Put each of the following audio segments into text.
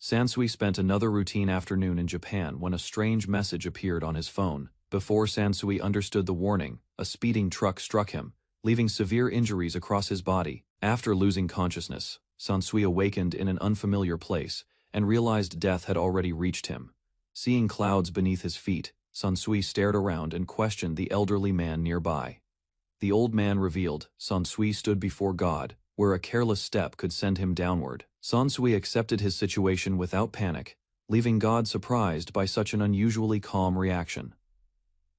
Sansui spent another routine afternoon in Japan when a strange message appeared on his phone. Before Sansui understood the warning, a speeding truck struck him, leaving severe injuries across his body. After losing consciousness, Sansui awakened in an unfamiliar place and realized death had already reached him. Seeing clouds beneath his feet, Sansui stared around and questioned the elderly man nearby. The old man revealed Sansui stood before God, where a careless step could send him downward. Sansui accepted his situation without panic, leaving God surprised by such an unusually calm reaction.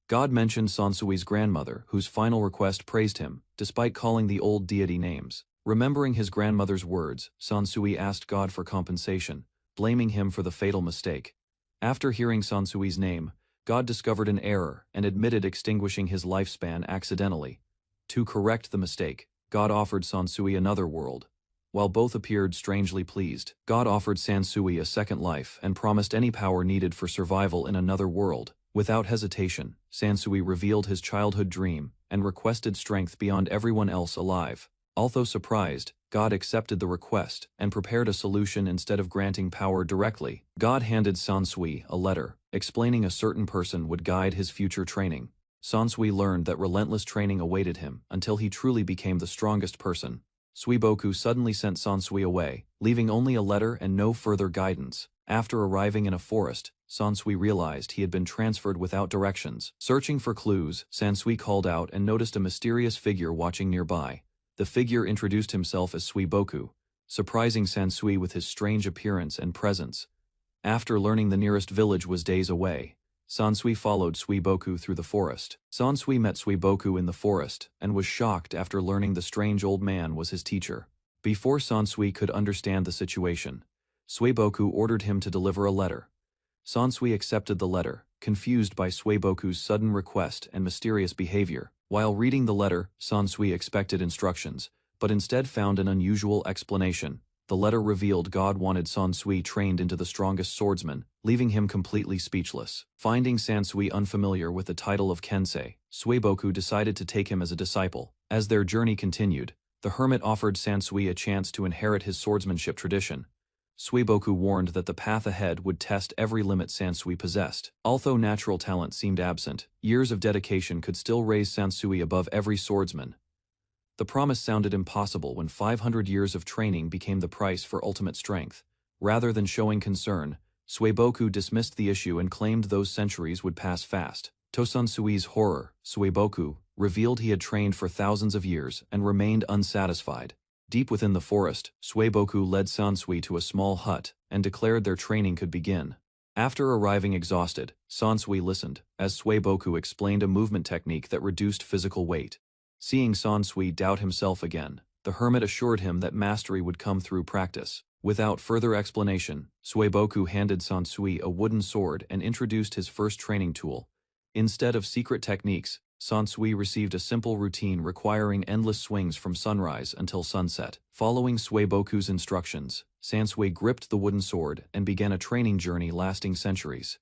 God mentioned Sansui's grandmother, whose final request praised him, despite calling the old deity names. Remembering his grandmother's words, Sansui asked God for compensation, blaming him for the fatal mistake. After hearing Sansui's name, God discovered an error and admitted extinguishing his lifespan accidentally. To correct the mistake, God offered Sansui another world. While both appeared strangely pleased, God offered Sansui a second life and promised any power needed for survival in another world. Without hesitation, Sansui revealed his childhood dream and requested strength beyond everyone else alive. Although surprised, God accepted the request and prepared a solution instead of granting power directly. God handed Sansui a letter, explaining a certain person would guide his future training. Sansui learned that relentless training awaited him until he truly became the strongest person. Suiboku suddenly sent Sansui away, leaving only a letter and no further guidance. After arriving in a forest, Sansui realized he had been transferred without directions. Searching for clues, Sansui called out and noticed a mysterious figure watching nearby. The figure introduced himself as Suiboku, surprising Sansui with his strange appearance and presence. After learning the nearest village was days away, Sansui followed Suiboku through the forest. Sansui met Suiboku in the forest and was shocked after learning the strange old man was his teacher. Before Sansui could understand the situation, Suiboku ordered him to deliver a letter. Sansui accepted the letter, confused by Suiboku's sudden request and mysterious behavior. While reading the letter, Sansui expected instructions, but instead found an unusual explanation. The letter revealed God wanted Sansui trained into the strongest swordsman, leaving him completely speechless. Finding Sansui unfamiliar with the title of Kensei, Suiboku decided to take him as a disciple. As their journey continued, the hermit offered Sansui a chance to inherit his swordsmanship tradition. Suiboku warned that the path ahead would test every limit Sansui possessed. Although natural talent seemed absent, years of dedication could still raise Sansui above every swordsman. The promise sounded impossible when 500 years of training became the price for ultimate strength. Rather than showing concern, Suiboku dismissed the issue and claimed those centuries would pass fast. To Sansui's horror, Suiboku revealed he had trained for thousands of years and remained unsatisfied. Deep within the forest, Suiboku led Sansui to a small hut and declared their training could begin. After arriving exhausted, Sansui listened as Suiboku explained a movement technique that reduced physical weight. Seeing Sansui doubt himself again, the hermit assured him that mastery would come through practice. Without further explanation, Suiboku handed Sansui a wooden sword and introduced his first training tool. Instead of secret techniques, Sansui received a simple routine requiring endless swings from sunrise until sunset. Following Suiboku's instructions, Sansui gripped the wooden sword and began a training journey lasting centuries.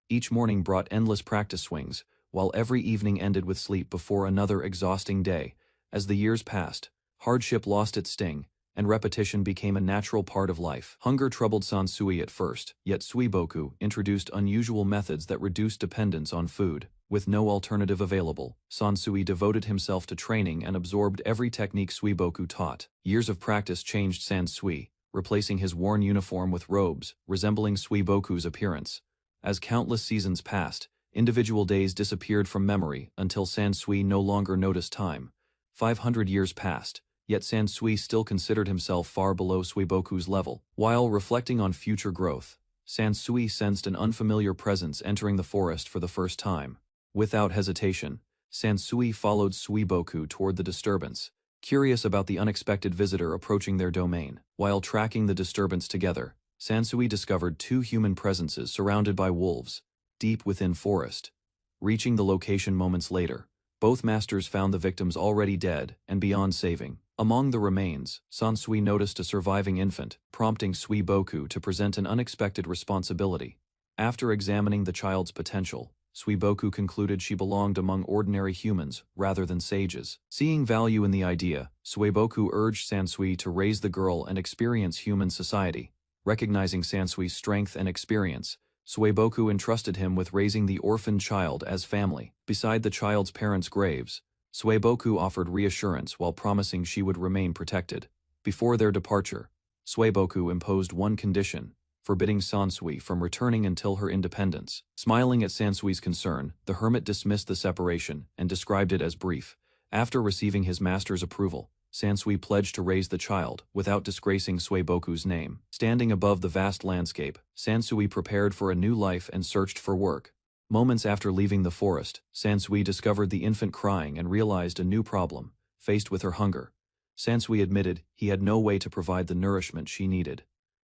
Each morning brought endless practice swings, while every evening ended with sleep before another exhausting day. As the years passed, hardship lost its sting, and repetition became a natural part of life. Hunger troubled Sansui at first, yet Suiboku introduced unusual methods that reduced dependence on food. With no alternative available, Sansui devoted himself to training and absorbed every technique Suiboku taught. Years of practice changed Sansui, replacing his worn uniform with robes, resembling Suiboku's appearance. As countless seasons passed, individual days disappeared from memory until Sansui no longer noticed time. 500 years passed, yet Sansui still considered himself far below Suiboku's level. While reflecting on future growth, Sansui sensed an unfamiliar presence entering the forest for the first time. Without hesitation, Sansui followed Suiboku toward the disturbance, curious about the unexpected visitor approaching their domain. While tracking the disturbance together, Sansui discovered two human presences surrounded by wolves, deep within forest. Reaching the location moments later, both masters found the victims already dead and beyond saving. Among the remains, Sansui noticed a surviving infant, prompting Suiboku to present an unexpected responsibility. After examining the child's potential, Suiboku concluded she belonged among ordinary humans rather than sages. Seeing value in the idea, Suiboku urged Sansui to raise the girl and experience human society. Recognizing Sansui's strength and experience, Sueboku entrusted him with raising the orphaned child as family. Beside the child's parents' graves, Sueboku offered reassurance while promising she would remain protected. Before their departure, Sueboku imposed one condition, forbidding Sansui from returning until her independence. Smiling at Sansui's concern, the hermit dismissed the separation and described it as brief. After receiving his master's approval, Sansui pledged to raise the child without disgracing Sueboku's name. Standing above the vast landscape, Sansui prepared for a new life and searched for work. Moments after leaving the forest, Sansui discovered the infant crying and realized a new problem. Faced with her hunger, Sansui admitted he had no way to provide the nourishment she needed.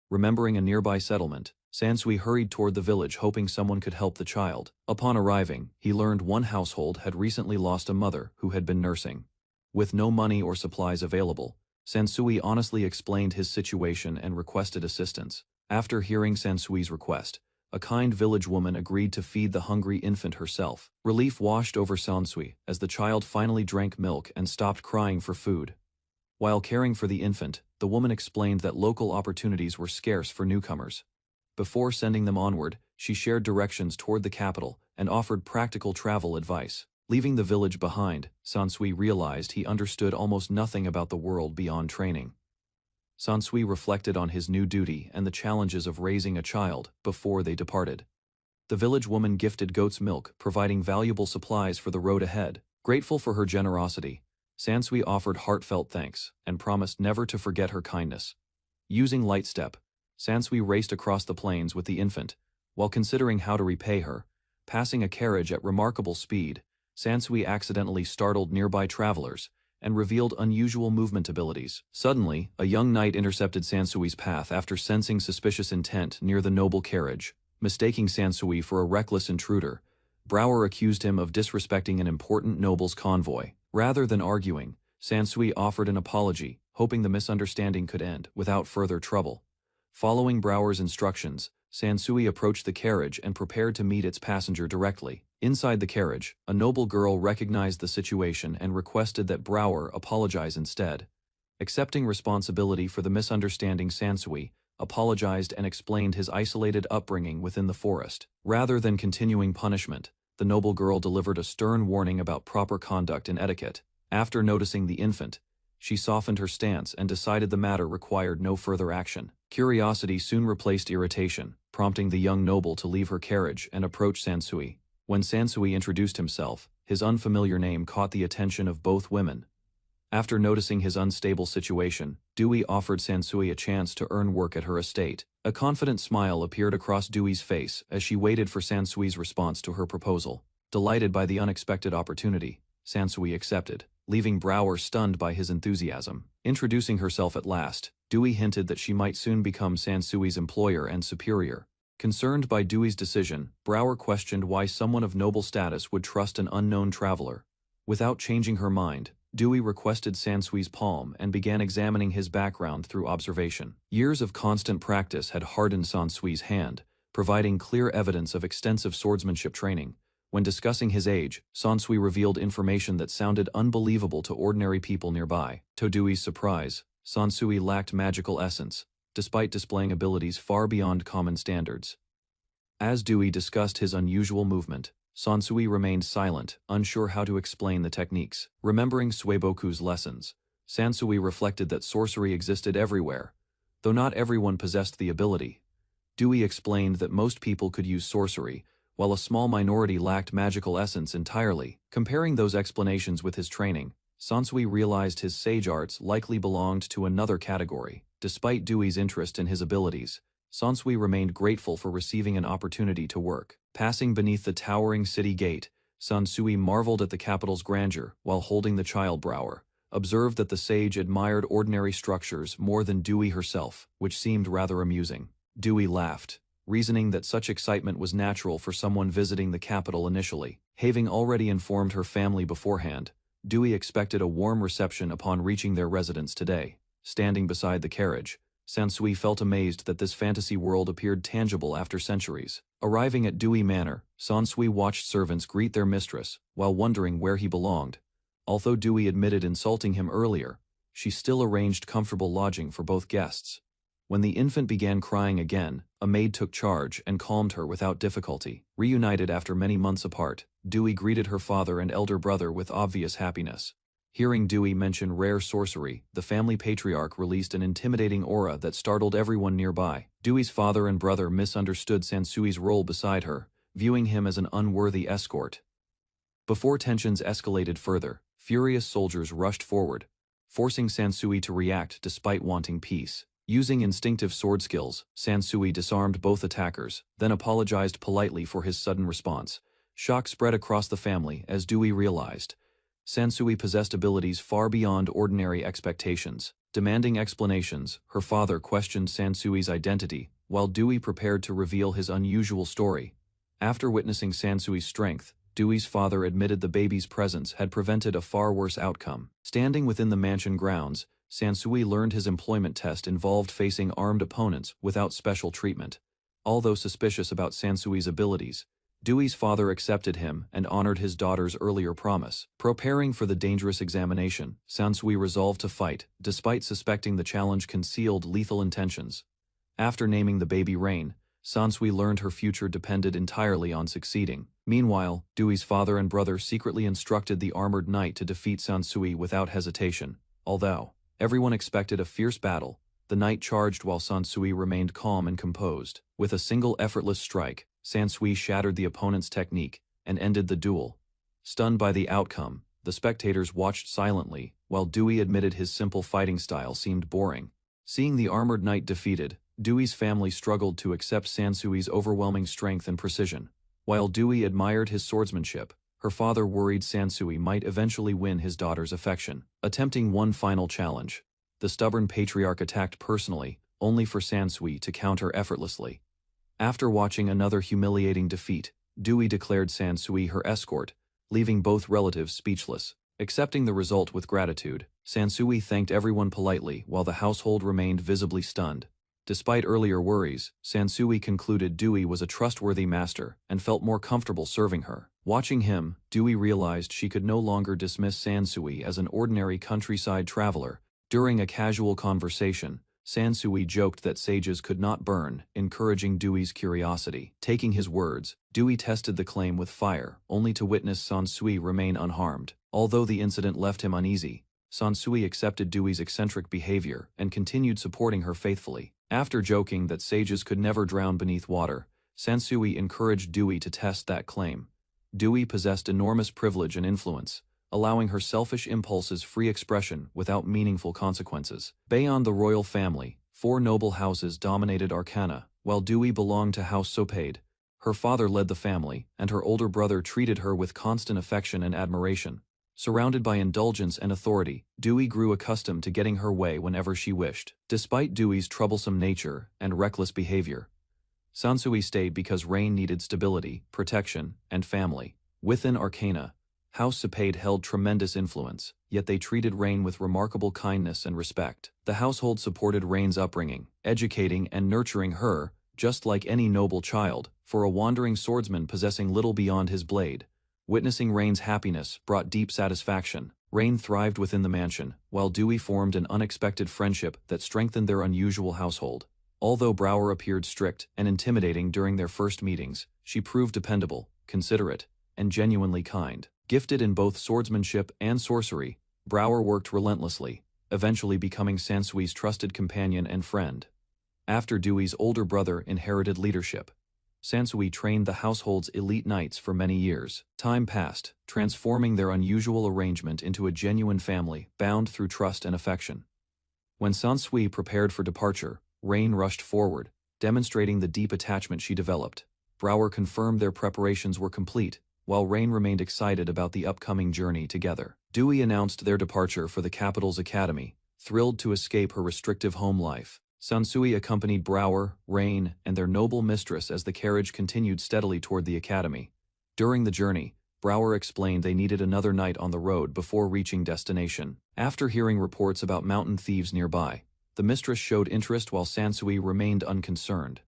Remembering a nearby settlement, Sansui hurried toward the village hoping someone could help the child. Upon arriving, he learned one household had recently lost a mother who had been nursing. With no money or supplies available, Sansui honestly explained his situation and requested assistance. After hearing Sansui's request, a kind village woman agreed to feed the hungry infant herself. Relief washed over Sansui as the child finally drank milk and stopped crying for food. While caring for the infant, the woman explained that local opportunities were scarce for newcomers. Before sending them onward, she shared directions toward the capital and offered practical travel advice. Leaving the village behind, Sansui realized he understood almost nothing about the world beyond training. Sansui reflected on his new duty and the challenges of raising a child before they departed. The village woman gifted goat's milk, providing valuable supplies for the road ahead. Grateful for her generosity, Sansui offered heartfelt thanks and promised never to forget her kindness. Using light step, Sansui raced across the plains with the infant, while considering how to repay her. Passing a carriage at remarkable speed, Sansui accidentally startled nearby travelers and revealed unusual movement abilities. Suddenly, a young knight intercepted Sansui's path after sensing suspicious intent near the noble carriage. Mistaking Sansui for a reckless intruder, Brower accused him of disrespecting an important noble's convoy. Rather than arguing, Sansui offered an apology, hoping the misunderstanding could end without further trouble. Following Brower's instructions, Sansui approached the carriage and prepared to meet its passenger directly. Inside the carriage, a noble girl recognized the situation and requested that Brower apologize instead. Accepting responsibility for the misunderstanding, Sansui apologized and explained his isolated upbringing within the forest. Rather than continuing punishment, the noble girl delivered a stern warning about proper conduct and etiquette. After noticing the infant, she softened her stance and decided the matter required no further action. Curiosity soon replaced irritation, prompting the young noble to leave her carriage and approach Sansui. When Sansui introduced himself, his unfamiliar name caught the attention of both women. After noticing his unstable situation, Dewey offered Sansui a chance to earn work at her estate. A confident smile appeared across Dewey's face as she waited for Sansui's response to her proposal. Delighted by the unexpected opportunity, Sansui accepted, leaving Brower stunned by his enthusiasm. Introducing herself at last, Dewey hinted that she might soon become Sansui's employer and superior. Concerned by Dewey's decision, Brower questioned why someone of noble status would trust an unknown traveler. Without changing her mind, Dewey requested Sansui's palm and began examining his background through observation. Years of constant practice had hardened Sansui's hand, providing clear evidence of extensive swordsmanship training. When discussing his age, Sansui revealed information that sounded unbelievable to ordinary people nearby. To Dewey's surprise, Sansui lacked magical essence, despite displaying abilities far beyond common standards. As Dewey discussed his unusual movement, Sansui remained silent, unsure how to explain the techniques. Remembering Sueboku's lessons, Sansui reflected that sorcery existed everywhere, though not everyone possessed the ability. Dewey explained that most people could use sorcery, while a small minority lacked magical essence entirely. Comparing those explanations with his training, Sansui realized his sage arts likely belonged to another category. Despite Dewey's interest in his abilities, Sansui remained grateful for receiving an opportunity to work. Passing beneath the towering city gate, Sansui marveled at the capital's grandeur while holding the child. Brower observed that the sage admired ordinary structures more than Dewey herself, which seemed rather amusing. Dewey laughed, reasoning that such excitement was natural for someone visiting the capital initially. Having already informed her family beforehand, Dewey expected a warm reception upon reaching their residence today. Standing beside the carriage, Sansui felt amazed that this fantasy world appeared tangible after centuries. Arriving at Dewey Manor, Sansui watched servants greet their mistress, while wondering where he belonged. Although Dewey admitted insulting him earlier, she still arranged comfortable lodging for both guests. When the infant began crying again, a maid took charge and calmed her without difficulty. Reunited after many months apart, Dewey greeted her father and elder brother with obvious happiness. Hearing Dewey mention rare sorcery, the family patriarch released an intimidating aura that startled everyone nearby. Dewey's father and brother misunderstood Sansui's role beside her, viewing him as an unworthy escort. Before tensions escalated further, furious soldiers rushed forward, forcing Sansui to react despite wanting peace. Using instinctive sword skills, Sansui disarmed both attackers, then apologized politely for his sudden response. Shock spread across the family as Dewey realized Sansui possessed abilities far beyond ordinary expectations. Demanding explanations, her father questioned Sansui's identity, while Dewey prepared to reveal his unusual story. After witnessing Sansui's strength, Dewey's father admitted the baby's presence had prevented a far worse outcome. Standing within the mansion grounds, Sansui learned his employment test involved facing armed opponents without special treatment. Although suspicious about Sansui's abilities, Dewey's father accepted him and honored his daughter's earlier promise. Preparing for the dangerous examination, Sansui resolved to fight, despite suspecting the challenge concealed lethal intentions. After naming the baby Rain, Sansui learned her future depended entirely on succeeding. Meanwhile, Dewey's father and brother secretly instructed the armored knight to defeat Sansui without hesitation. Although everyone expected a fierce battle, the knight charged while Sansui remained calm and composed. With a single effortless strike, Sansui shattered the opponent's technique and ended the duel. Stunned by the outcome, the spectators watched silently, while Dewey admitted his simple fighting style seemed boring. Seeing the armored knight defeated, Dewey's family struggled to accept Sansui's overwhelming strength and precision. While Dewey admired his swordsmanship, her father worried Sansui might eventually win his daughter's affection. Attempting one final challenge, the stubborn patriarch attacked personally, only for Sansui to counter effortlessly. After watching another humiliating defeat, Dewey declared Sansui her escort, leaving both relatives speechless. Accepting the result with gratitude, Sansui thanked everyone politely while the household remained visibly stunned. Despite earlier worries, Sansui concluded Dewey was a trustworthy master and felt more comfortable serving her. Watching him, Dewey realized she could no longer dismiss Sansui as an ordinary countryside traveler. During a casual conversation, Sansui joked that sages could not burn, encouraging Dewey's curiosity. Taking his words, Dewey tested the claim with fire, only to witness Sansui remain unharmed. Although the incident left him uneasy, Sansui accepted Dewey's eccentric behavior and continued supporting her faithfully. After joking that sages could never drown beneath water, Sansui encouraged Dewey to test that claim. Dewey possessed enormous privilege and influence, allowing her selfish impulses free expression without meaningful consequences. Beyond the royal family, 4 noble houses dominated Arcana, while Dewey belonged to House Sopade. Her father led the family, and her older brother treated her with constant affection and admiration. Surrounded by indulgence and authority, Dewey grew accustomed to getting her way whenever she wished. Despite Dewey's troublesome nature and reckless behavior, Sansui stayed because Rain needed stability, protection, and family. Within Arcana, House Sopade held tremendous influence, yet they treated Rain with remarkable kindness and respect. The household supported Rain's upbringing, educating and nurturing her, just like any noble child, for a wandering swordsman possessing little beyond his blade. Witnessing Rain's happiness brought deep satisfaction. Rain thrived within the mansion, while Dewey formed an unexpected friendship that strengthened their unusual household. Although Brower appeared strict and intimidating during their first meetings, she proved dependable, considerate, and genuinely kind. Gifted in both swordsmanship and sorcery, Brower worked relentlessly, eventually becoming Sansui's trusted companion and friend. After Dewey's older brother inherited leadership, Sansui trained the household's elite knights for many years. Time passed, transforming their unusual arrangement into a genuine family bound through trust and affection. When Sansui prepared for departure, Rain rushed forward, demonstrating the deep attachment she developed. Brower confirmed their preparations were complete, while Rain remained excited about the upcoming journey together. Dewey announced their departure for the capital's academy, thrilled to escape her restrictive home life. Sansui accompanied Brower, Rain, and their noble mistress as the carriage continued steadily toward the academy. During the journey, Brower explained they needed another night on the road before reaching destination. After hearing reports about mountain thieves nearby, the mistress showed interest while Sansui remained unconcerned.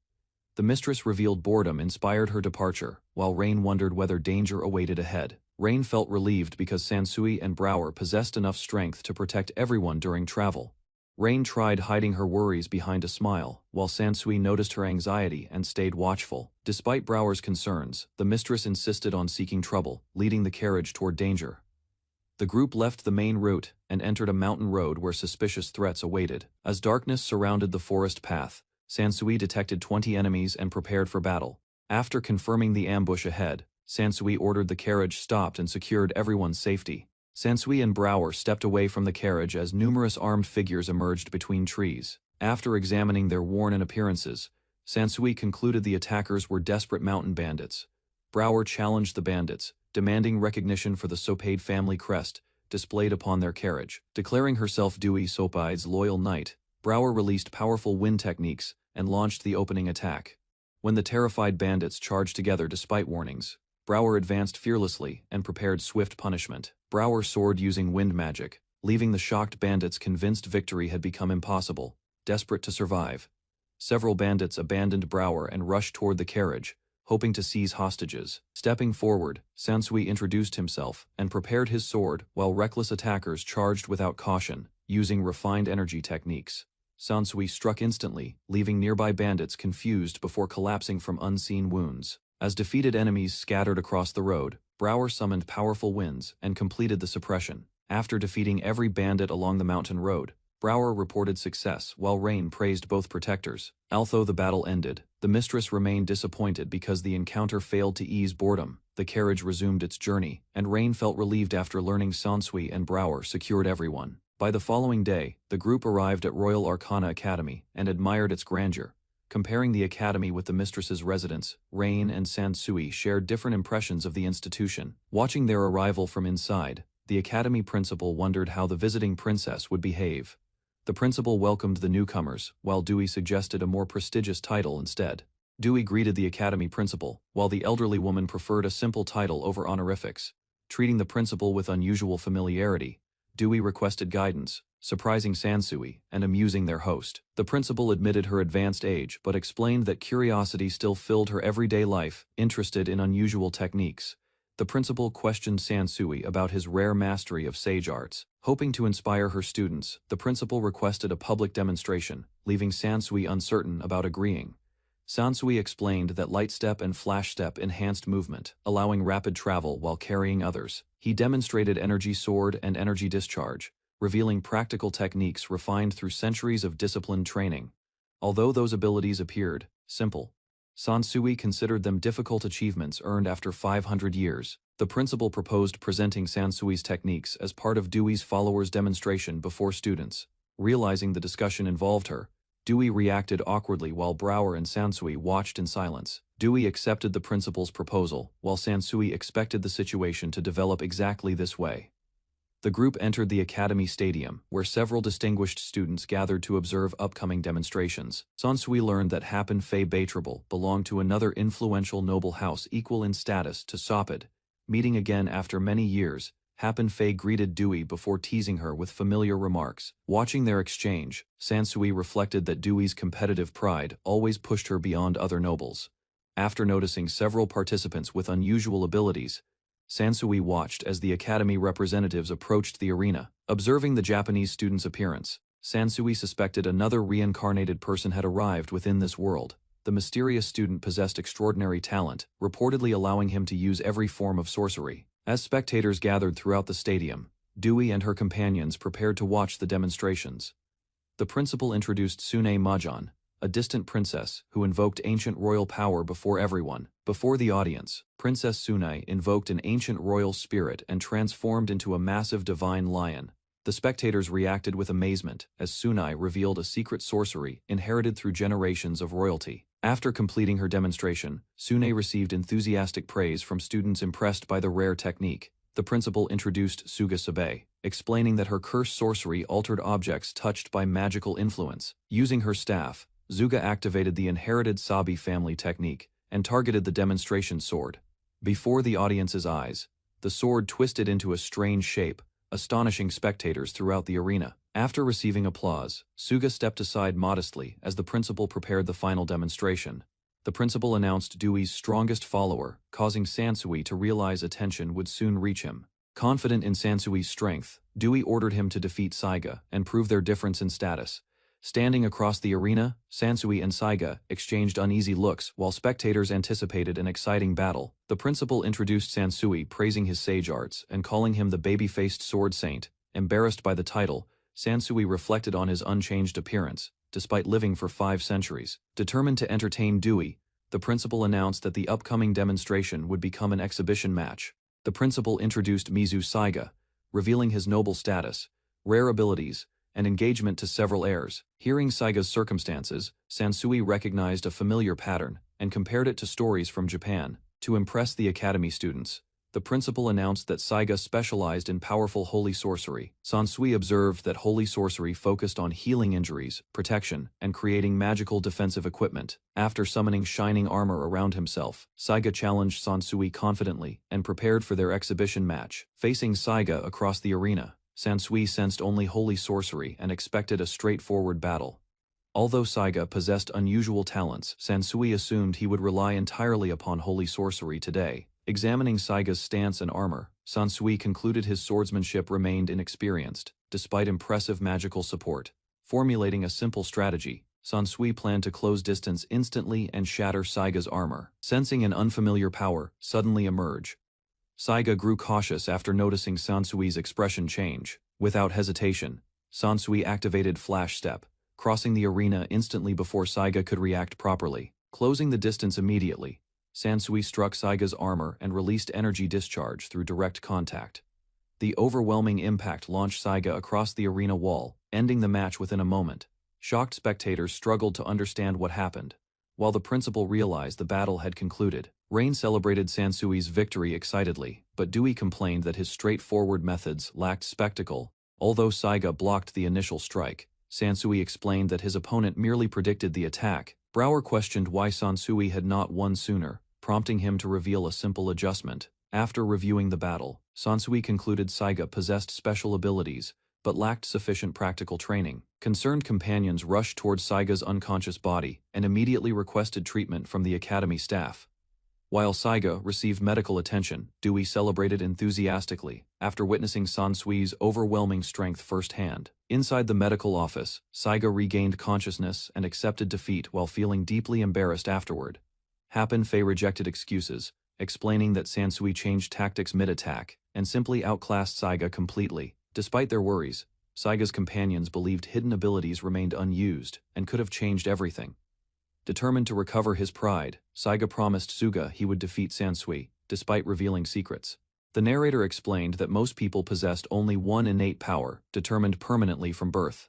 The mistress revealed boredom inspired her departure, while Rain wondered whether danger awaited ahead. Rain felt relieved because Sansui and Brower possessed enough strength to protect everyone during travel. Rain tried hiding her worries behind a smile, while Sansui noticed her anxiety and stayed watchful. Despite Brower's concerns, the mistress insisted on seeking trouble, leading the carriage toward danger. The group left the main route and entered a mountain road where suspicious threats awaited. As darkness surrounded the forest path, Sansui detected 20 enemies and prepared for battle. After confirming the ambush ahead, Sansui ordered the carriage stopped and secured everyone's safety. Sansui and Brower stepped away from the carriage as numerous armed figures emerged between trees. After examining their worn appearances, Sansui concluded the attackers were desperate mountain bandits. Brower challenged the bandits, demanding recognition for the Sopade family crest displayed upon their carriage. Declaring herself Dewey Sopade's loyal knight, Brower released powerful wind techniques and launched the opening attack. When the terrified bandits charged together despite warnings, Brower advanced fearlessly and prepared swift punishment. Brower soared using wind magic, leaving the shocked bandits convinced victory had become impossible, desperate to survive. Several bandits abandoned Brower and rushed toward the carriage, hoping to seize hostages. Stepping forward, Sansui introduced himself and prepared his sword while reckless attackers charged without caution, using refined energy techniques. Sansui struck instantly, leaving nearby bandits confused before collapsing from unseen wounds. As defeated enemies scattered across the road, Brower summoned powerful winds and completed the suppression. After defeating every bandit along the mountain road, Brower reported success while Rain praised both protectors. Although the battle ended, the mistress remained disappointed because the encounter failed to ease boredom. The carriage resumed its journey, and Rain felt relieved after learning Sansui and Brower secured everyone. By the following day, the group arrived at Royal Arcana Academy and admired its grandeur. Comparing the academy with the mistress's residence, Rain and Sansui shared different impressions of the institution. Watching their arrival from inside, the academy principal wondered how the visiting princess would behave. The principal welcomed the newcomers, while Dewey suggested a more prestigious title instead. Dewey greeted the academy principal, while the elderly woman preferred a simple title over honorifics. Treating the principal with unusual familiarity, Dewey requested guidance, surprising Sansui and amusing their host. The principal admitted her advanced age but explained that curiosity still filled her everyday life, interested in unusual techniques. The principal questioned Sansui about his rare mastery of sage arts. Hoping to inspire her students, the principal requested a public demonstration, leaving Sansui uncertain about agreeing. Sansui explained that light step and flash step enhanced movement, allowing rapid travel while carrying others. He demonstrated energy sword and energy discharge, revealing practical techniques refined through centuries of disciplined training. Although those abilities appeared simple, Sansui considered them difficult achievements earned after 500 years. The principal proposed presenting Sansui's techniques as part of Dewey's followers' demonstration before students. Realizing the discussion involved her, Dewey reacted awkwardly while Brower and Sansui watched in silence. Dewey accepted the principal's proposal, while Sansui expected the situation to develop exactly this way. The group entered the academy stadium, where several distinguished students gathered to observe upcoming demonstrations. Sansui learned that Happen Fei Baitrable belonged to another influential noble house equal in status to Sopade. Meeting again after many years, Happen Fei greeted Dewey before teasing her with familiar remarks. Watching their exchange, Sansui reflected that Dewey's competitive pride always pushed her beyond other nobles. After noticing several participants with unusual abilities, Sansui watched as the academy representatives approached the arena. Observing the Japanese student's appearance, Sansui suspected another reincarnated person had arrived within this world. The mysterious student possessed extraordinary talent, reportedly allowing him to use every form of sorcery. As spectators gathered throughout the stadium, Dewey and her companions prepared to watch the demonstrations. The principal introduced Sune Majan, a distant princess who invoked ancient royal power before everyone. Before the audience, Princess Sune invoked an ancient royal spirit and transformed into a massive divine lion. The spectators reacted with amazement as Sune revealed a secret sorcery inherited through generations of royalty. After completing her demonstration, Sune received enthusiastic praise from students impressed by the rare technique. The principal introduced Suga Sabe, explaining that her cursed sorcery altered objects touched by magical influence. Using her staff, Suga activated the inherited Sabi family technique and targeted the demonstration sword. Before the audience's eyes, the sword twisted into a strange shape, astonishing spectators throughout the arena. After receiving applause, Suga stepped aside modestly as the principal prepared the final demonstration. The principal announced Dewey's strongest follower, causing Sansui to realize attention would soon reach him. Confident in Sansui's strength, Dewey ordered him to defeat Saiga and prove their difference in status. Standing across the arena, Sansui and Saiga exchanged uneasy looks while spectators anticipated an exciting battle. The principal introduced Sansui, praising his sage arts and calling him the baby-faced sword saint. Embarrassed by the title, Sansui reflected on his unchanged appearance, despite living for 5 centuries. Determined to entertain Dewey, the principal announced that the upcoming demonstration would become an exhibition match. The principal introduced Mizu Saiga, revealing his noble status, rare abilities, and engagement to several heirs. Hearing Saiga's circumstances, Sansui recognized a familiar pattern and compared it to stories from Japan. To impress the academy students, the principal announced that Saiga specialized in powerful holy sorcery. Sansui observed that holy sorcery focused on healing injuries, protection, and creating magical defensive equipment. After summoning shining armor around himself, Saiga challenged Sansui confidently and prepared for their exhibition match. Facing Saiga across the arena, Sansui sensed only holy sorcery and expected a straightforward battle. Although Saiga possessed unusual talents, Sansui assumed he would rely entirely upon holy sorcery today. Examining Saiga's stance and armor, Sansui concluded his swordsmanship remained inexperienced, despite impressive magical support. Formulating a simple strategy, Sansui planned to close distance instantly and shatter Saiga's armor. Sensing an unfamiliar power suddenly emerge, Saiga grew cautious after noticing Sansui's expression change. Without hesitation, Sansui activated Flash Step, crossing the arena instantly before Saiga could react properly. Closing the distance immediately, Sansui struck Saiga's armor and released energy discharge through direct contact. The overwhelming impact launched Saiga across the arena wall, ending the match within a moment. Shocked spectators struggled to understand what happened, while the principal realized the battle had concluded. Rain celebrated Sansui's victory excitedly, but Dewey complained that his straightforward methods lacked spectacle. Although Saiga blocked the initial strike, Sansui explained that his opponent merely predicted the attack. Brower questioned why Sansui had not won sooner, prompting him to reveal a simple adjustment. After reviewing the battle, Sansui concluded Saiga possessed special abilities, but lacked sufficient practical training. Concerned companions rushed towards Saiga's unconscious body and immediately requested treatment from the academy staff. While Saiga received medical attention, Dewey celebrated enthusiastically after witnessing Sansui's overwhelming strength firsthand. Inside the medical office, Saiga regained consciousness and accepted defeat while feeling deeply embarrassed afterward. Happen-Fei rejected excuses, explaining that Sansui changed tactics mid-attack and simply outclassed Saiga completely. Despite their worries, Saiga's companions believed hidden abilities remained unused and could have changed everything. Determined to recover his pride, Saiga promised Suga he would defeat Sansui, despite revealing secrets. The narrator explained that most people possessed only one innate power, determined permanently from birth.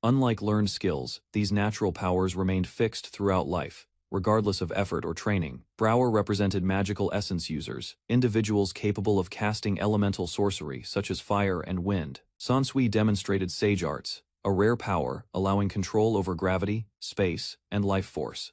Unlike learned skills, these natural powers remained fixed throughout life, regardless of effort or training. Brower represented magical essence users, individuals capable of casting elemental sorcery such as fire and wind. Sansui demonstrated sage arts, a rare power allowing control over gravity, space, and life force.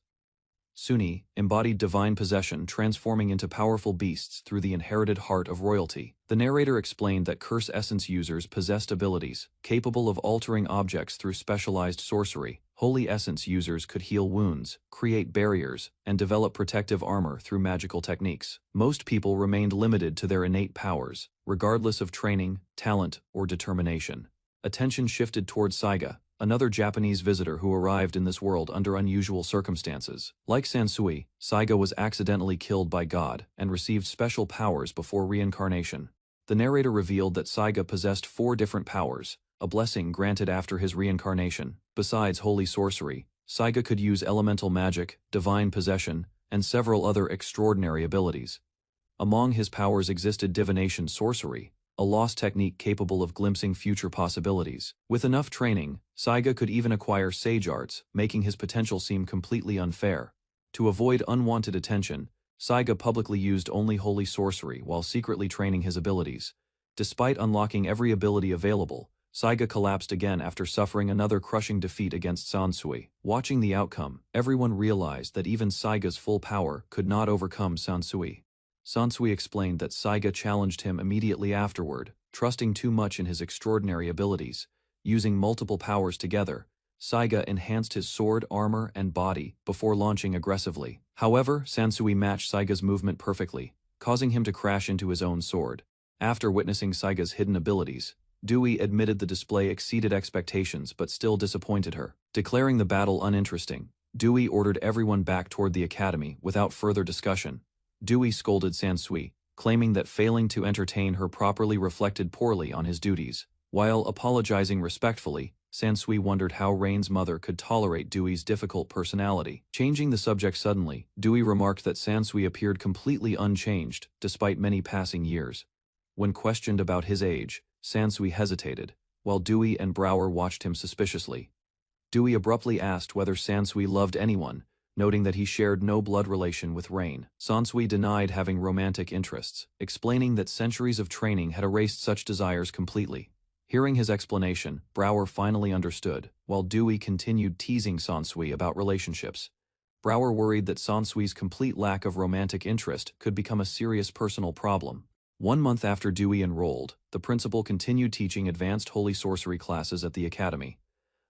Suni embodied divine possession, transforming into powerful beasts through the inherited heart of royalty. The narrator explained that curse essence users possessed abilities capable of altering objects through specialized sorcery. Holy essence users could heal wounds, create barriers, and develop protective armor through magical techniques. Most people remained limited to their innate powers, regardless of training, talent, or determination. Attention shifted towards Saiga, another Japanese visitor who arrived in this world under unusual circumstances. Like Sansui, Saiga was accidentally killed by God and received special powers before reincarnation. The narrator revealed that Saiga possessed 4 different powers, a blessing granted after his reincarnation. Besides holy sorcery, Saiga could use elemental magic, divine possession, and several other extraordinary abilities. Among his powers existed divination sorcery, a lost technique capable of glimpsing future possibilities. With enough training, Saiga could even acquire sage arts, making his potential seem completely unfair. To avoid unwanted attention, Saiga publicly used only holy sorcery while secretly training his abilities. Despite unlocking every ability available, Saiga collapsed again after suffering another crushing defeat against Sansui. Watching the outcome, everyone realized that even Saiga's full power could not overcome Sansui. Sansui explained that Saiga challenged him immediately afterward, trusting too much in his extraordinary abilities. Using multiple powers together, Saiga enhanced his sword, armor, and body before launching aggressively. However, Sansui matched Saiga's movement perfectly, causing him to crash into his own sword. After witnessing Saiga's hidden abilities, Dewey admitted the display exceeded expectations but still disappointed her. Declaring the battle uninteresting, Dewey ordered everyone back toward the academy without further discussion. Dewey scolded Sansui, claiming that failing to entertain her properly reflected poorly on his duties. While apologizing respectfully, Sansui wondered how Rain's mother could tolerate Dewey's difficult personality. Changing the subject suddenly, Dewey remarked that Sansui appeared completely unchanged, despite many passing years. When questioned about his age, Sansui hesitated, while Dewey and Brower watched him suspiciously. Dewey abruptly asked whether Sansui loved anyone, noting that he shared no blood relation with Rain. Sansui denied having romantic interests, explaining that centuries of training had erased such desires completely. Hearing his explanation, Brower finally understood, while Dewey continued teasing Sansui about relationships. Brower worried that Sansui's complete lack of romantic interest could become a serious personal problem. 1 month after Dewey enrolled, the principal continued teaching advanced holy sorcery classes at the academy.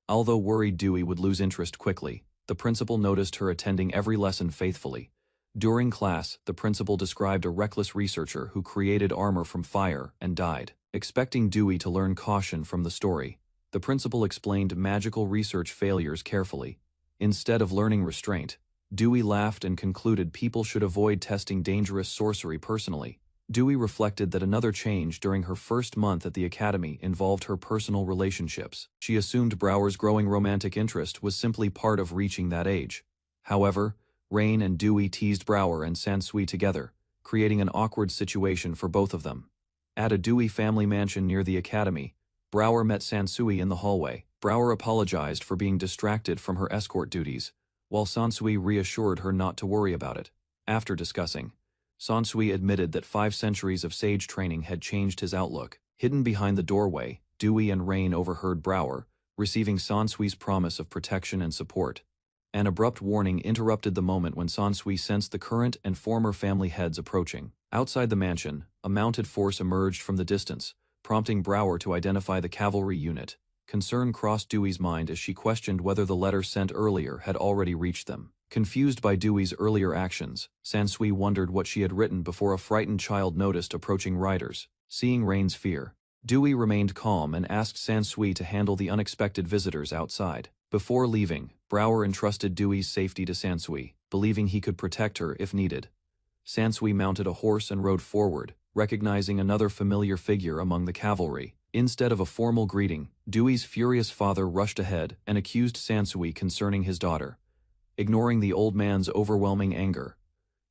Although worried Dewey would lose interest quickly, the principal noticed her attending every lesson faithfully. During class, the principal described a reckless researcher who created armor from fire and died. Expecting Dewey to learn caution from the story, the principal explained magical research failures carefully. Instead of learning restraint, Dewey laughed and concluded people should avoid testing dangerous sorcery personally. Dewey reflected that another change during her first month at the academy involved her personal relationships. She assumed Brower's growing romantic interest was simply part of reaching that age. However, Rain and Dewey teased Brower and Sansui together, creating an awkward situation for both of them. At a Dewey family mansion near the academy, Brower met Sansui in the hallway. Brower apologized for being distracted from her escort duties, while Sansui reassured her not to worry about it. After discussing, Sansui admitted that 5 centuries of sage training had changed his outlook. Hidden behind the doorway, Dewey and Rain overheard Brower, receiving Sansui's promise of protection and support. An abrupt warning interrupted the moment when Sansui sensed the current and former family heads approaching. Outside the mansion, a mounted force emerged from the distance, prompting Brower to identify the cavalry unit. Concern crossed Dewey's mind as she questioned whether the letter sent earlier had already reached them. Confused by Dewey's earlier actions, Sansui wondered what she had written before a frightened child noticed approaching riders. Seeing Rain's fear, Dewey remained calm and asked Sansui to handle the unexpected visitors outside. Before leaving, Brower entrusted Dewey's safety to Sansui, believing he could protect her if needed. Sansui mounted a horse and rode forward, recognizing another familiar figure among the cavalry. Instead of a formal greeting, Dewey's furious father rushed ahead and accused Sansui concerning his daughter. Ignoring the old man's overwhelming anger,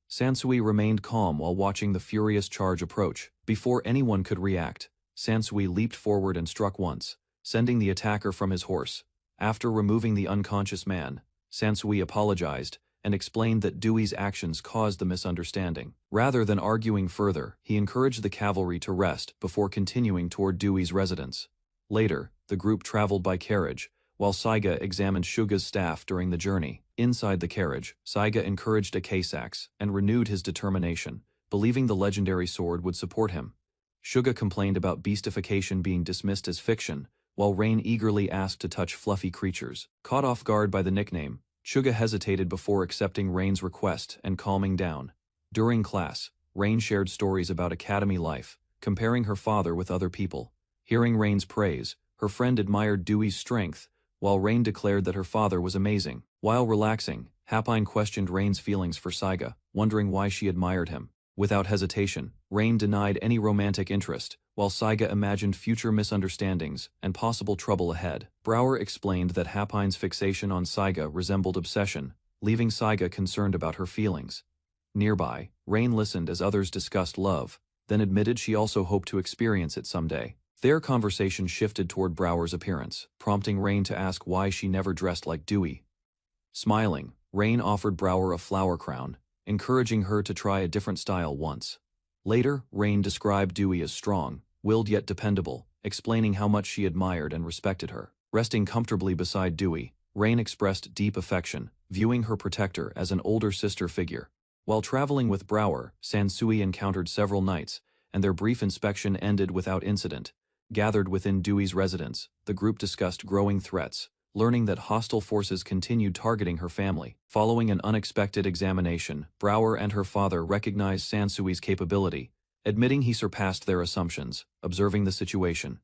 Sansui remained calm while watching the furious charge approach. Before anyone could react, Sansui leaped forward and struck once, sending the attacker from his horse. After removing the unconscious man, Sansui apologized and explained that Dewey's actions caused the misunderstanding. Rather than arguing further, he encouraged the cavalry to rest before continuing toward Dewey's residence. Later, the group traveled by carriage, while Saiga examined Suga's staff during the journey. Inside the carriage, Saiga encouraged Akasax and renewed his determination, believing the legendary sword would support him. Suga complained about beastification being dismissed as fiction, while Rain eagerly asked to touch fluffy creatures. Caught off guard by the nickname, Suga hesitated before accepting Rain's request and calming down. During class, Rain shared stories about academy life, comparing her father with other people. Hearing Rain's praise, her friend admired Dewey's strength, while Rain declared that her father was amazing. While relaxing, Hapine questioned Rain's feelings for Saiga, wondering why she admired him. Without hesitation, Rain denied any romantic interest, while Saiga imagined future misunderstandings and possible trouble ahead. Brower explained that Hapine's fixation on Saiga resembled obsession, leaving Saiga concerned about her feelings. Nearby, Rain listened as others discussed love, then admitted she also hoped to experience it someday. Their conversation shifted toward Brower's appearance, prompting Rain to ask why she never dressed like Dewey. Smiling, Rain offered Brower a flower crown, encouraging her to try a different style once. Later, Rain described Dewey as strong, willed yet dependable, explaining how much she admired and respected her. Resting comfortably beside Dewey, Rain expressed deep affection, viewing her protector as an older sister figure. While traveling with Brower, Sansui encountered several knights, and their brief inspection ended without incident. Gathered within Dewey's residence, the group discussed growing threats, learning that hostile forces continued targeting her family. Following an unexpected examination, Brower and her father recognized Sansui's capability, Admitting he surpassed their assumptions, observing the situation,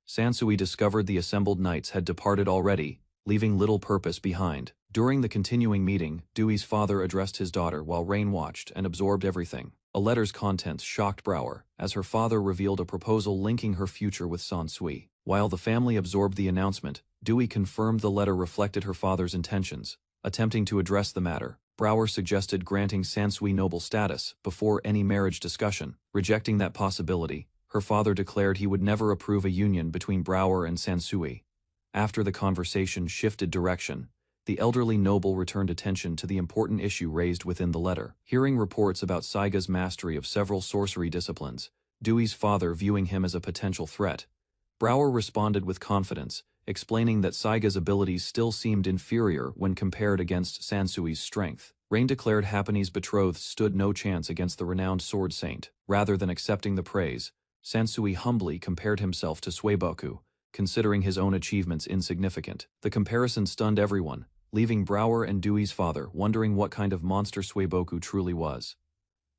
Sansui discovered the assembled knights had departed already, leaving little purpose behind. During the continuing meeting, Dewey's father addressed his daughter while Rain watched and absorbed everything. A letter's contents shocked Brower, as her father revealed a proposal linking her future with Sansui. While the family absorbed the announcement, Dewey confirmed the letter reflected her father's intentions. Attempting to address the matter, Brower suggested granting Sansui noble status before any marriage discussion. Rejecting that possibility, her father declared he would never approve a union between Brower and Sansui. After the conversation shifted direction, the elderly noble returned attention to the important issue raised within the letter. Hearing reports about Saiga's mastery of several sorcery disciplines, Dewey's father viewing him as a potential threat, Brower responded with confidence, explaining that Saiga's abilities still seemed inferior when compared against Sansui's strength. Rain declared Happany's betrothed stood no chance against the renowned sword saint. Rather than accepting the praise, Sansui humbly compared himself to Suiboku, considering his own achievements insignificant. The comparison stunned everyone, leaving Brower and Dewey's father wondering what kind of monster Suiboku truly was.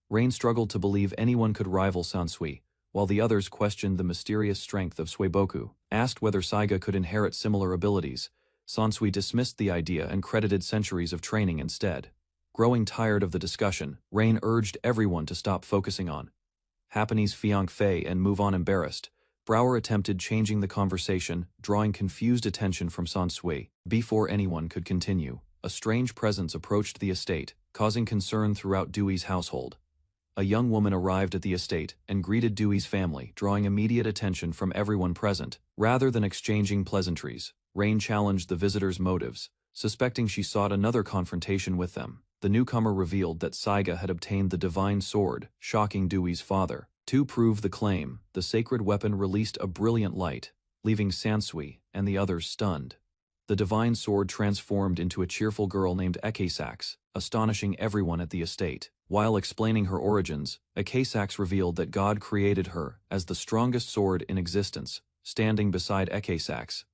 Rain struggled to believe anyone could rival Sansui, while the others questioned the mysterious strength of Suiboku. Asked whether Saiga could inherit similar abilities, Sansui dismissed the idea and credited centuries of training instead. Growing tired of the discussion, Rain urged everyone to stop focusing on Happany's fiancé and move on. Embarrassed, Brower attempted changing the conversation, drawing confused attention from Sansui. Before anyone could continue, a strange presence approached the estate, causing concern throughout Dewey's household. A young woman arrived at the estate and greeted Dewey's family, drawing immediate attention from everyone present. Rather than exchanging pleasantries, Rain challenged the visitor's motives, suspecting she sought another confrontation with them. The newcomer revealed that Saiga had obtained the divine sword, shocking Dewey's father. To prove the claim, the sacred weapon released a brilliant light, leaving Sansui and the others stunned. The divine sword transformed into a cheerful girl named Ekesax, astonishing everyone at the estate. While explaining her origins, Ekesax revealed that God created her as the strongest sword in existence. Standing beside Ekesax,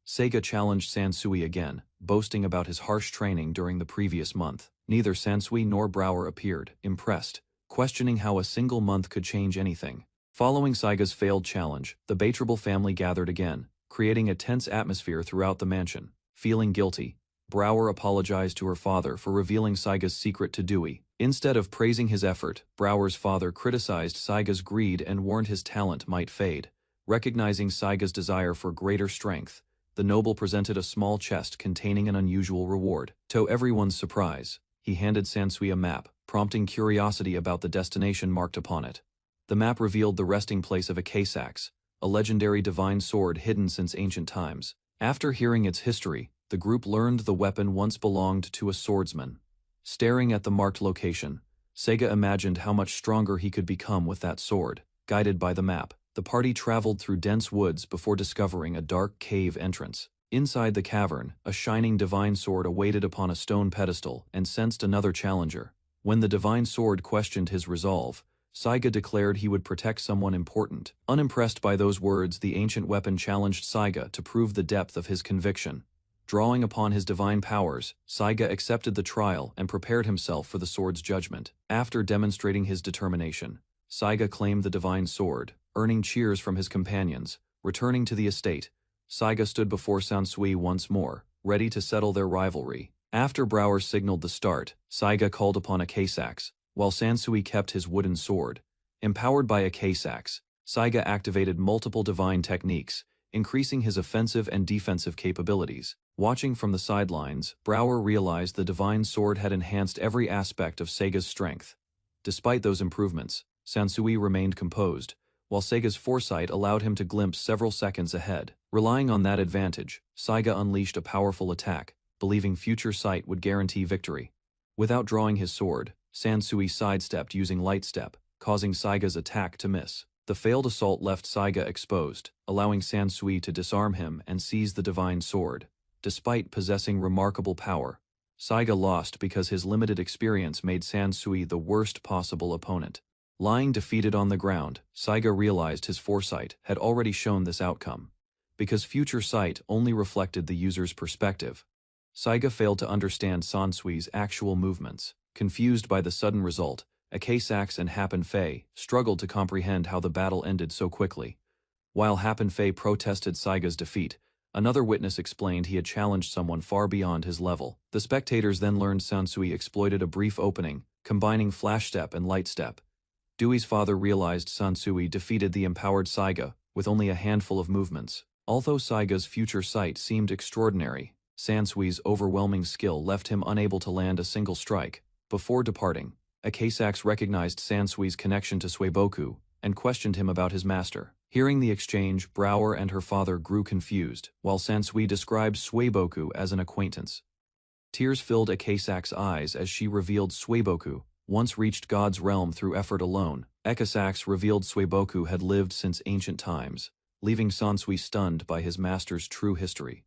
Saiga challenged Sansui again, boasting about his harsh training during the previous month. Neither Sansui nor Brower appeared impressed, questioning how a single month could change anything. Following Saiga's failed challenge, the Baitrable family gathered again, creating a tense atmosphere throughout the mansion. Feeling guilty, Brower apologized to her father for revealing Saiga's secret to Dewey. Instead of praising his effort, Brower's father criticized Saiga's greed and warned his talent might fade. Recognizing Saiga's desire for greater strength, the noble presented a small chest containing an unusual reward. To everyone's surprise, he handed Sansui a map, prompting curiosity about the destination marked upon it. The map revealed the resting place of Ekesax, a legendary divine sword hidden since ancient times. After hearing its history, the group learned the weapon once belonged to a swordsman. Staring at the marked location, Saiga imagined how much stronger he could become with that sword. Guided by the map, the party traveled through dense woods before discovering a dark cave entrance. Inside the cavern, a shining divine sword awaited upon a stone pedestal and sensed another challenger. When the divine sword questioned his resolve, Saiga declared he would protect someone important. Unimpressed by those words, the ancient weapon challenged Saiga to prove the depth of his conviction. Drawing upon his divine powers, Saiga accepted the trial and prepared himself for the sword's judgment. After demonstrating his determination, Saiga claimed the divine sword, earning cheers from his companions. Returning to the estate, Saiga stood before Sansui once more, ready to settle their rivalry. After Brower signaled the start, Saiga called upon Ekesax, while Sansui kept his wooden sword. Empowered by Ekesax, Saiga activated multiple divine techniques, increasing his offensive and defensive capabilities. Watching from the sidelines, Brower realized the divine sword had enhanced every aspect of Saiga's strength. Despite those improvements, Sansui remained composed, while Saiga's foresight allowed him to glimpse several seconds ahead. Relying on that advantage, Saiga unleashed a powerful attack, believing future sight would guarantee victory. Without drawing his sword, Sansui sidestepped using light step, causing Saiga's attack to miss. The failed assault left Saiga exposed, allowing Sansui to disarm him and seize the divine sword. Despite possessing remarkable power, Saiga lost because his limited experience made Sansui the worst possible opponent. Lying defeated on the ground, Saiga realized his foresight had already shown this outcome. Because future sight only reflected the user's perspective, Saiga failed to understand Sansui's actual movements. Confused by the sudden result, Akasax and Happen Fei struggled to comprehend how the battle ended so quickly. While Happen Fei protested Saiga's defeat, another witness explained he had challenged someone far beyond his level. The spectators then learned Sansui exploited a brief opening, combining flash step and light step. Dewey's father realized Sansui defeated the empowered Saiga with only a handful of movements. Although Saiga's future sight seemed extraordinary, Sansui's overwhelming skill left him unable to land a single strike. Before departing, Akasax recognized Sansui's connection to Suiboku and questioned him about his master. Hearing the exchange, Brower and her father grew confused, while Sansui described Suiboku as an acquaintance. Tears filled Akasax's eyes as she revealed Suiboku once reached God's realm through effort alone. Akasax revealed Suiboku had lived since ancient times, leaving Sansui stunned by his master's true history.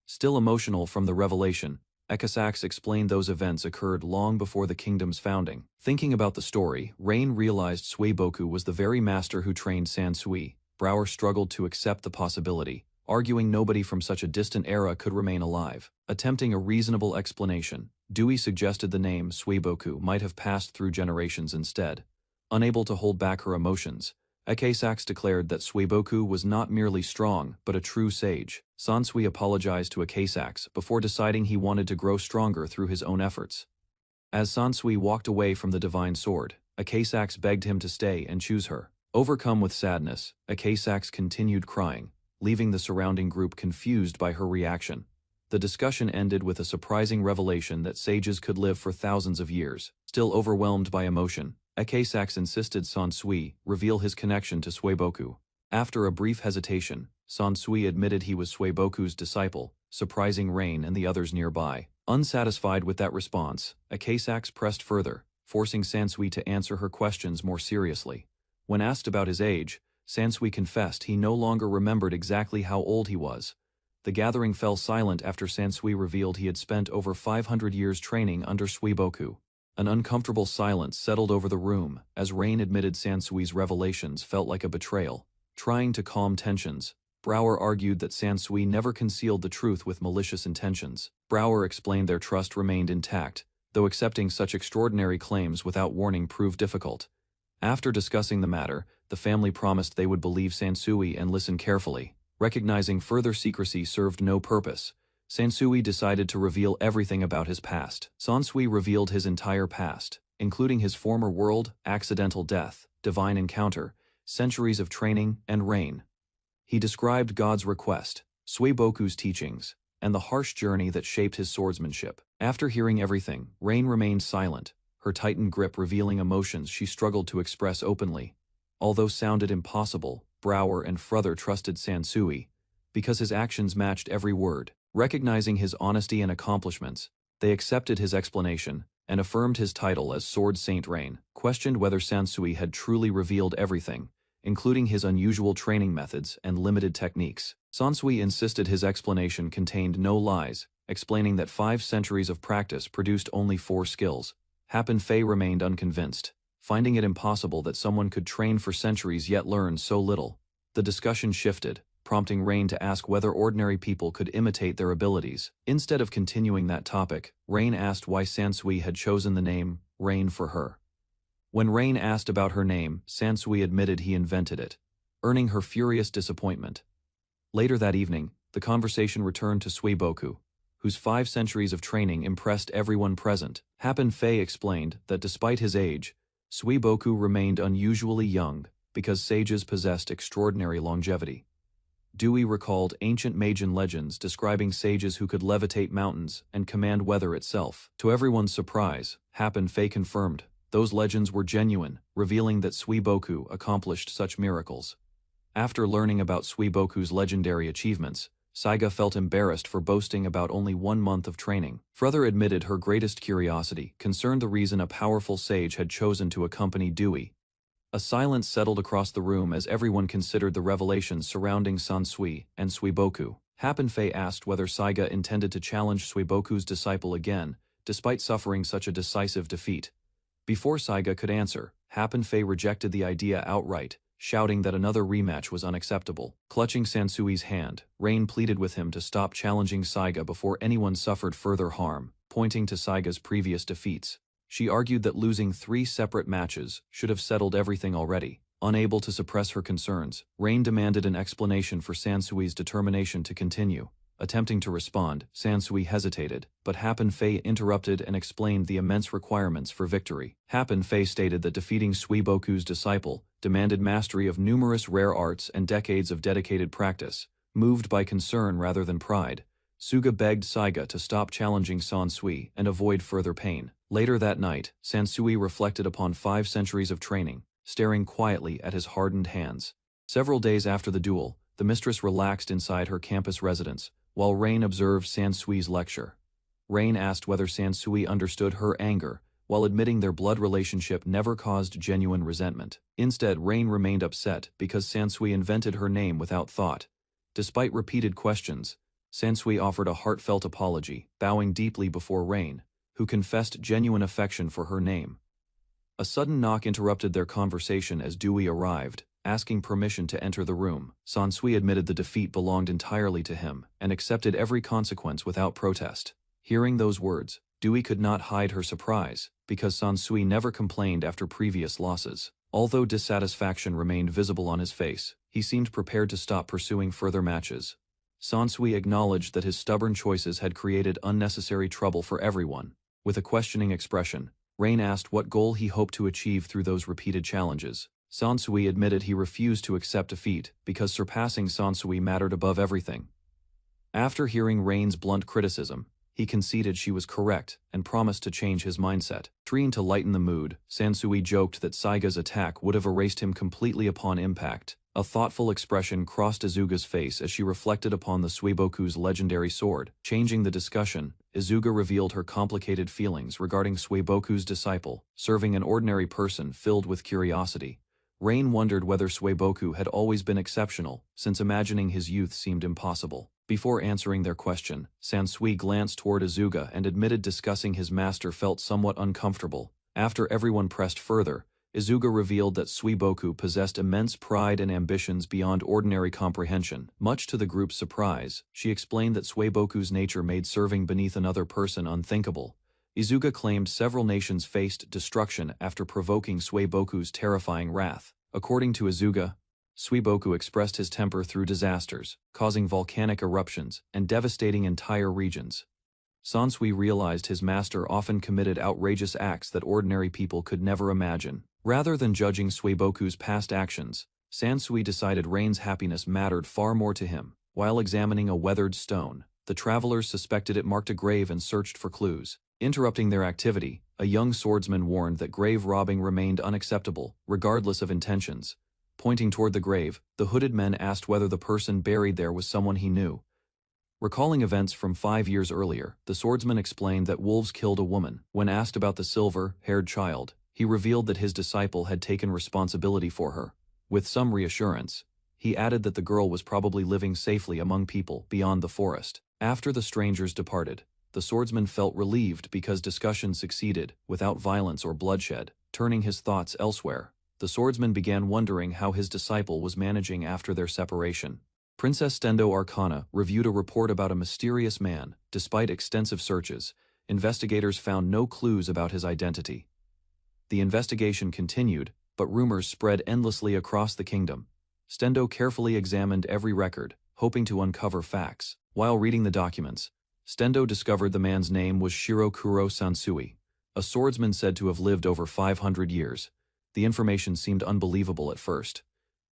Still emotional from the revelation, Akasax explained those events occurred long before the kingdom's founding. Thinking about the story, Rain realized Suiboku was the very master who trained Sansui. Brower struggled to accept the possibility, arguing nobody from such a distant era could remain alive. Attempting a reasonable explanation, Dewey suggested the name Suiboku might have passed through generations instead. Unable to hold back her emotions, Akasax declared that Suiboku was not merely strong, but a true sage. Sansui apologized to Akasax before deciding he wanted to grow stronger through his own efforts. As Sansui walked away from the divine sword, Akasax begged him to stay and choose her. Overcome with sadness, Akasax continued crying, leaving the surrounding group confused by her reaction. The discussion ended with a surprising revelation that sages could live for thousands of years. Still overwhelmed by emotion, Akasax insisted Sansui reveal his connection to Suiboku. After a brief hesitation, Sansui admitted he was Suiboku's disciple, surprising Rain and the others nearby. Unsatisfied with that response, Akasax pressed further, forcing Sansui to answer her questions more seriously. When asked about his age, Sansui confessed he no longer remembered exactly how old he was. The gathering fell silent after Sansui revealed he had spent over 500 years training under Suiboku. An uncomfortable silence settled over the room as Rain admitted Sansui's revelations felt like a betrayal. Trying to calm tensions, Brower argued that Sansui never concealed the truth with malicious intentions. Brower explained their trust remained intact, though accepting such extraordinary claims without warning proved difficult. After discussing the matter, the family promised they would believe Sansui and listen carefully. Recognizing further secrecy served no purpose, Sansui decided to reveal everything about his past. Sansui revealed his entire past, including his former world, accidental death, divine encounter, centuries of training, and reign. He described God's request, Suiboku's teachings, and the harsh journey that shaped his swordsmanship. After hearing everything, Rain remained silent, her tightened grip revealing emotions she struggled to express openly. Although sounded impossible, Brower and Frother trusted Sansui, because his actions matched every word. Recognizing his honesty and accomplishments, they accepted his explanation and affirmed his title as Sword Saint Rain. Questioned whether Sansui had truly revealed everything, including his unusual training methods and limited techniques. Sansui insisted his explanation contained no lies, explaining that 5 centuries of practice produced only 4 skills. Happen Fei remained unconvinced, finding it impossible that someone could train for centuries yet learn so little. The discussion shifted, prompting Rain to ask whether ordinary people could imitate their abilities. Instead of continuing that topic, Rain asked why Sansui had chosen the name Rain for her. When Rain asked about her name, Sansui admitted he invented it, earning her furious disappointment. Later that evening, the conversation returned to Suiboku, whose 5 centuries of training impressed everyone present. Happen Fei explained that despite his age, Suiboku remained unusually young because sages possessed extraordinary longevity. Dewey recalled ancient Magian legends describing sages who could levitate mountains and command weather itself. To everyone's surprise, Happen Fei confirmed those legends were genuine, revealing that Suiboku accomplished such miracles. After learning about Suiboku's legendary achievements, Saiga felt embarrassed for boasting about only 1 month of training. Frother admitted her greatest curiosity concerned the reason a powerful sage had chosen to accompany Dewey. A silence settled across the room as everyone considered the revelations surrounding Sansui and Suiboku. Happen Fei asked whether Saiga intended to challenge Suiboku's disciple again, despite suffering such a decisive defeat. Before Saiga could answer, Happen Fei rejected the idea outright, shouting that another rematch was unacceptable. Clutching Sansui's hand, Rain pleaded with him to stop challenging Saiga before anyone suffered further harm, pointing to Saiga's previous defeats. She argued that losing 3 separate matches should have settled everything already. Unable to suppress her concerns, Rain demanded an explanation for Sansui's determination to continue. Attempting to respond, Sansui hesitated, but Happen Fei interrupted and explained the immense requirements for victory. Happen Fei stated that defeating Suiboku's disciple demanded mastery of numerous rare arts and decades of dedicated practice. Moved by concern rather than pride, Suga begged Saiga to stop challenging Sansui and avoid further pain. Later that night, Sansui reflected upon 5 centuries of training, staring quietly at his hardened hands. Several days after the duel, the mistress relaxed inside her campus residence, while Rain observed Sansui's lecture. Rain asked whether Sansui understood her anger, while admitting their blood relationship never caused genuine resentment. Instead, Rain remained upset because Sansui invented her name without thought. Despite repeated questions, Sansui offered a heartfelt apology, bowing deeply before Rain, who confessed genuine affection for her name. A sudden knock interrupted their conversation as Dewey arrived, asking permission to enter the room. Sansui admitted the defeat belonged entirely to him and accepted every consequence without protest. Hearing those words, Dewey could not hide her surprise, because Sansui never complained after previous losses. Although dissatisfaction remained visible on his face, he seemed prepared to stop pursuing further matches. Sansui acknowledged that his stubborn choices had created unnecessary trouble for everyone. With a questioning expression, Rain asked what goal he hoped to achieve through those repeated challenges. Sansui admitted he refused to accept defeat because surpassing Sansui mattered above everything. After hearing Rain's blunt criticism, he conceded she was correct and promised to change his mindset. Trying to lighten the mood, Sansui joked that Saiga's attack would have erased him completely upon impact. A thoughtful expression crossed Izuga's face as she reflected upon the Suiboku's legendary sword. Changing the discussion, Izuga revealed her complicated feelings regarding Suiboku's disciple, serving an ordinary person filled with curiosity. Rain wondered whether Suiboku had always been exceptional, since imagining his youth seemed impossible. Before answering their question, Sansui glanced toward Izuga and admitted discussing his master felt somewhat uncomfortable. After everyone pressed further, Izuga revealed that Suiboku possessed immense pride and ambitions beyond ordinary comprehension. Much to the group's surprise, she explained that Suiboku's nature made serving beneath another person unthinkable. Izuga claimed several nations faced destruction after provoking Suiboku's terrifying wrath. According to Izuga, Suiboku expressed his temper through disasters, causing volcanic eruptions and devastating entire regions. Sansui realized his master often committed outrageous acts that ordinary people could never imagine. Rather than judging Suiboku's past actions, Sansui decided Rain's happiness mattered far more to him. While examining a weathered stone, the travelers suspected it marked a grave and searched for clues. Interrupting their activity, a young swordsman warned that grave robbing remained unacceptable, regardless of intentions. Pointing toward the grave, the hooded men asked whether the person buried there was someone he knew. Recalling events from 5 years earlier, the swordsman explained that wolves killed a woman. When asked about the silver-haired child, he revealed that his disciple had taken responsibility for her. With some reassurance, he added that the girl was probably living safely among people beyond the forest. After the strangers departed, the swordsman felt relieved because discussion succeeded without violence or bloodshed. Turning his thoughts elsewhere, the swordsman began wondering how his disciple was managing after their separation. Princess Stendo Arcana reviewed a report about a mysterious man. Despite extensive searches, investigators found no clues about his identity. The investigation continued, but rumors spread endlessly across the kingdom. Stendo carefully examined every record, hoping to uncover facts. While reading the documents, Stendo discovered the man's name was Shirokuro Sansui, a swordsman said to have lived over 500 years. The information seemed unbelievable at first.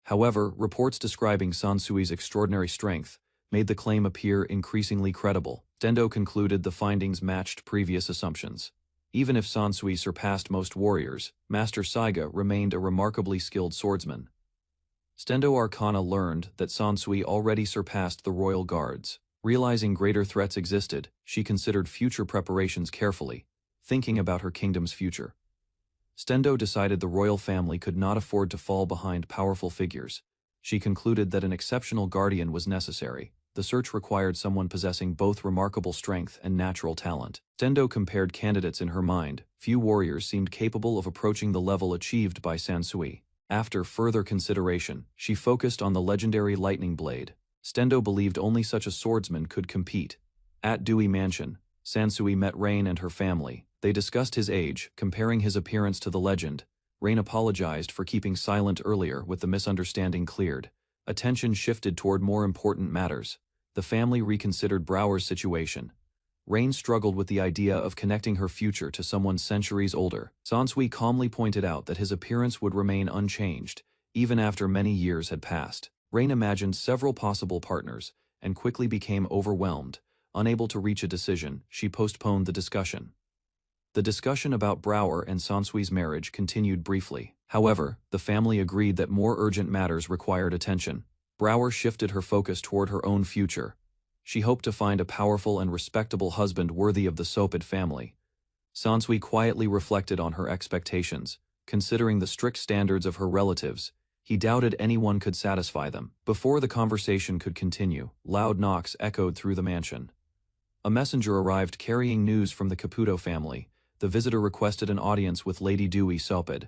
However, reports describing Sansui's extraordinary strength made the claim appear increasingly credible. Stendo concluded the findings matched previous assumptions. Even if Sansui surpassed most warriors, Master Saiga remained a remarkably skilled swordsman. Stendo Arcana learned that Sansui already surpassed the royal guards. Realizing greater threats existed, she considered future preparations carefully, thinking about her kingdom's future. Stendo decided the royal family could not afford to fall behind powerful figures. She concluded that an exceptional guardian was necessary. The search required someone possessing both remarkable strength and natural talent. Stendo compared candidates in her mind. Few warriors seemed capable of approaching the level achieved by Sansui. After further consideration, she focused on the legendary lightning blade. Stendo believed only such a swordsman could compete. At Dewey Mansion, Sansui met Rain and her family. They discussed his age, comparing his appearance to the legend. Rain apologized for keeping silent earlier with the misunderstanding cleared. Attention shifted toward more important matters. The family reconsidered Brower's situation. Rain struggled with the idea of connecting her future to someone centuries older. Sansui calmly pointed out that his appearance would remain unchanged, even after many years had passed. Rain imagined several possible partners, and quickly became overwhelmed. Unable to reach a decision, she postponed the discussion. The discussion about Brower and Sansui's marriage continued briefly. However, the family agreed that more urgent matters required attention. Brower shifted her focus toward her own future. She hoped to find a powerful and respectable husband worthy of the Sopid family. Sansui quietly reflected on her expectations. Considering the strict standards of her relatives, he doubted anyone could satisfy them. Before the conversation could continue, loud knocks echoed through the mansion. A messenger arrived carrying news from the Caputo family. The visitor requested an audience with Lady Dewey Sopid.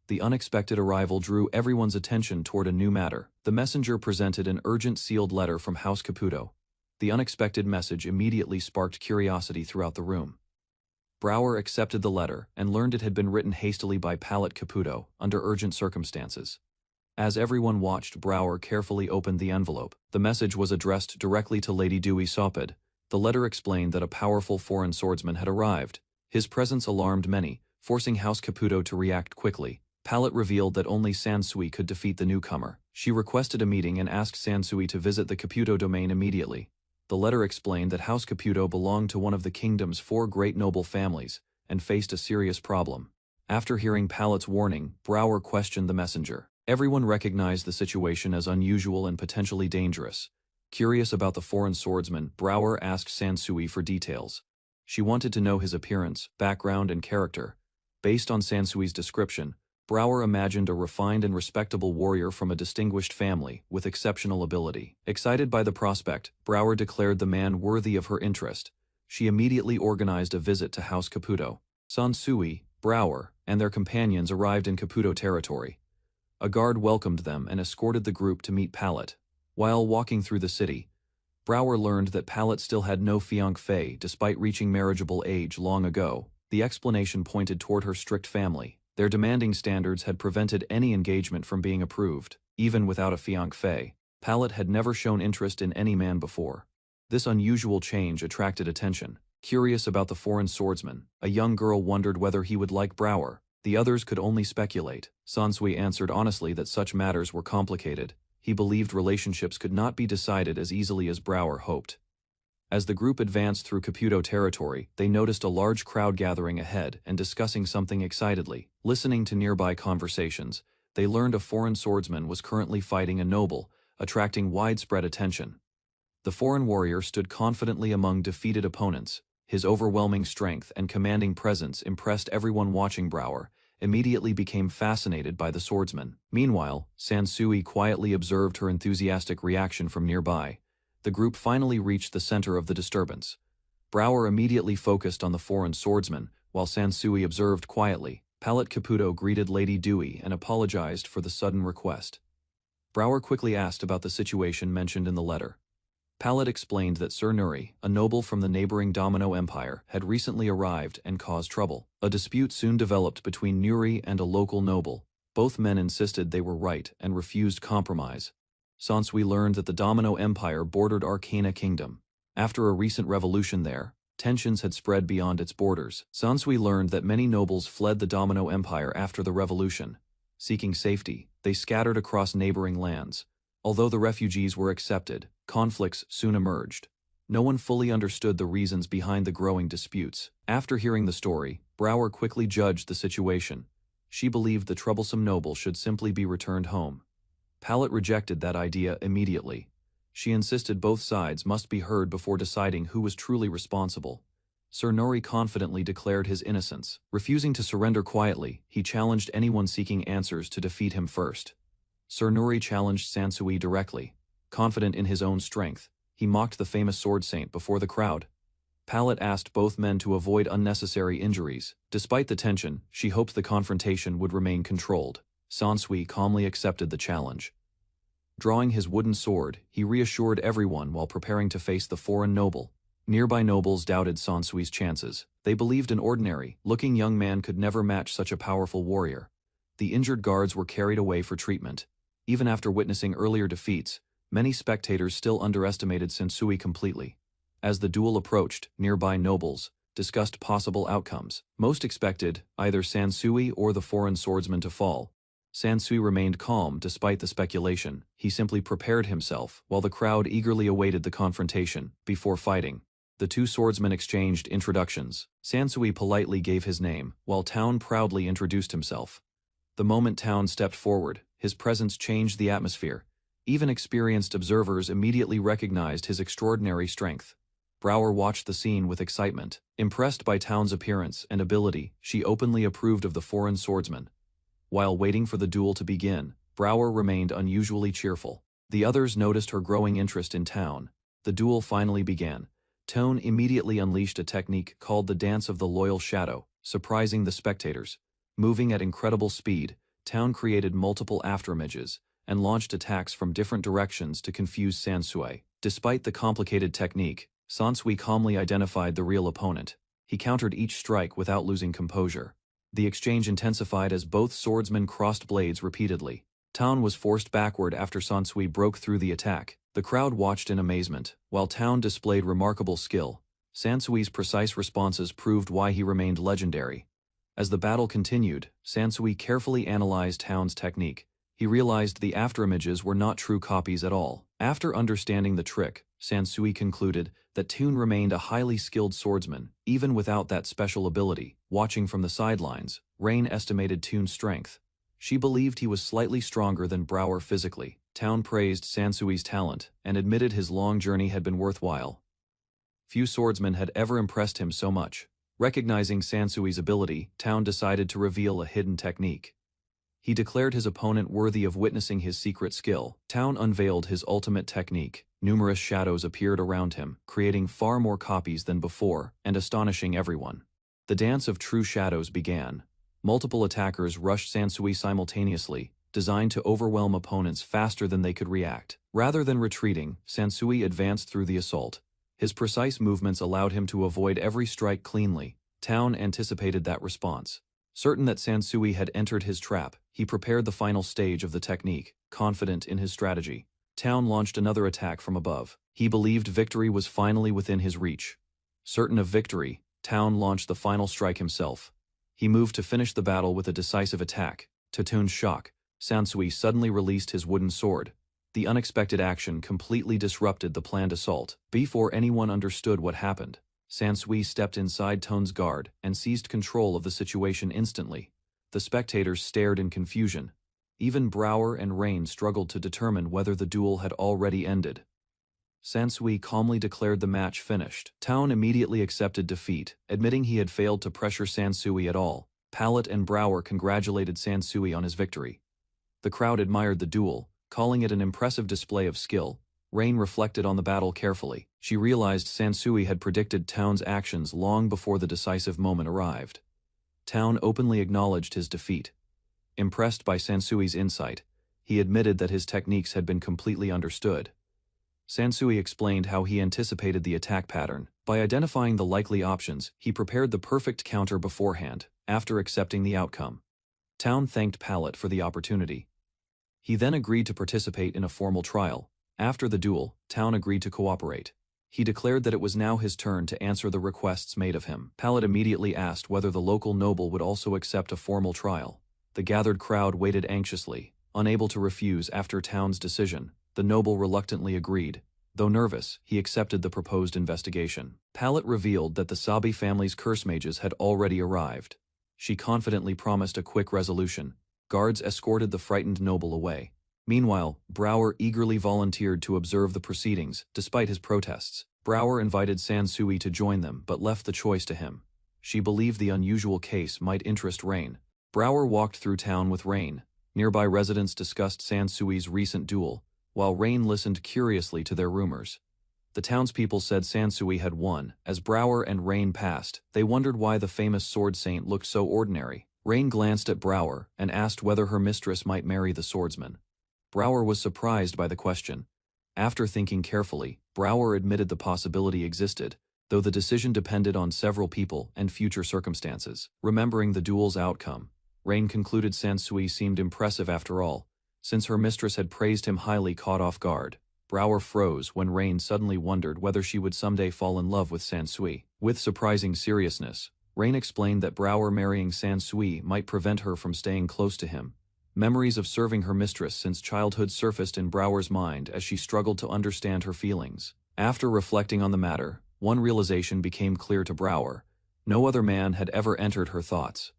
The unexpected arrival drew everyone's attention toward a new matter. The messenger presented an urgent sealed letter from House Caputo. The unexpected message immediately sparked curiosity throughout the room. Brower accepted the letter and learned it had been written hastily by Pallet Caputo under urgent circumstances. As everyone watched, Brower carefully opened the envelope. The message was addressed directly to Lady Dewey Sopid. The letter explained that a powerful foreign swordsman had arrived. His presence alarmed many, forcing House Caputo to react quickly. Pallet revealed that only Sansui could defeat the newcomer. She requested a meeting and asked Sansui to visit the Caputo domain immediately. The letter explained that House Caputo belonged to one of the kingdom's 4 great noble families and faced a serious problem. After hearing Pallet's warning, Brower questioned the messenger. Everyone recognized the situation as unusual and potentially dangerous. Curious about the foreign swordsman, Brower asked Sansui for details. She wanted to know his appearance, background, and character. Based on Sansui's description, Brower imagined a refined and respectable warrior from a distinguished family with exceptional ability. Excited by the prospect, Brower declared the man worthy of her interest. She immediately organized a visit to House Caputo. Sansui, Brower, and their companions arrived in Caputo territory. A guard welcomed them and escorted the group to meet Pallet. While walking through the city, Brower learned that Pallet still had no fiancé despite reaching marriageable age long ago. The explanation pointed toward her strict family. Their demanding standards had prevented any engagement from being approved, even without a fiancé. Pallet had never shown interest in any man before. This unusual change attracted attention. Curious about the foreign swordsman, a young girl wondered whether he would like Brower. The others could only speculate. Sansui answered honestly that such matters were complicated. He believed relationships could not be decided as easily as Brower hoped. As the group advanced through Caputo territory, they noticed a large crowd gathering ahead and discussing something excitedly. Listening to nearby conversations, they learned a foreign swordsman was currently fighting a noble, attracting widespread attention. The foreign warrior stood confidently among defeated opponents. His overwhelming strength and commanding presence impressed everyone watching. Brower immediately became fascinated by the swordsman. Meanwhile, Sansui quietly observed her enthusiastic reaction from nearby. The group finally reached the center of the disturbance. Brower immediately focused on the foreign swordsman, while Sansui observed quietly. Pallet Caputo greeted Lady Dewey and apologized for the sudden request. Brower quickly asked about the situation mentioned in the letter. Pallet explained that Sir Nuri, a noble from the neighboring Domino Empire, had recently arrived and caused trouble. A dispute soon developed between Nuri and a local noble. Both men insisted they were right and refused compromise. Sansui learned that the Domino Empire bordered Arcana Kingdom. After a recent revolution there, tensions had spread beyond its borders. Sansui learned that many nobles fled the Domino Empire after the revolution. Seeking safety, they scattered across neighboring lands. Although the refugees were accepted, conflicts soon emerged. No one fully understood the reasons behind the growing disputes. After hearing the story, Brower quickly judged the situation. She believed the troublesome noble should simply be returned home. Pallet rejected that idea immediately. She insisted both sides must be heard before deciding who was truly responsible. Sir Nuri confidently declared his innocence. Refusing to surrender quietly, he challenged anyone seeking answers to defeat him first. Sir Nuri challenged Sansui directly. Confident in his own strength, he mocked the famous sword saint before the crowd. Pallet asked both men to avoid unnecessary injuries. Despite the tension, she hoped the confrontation would remain controlled. Sansui calmly accepted the challenge. Drawing his wooden sword, he reassured everyone while preparing to face the foreign noble. Nearby nobles doubted Sansui's chances. They believed an ordinary-looking young man could never match such a powerful warrior. The injured guards were carried away for treatment. Even after witnessing earlier defeats, many spectators still underestimated Sansui completely. As the duel approached, nearby nobles discussed possible outcomes. Most expected either Sansui or the foreign swordsman to fall. Sansui remained calm despite the speculation. He simply prepared himself, while the crowd eagerly awaited the confrontation. Before fighting, the two swordsmen exchanged introductions. Sansui politely gave his name, while Town proudly introduced himself. The moment Town stepped forward, his presence changed the atmosphere. Even experienced observers immediately recognized his extraordinary strength. Brower watched the scene with excitement. Impressed by Town's appearance and ability, she openly approved of the foreign swordsman. While waiting for the duel to begin, Brower remained unusually cheerful. The others noticed her growing interest in Town. The duel finally began. Town immediately unleashed a technique called the Dance of the Loyal Shadow, surprising the spectators. Moving at incredible speed, Town created multiple afterimages and launched attacks from different directions to confuse Sansui. Despite the complicated technique, Sansui calmly identified the real opponent. He countered each strike without losing composure. The exchange intensified as both swordsmen crossed blades repeatedly. Town was forced backward after Sansui broke through the attack. The crowd watched in amazement, while Town displayed remarkable skill. Sansui's precise responses proved why he remained legendary. As the battle continued, Sansui carefully analyzed Town's technique. He realized the afterimages were not true copies at all. After understanding the trick, Sansui concluded that Toon remained a highly skilled swordsman, even without that special ability. Watching from the sidelines, Rain estimated Toon's strength. She believed he was slightly stronger than Brower physically. Town praised Sansui's talent and admitted his long journey had been worthwhile. Few swordsmen had ever impressed him so much. Recognizing Sansui's ability, Town decided to reveal a hidden technique. He declared his opponent worthy of witnessing his secret skill. Town unveiled his ultimate technique. Numerous shadows appeared around him, creating far more copies than before and astonishing everyone. The dance of true shadows began. Multiple attackers rushed Sansui simultaneously, designed to overwhelm opponents faster than they could react. Rather than retreating, Sansui advanced through the assault. His precise movements allowed him to avoid every strike cleanly. Town anticipated that response. Certain that Sansui had entered his trap, he prepared the final stage of the technique, confident in his strategy. Town launched another attack from above. He believed victory was finally within his reach. Certain of victory, Town launched the final strike himself. He moved to finish the battle with a decisive attack. To Toon's shock, Sansui suddenly released his wooden sword. The unexpected action completely disrupted the planned assault. Before anyone understood what happened, Sansui stepped inside Toon's guard and seized control of the situation instantly. The spectators stared in confusion. Even Brower and Rain struggled to determine whether the duel had already ended. Sansui calmly declared the match finished. Town immediately accepted defeat, admitting he had failed to pressure Sansui at all. Pallet and Brower congratulated Sansui on his victory. The crowd admired the duel, calling it an impressive display of skill. Rain reflected on the battle carefully. She realized Sansui had predicted Town's actions long before the decisive moment arrived. Town openly acknowledged his defeat. Impressed by Sansui's insight, he admitted that his techniques had been completely understood. Sansui explained how he anticipated the attack pattern. By identifying the likely options, he prepared the perfect counter beforehand, after accepting the outcome. Town thanked Pallet for the opportunity. He then agreed to participate in a formal trial. After the duel, Town agreed to cooperate. He declared that it was now his turn to answer the requests made of him. Pallet immediately asked whether the local noble would also accept a formal trial. The gathered crowd waited anxiously, unable to refuse after Town's decision. The noble reluctantly agreed. Though nervous, he accepted the proposed investigation. Pallet revealed that the Sabi family's curse mages had already arrived. She confidently promised a quick resolution. Guards escorted the frightened noble away. Meanwhile, Brower eagerly volunteered to observe the proceedings, despite his protests. Brower invited Sansui to join them but left the choice to him. She believed the unusual case might interest Rain. Brower walked through town with Rain. Nearby residents discussed Sansui's recent duel, while Rain listened curiously to their rumors. The townspeople said Sansui had won. As Brower and Rain passed, they wondered why the famous sword saint looked so ordinary. Rain glanced at Brower and asked whether her mistress might marry the swordsman. Brower was surprised by the question. After thinking carefully, Brower admitted the possibility existed. though the decision depended on several people and future circumstances. Remembering the duel's outcome, Rain concluded Sansui seemed impressive after all, since her mistress had praised him highly. Caught off guard, Brower froze when Rain suddenly wondered whether she would someday fall in love with Sansui. With surprising seriousness, Rain explained that Brower marrying Sansui might prevent her from staying close to him. Memories of serving her mistress since childhood surfaced in Brower's mind as she struggled to understand her feelings. After reflecting on the matter, one realization became clear to Brower: no other man had ever entered her thoughts.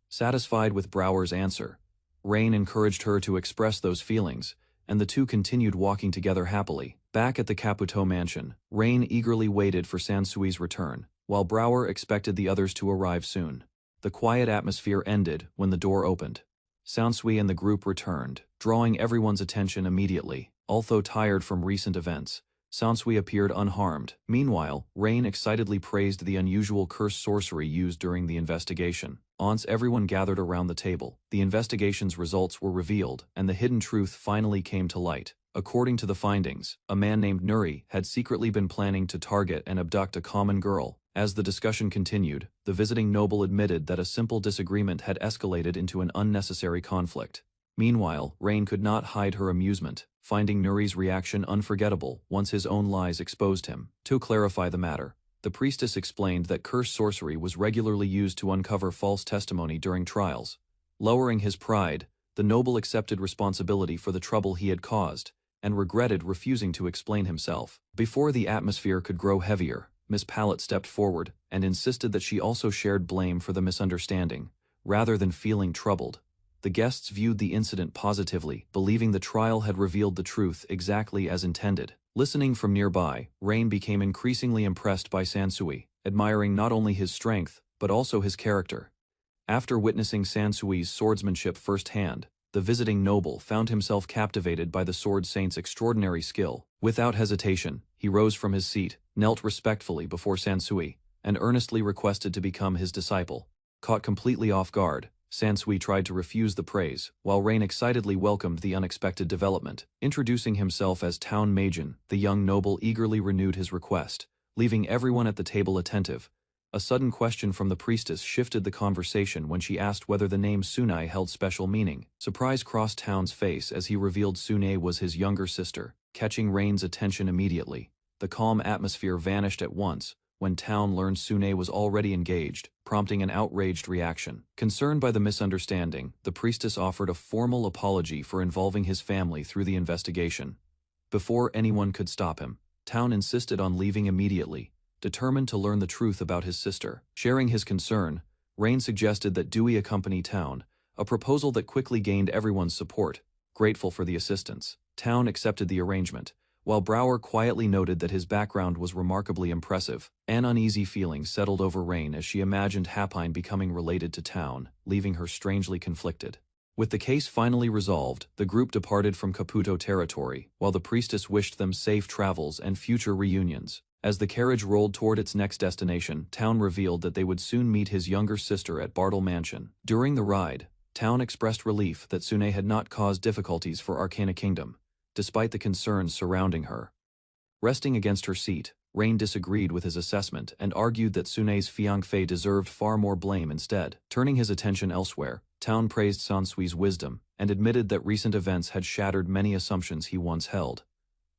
Satisfied with Brower's answer, Rain encouraged her to express those feelings, and the two continued walking together happily. Back at the Caputo mansion, Rain eagerly waited for Sansui's return, while Brower expected the others to arrive soon. The quiet atmosphere ended when the door opened. Sansui and the group returned, drawing everyone's attention immediately. Although tired from recent events, Sansui appeared unharmed. Meanwhile, Rain excitedly praised the unusual curse sorcery used during the investigation. Once everyone gathered around the table, the investigation's results were revealed, and the hidden truth finally came to light. According to the findings, a man named Nuri had secretly been planning to target and abduct a common girl. As the discussion continued, the visiting noble admitted that a simple disagreement had escalated into an unnecessary conflict. Meanwhile, Rain could not hide her amusement, finding Nuri's reaction unforgettable once his own lies exposed him. To clarify the matter, the priestess explained that curse sorcery was regularly used to uncover false testimony during trials. Lowering his pride, the noble accepted responsibility for the trouble he had caused, and regretted refusing to explain himself. Before the atmosphere could grow heavier, Miss Pallet stepped forward and insisted that she also shared blame for the misunderstanding, rather than feeling troubled. The guests viewed the incident positively, believing the trial had revealed the truth exactly as intended. Listening from nearby, Rain became increasingly impressed by Sansui, admiring not only his strength, but also his character. After witnessing Sansui's swordsmanship firsthand, the visiting noble found himself captivated by the sword saint's extraordinary skill. Without hesitation, he rose from his seat, knelt respectfully before Sansui, and earnestly requested to become his disciple. Caught completely off guard, Sansui tried to refuse the praise, while Rain excitedly welcomed the unexpected development. Introducing himself as Town Majin, the young noble eagerly renewed his request, leaving everyone at the table attentive. A sudden question from the priestess shifted the conversation when she asked whether the name Sunai held special meaning. Surprise crossed Town's face as he revealed Sunai was his younger sister, catching Rain's attention immediately. The calm atmosphere vanished at once when Town learned Sunai was already engaged, prompting an outraged reaction. Concerned by the misunderstanding, the priestess offered a formal apology for involving his family through the investigation. Before anyone could stop him, Town insisted on leaving immediately, determined to learn the truth about his sister. Sharing his concern, Rain suggested that Dewey accompany Town, a proposal that quickly gained everyone's support. Grateful for the assistance, Town accepted the arrangement, while Brower quietly noted that his background was remarkably impressive. An uneasy feeling settled over Rain as she imagined Hapine becoming related to Town, leaving her strangely conflicted. With the case finally resolved, the group departed from Caputo territory, while the priestess wished them safe travels and future reunions. As the carriage rolled toward its next destination, Town revealed that they would soon meet his younger sister at Bartle Mansion. During the ride, Town expressed relief that Sunai had not caused difficulties for Arcana Kingdom, despite the concerns surrounding her. Resting against her seat, Rain disagreed with his assessment and argued that Sunai's fiancé deserved far more blame instead. Turning his attention elsewhere, Town praised Sansui's wisdom and admitted that recent events had shattered many assumptions he once held.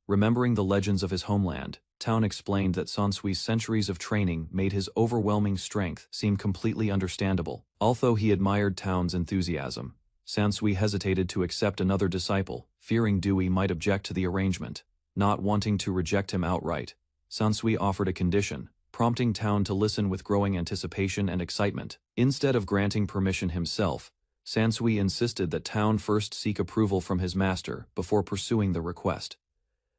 Remembering the legends of his homeland, Town explained that Sansui's centuries of training made his overwhelming strength seem completely understandable. Although he admired Town's enthusiasm, Sansui hesitated to accept another disciple, fearing Dewey might object to the arrangement. Not wanting to reject him outright, Sansui offered a condition, prompting Town to listen with growing anticipation and excitement. Instead of granting permission himself, Sansui insisted that Town first seek approval from his master before pursuing the request.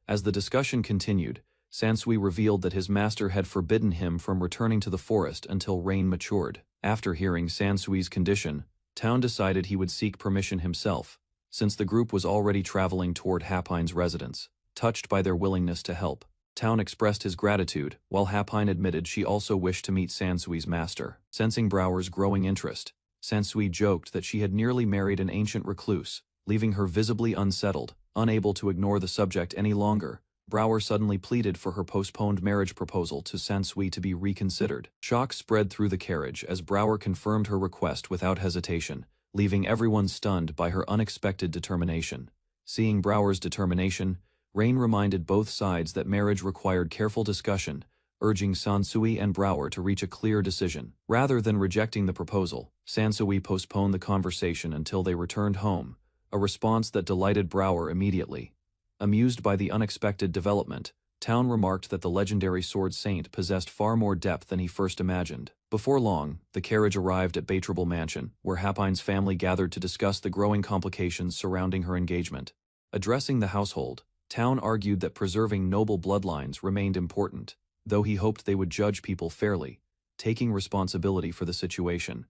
As the discussion continued, Sansui revealed that his master had forbidden him from returning to the forest until Rain matured. After hearing Sansui's condition, Town decided he would seek permission himself, since the group was already traveling toward Hapine's residence. Touched by their willingness to help, Town expressed his gratitude, while Hapine admitted she also wished to meet Sansui's master. Sensing Brower's growing interest, Sansui joked that she had nearly married an ancient recluse, leaving her visibly unsettled. Unable to ignore the subject any longer, Brower suddenly pleaded for her postponed marriage proposal to Sansui to be reconsidered. Shock spread through the carriage as Brower confirmed her request without hesitation, leaving everyone stunned by her unexpected determination. Seeing Brower's determination, Rain reminded both sides that marriage required careful discussion, urging Sansui and Brower to reach a clear decision. Rather than rejecting the proposal, Sansui postponed the conversation until they returned home, a response that delighted Brower immediately. Amused by the unexpected development, Town remarked that the legendary sword saint possessed far more depth than he first imagined. Before long, the carriage arrived at Baitrable Mansion, where Hapine's family gathered to discuss the growing complications surrounding her engagement. Addressing the household, Town argued that preserving noble bloodlines remained important, though he hoped they would judge people fairly, taking responsibility for the situation.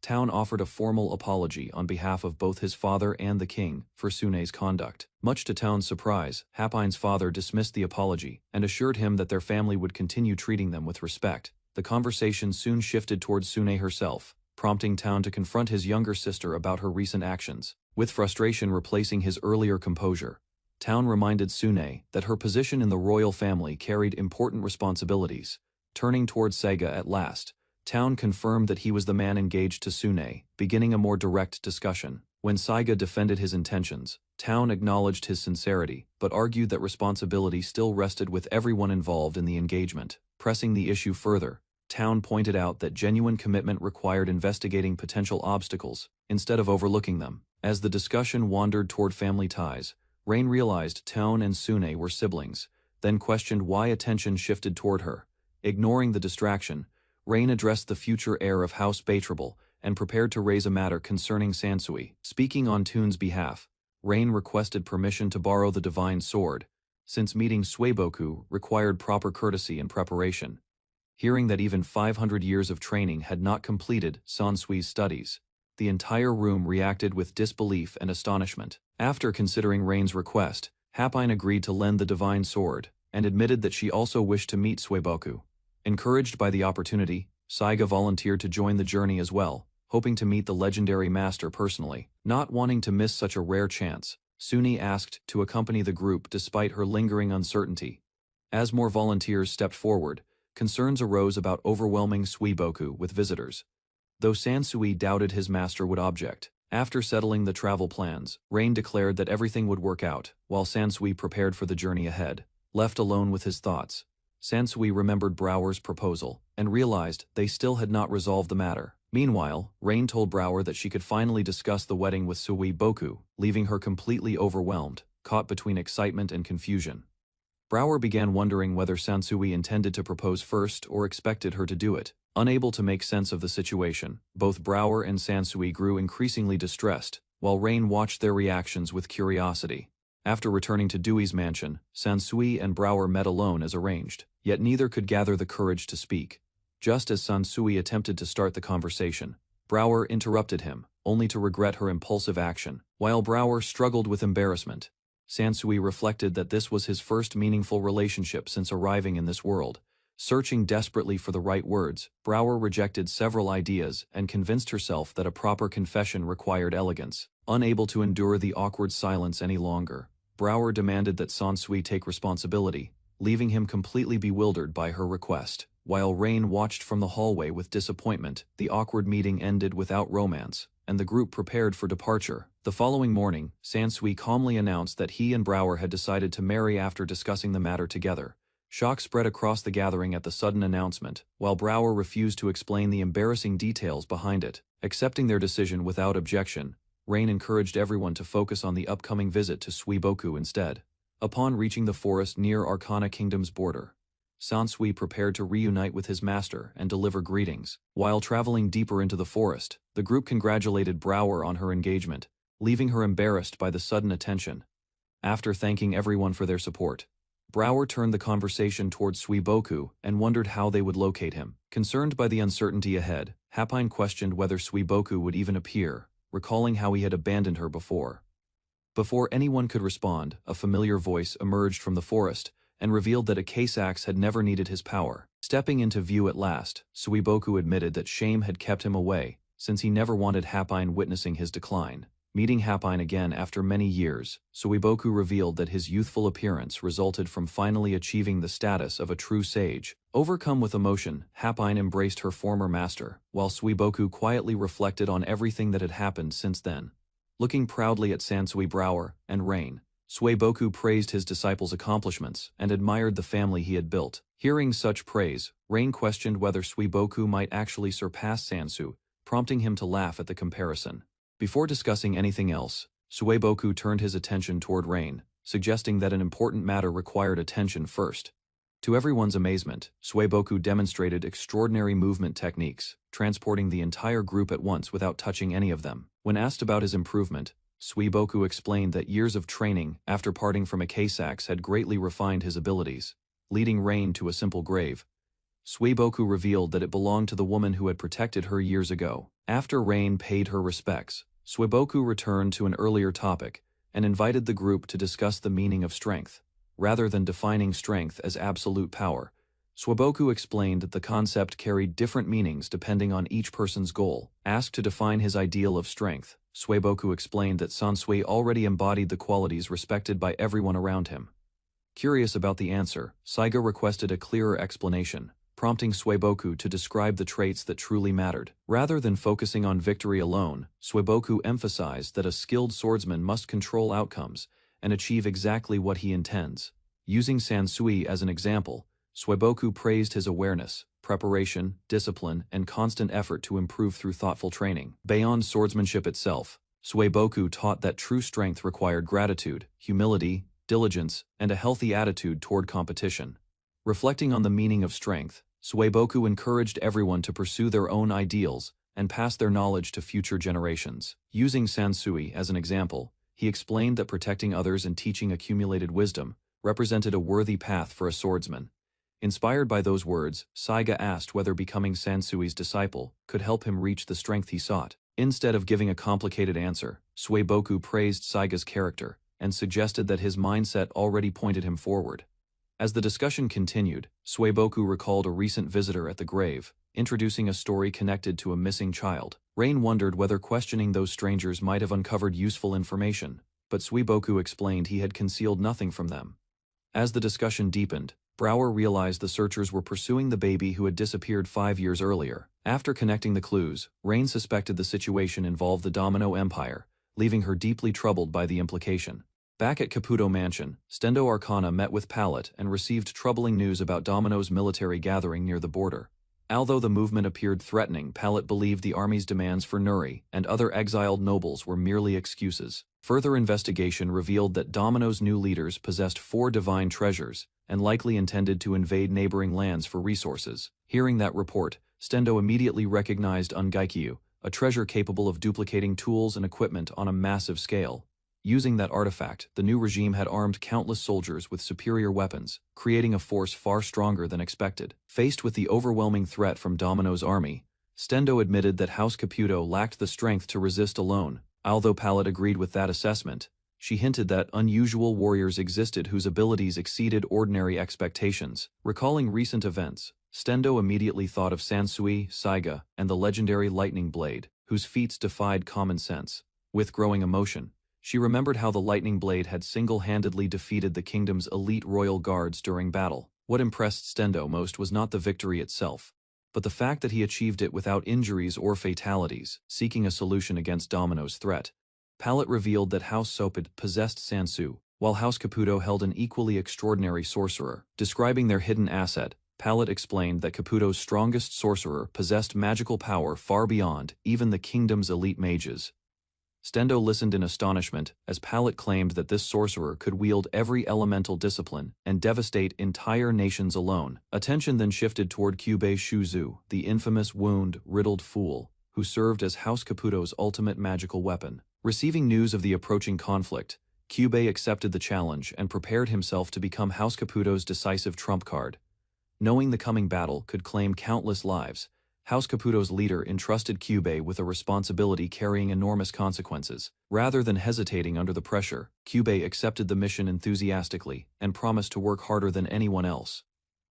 Town offered a formal apology on behalf of both his father and the king for Sune's conduct. Much to Town's surprise, Hapine's father dismissed the apology and assured him that their family would continue treating them with respect. The conversation soon shifted towards Sune herself, prompting Town to confront his younger sister about her recent actions. With frustration replacing his earlier composure, Town reminded Sune that her position in the royal family carried important responsibilities. Turning towards Seiga at last, Town confirmed that he was the man engaged to Sune, beginning a more direct discussion. When Saiga defended his intentions, Town acknowledged his sincerity, but argued that responsibility still rested with everyone involved in the engagement. Pressing the issue further, Town pointed out that genuine commitment required investigating potential obstacles, instead of overlooking them. As the discussion wandered toward family ties, Rain realized Town and Sune were siblings, then questioned why attention shifted toward her. Ignoring the distraction, Rain addressed the future heir of House Baitrable and prepared to raise a matter concerning Sansui. Speaking on Toon's behalf, Rain requested permission to borrow the divine sword, since meeting Suiboku required proper courtesy and preparation. Hearing that even 500 years of training had not completed Sansui's studies, the entire room reacted with disbelief and astonishment. After considering Rain's request, Hapine agreed to lend the divine sword, and admitted that she also wished to meet Suiboku. Encouraged by the opportunity, Saiga volunteered to join the journey as well, hoping to meet the legendary master personally. Not wanting to miss such a rare chance, Sune asked to accompany the group despite her lingering uncertainty. As more volunteers stepped forward, concerns arose about overwhelming Suiboku with visitors, though Sansui doubted his master would object. After settling the travel plans, Rain declared that everything would work out, while Sansui prepared for the journey ahead. Left alone with his thoughts, Sansui remembered Brower's proposal and realized they still had not resolved the matter. Meanwhile, Rain told Brower that she could finally discuss the wedding with Suiboku, leaving her completely overwhelmed, caught between excitement and confusion. Brower began wondering whether Sansui intended to propose first or expected her to do it. Unable to make sense of the situation, both Brower and Sansui grew increasingly distressed, while Rain watched their reactions with curiosity. After returning to Dewey's mansion, Sansui and Brower met alone as arranged, yet neither could gather the courage to speak. Just as Sansui attempted to start the conversation, Brower interrupted him, only to regret her impulsive action. While Brower struggled with embarrassment, Sansui reflected that this was his first meaningful relationship since arriving in this world. Searching desperately for the right words, Brower rejected several ideas and convinced herself that a proper confession required elegance. Unable to endure the awkward silence any longer, Brower demanded that Sansui take responsibility, leaving him completely bewildered by her request. While Rain watched from the hallway with disappointment, the awkward meeting ended without romance, and the group prepared for departure. The following morning, Sansui calmly announced that he and Brower had decided to marry after discussing the matter together. Shock spread across the gathering at the sudden announcement, while Brower refused to explain the embarrassing details behind it. Accepting their decision without objection, Rain encouraged everyone to focus on the upcoming visit to Suiboku instead. Upon reaching the forest near Arcana Kingdom's border, Sansui prepared to reunite with his master and deliver greetings. While traveling deeper into the forest, the group congratulated Brower on her engagement, leaving her embarrassed by the sudden attention. After thanking everyone for their support, Brower turned the conversation towards Suiboku and wondered how they would locate him. Concerned by the uncertainty ahead, Hapine questioned whether Suiboku would even appear, recalling how he had abandoned her before. Before anyone could respond, a familiar voice emerged from the forest and revealed that a case axe had never needed his power. Stepping into view at last, Suiboku admitted that shame had kept him away, since he never wanted Hapine witnessing his decline. Meeting Happine again after many years, Suiboku revealed that his youthful appearance resulted from finally achieving the status of a true sage. Overcome with emotion, Happine embraced her former master, while Suiboku quietly reflected on everything that had happened since then. Looking proudly at Sansui Brower and Rain, Suiboku praised his disciples' accomplishments and admired the family he had built. Hearing such praise, Rain questioned whether Suiboku might actually surpass Sansu, prompting him to laugh at the comparison. Before discussing anything else, Suiboku turned his attention toward Rain, suggesting that an important matter required attention first. To everyone's amazement, Suiboku demonstrated extraordinary movement techniques, transporting the entire group at once without touching any of them. When asked about his improvement, Suiboku explained that years of training after parting from Ikasax had greatly refined his abilities, leading Rain to a simple grave. Suiboku revealed that it belonged to the woman who had protected her years ago. After Rain paid her respects, Suiboku returned to an earlier topic and invited the group to discuss the meaning of strength. Rather than defining strength as absolute power, Suiboku explained that the concept carried different meanings depending on each person's goal. Asked to define his ideal of strength, Suiboku explained that Sansui already embodied the qualities respected by everyone around him. Curious about the answer, Saiga requested a clearer explanation, prompting Suiboku to describe the traits that truly mattered. Rather than focusing on victory alone, Suiboku emphasized that a skilled swordsman must control outcomes and achieve exactly what he intends. Using Sansui as an example, Suiboku praised his awareness, preparation, discipline, and constant effort to improve through thoughtful training. Beyond swordsmanship itself, Suiboku taught that true strength required gratitude, humility, diligence, and a healthy attitude toward competition. Reflecting on the meaning of strength, Suiboku encouraged everyone to pursue their own ideals and pass their knowledge to future generations. Using Sansui as an example, he explained that protecting others and teaching accumulated wisdom represented a worthy path for a swordsman. Inspired by those words, Saiga asked whether becoming Sansui's disciple could help him reach the strength he sought. Instead of giving a complicated answer, Suiboku praised Saiga's character and suggested that his mindset already pointed him forward. As the discussion continued, Suiboku recalled a recent visitor at the grave, introducing a story connected to a missing child. Rain wondered whether questioning those strangers might have uncovered useful information, but Suiboku explained he had concealed nothing from them. As the discussion deepened, Brower realized the searchers were pursuing the baby who had disappeared 5 years earlier. After connecting the clues, Rain suspected the situation involved the Domino Empire, leaving her deeply troubled by the implication. Back at Caputo Mansion, Stendo Arcana met with Palette and received troubling news about Domino's military gathering near the border. Although the movement appeared threatening, Palette believed the army's demands for Nuri and other exiled nobles were merely excuses. Further investigation revealed that Domino's new leaders possessed 4 divine treasures and likely intended to invade neighboring lands for resources. Hearing that report, Stendo immediately recognized Ungaikyu, a treasure capable of duplicating tools and equipment on a massive scale. Using that artifact, the new regime had armed countless soldiers with superior weapons, creating a force far stronger than expected. Faced with the overwhelming threat from Domino's army, Stendo admitted that House Caputo lacked the strength to resist alone. Although Palette agreed with that assessment, she hinted that unusual warriors existed whose abilities exceeded ordinary expectations. Recalling recent events, Stendo immediately thought of Sansui, Saiga, and the legendary Lightning Blade, whose feats defied common sense. With growing emotion, she remembered how the Lightning Blade had single-handedly defeated the kingdom's elite royal guards during battle. What impressed Stendo most was not the victory itself, but the fact that he achieved it without injuries or fatalities. Seeking a solution against Domino's threat, Palette revealed that House Sopid possessed Sansu, while House Caputo held an equally extraordinary sorcerer. Describing their hidden asset, Palette explained that Caputo's strongest sorcerer possessed magical power far beyond even the kingdom's elite mages. Stendo listened in astonishment as Palette claimed that this sorcerer could wield every elemental discipline and devastate entire nations alone. Attention then shifted toward Kyubei Shuzu, the infamous wound-riddled fool, who served as House Caputo's ultimate magical weapon. Receiving news of the approaching conflict, Kyubei accepted the challenge and prepared himself to become House Caputo's decisive trump card. Knowing the coming battle could claim countless lives, House Caputo's leader entrusted Kyubei with a responsibility carrying enormous consequences. Rather than hesitating under the pressure, Kyubei accepted the mission enthusiastically and promised to work harder than anyone else.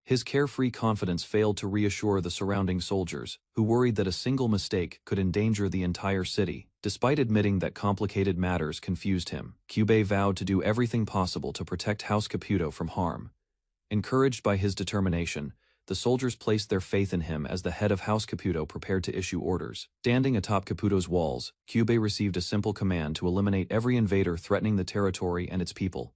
His carefree confidence failed to reassure the surrounding soldiers, who worried that a single mistake could endanger the entire city. Despite admitting that complicated matters confused him, Kyubey vowed to do everything possible to protect House Caputo from harm. Encouraged by his determination, the soldiers placed their faith in him as the head of House Caputo prepared to issue orders. Standing atop Caputo's walls, Kyubey received a simple command to eliminate every invader threatening the territory and its people.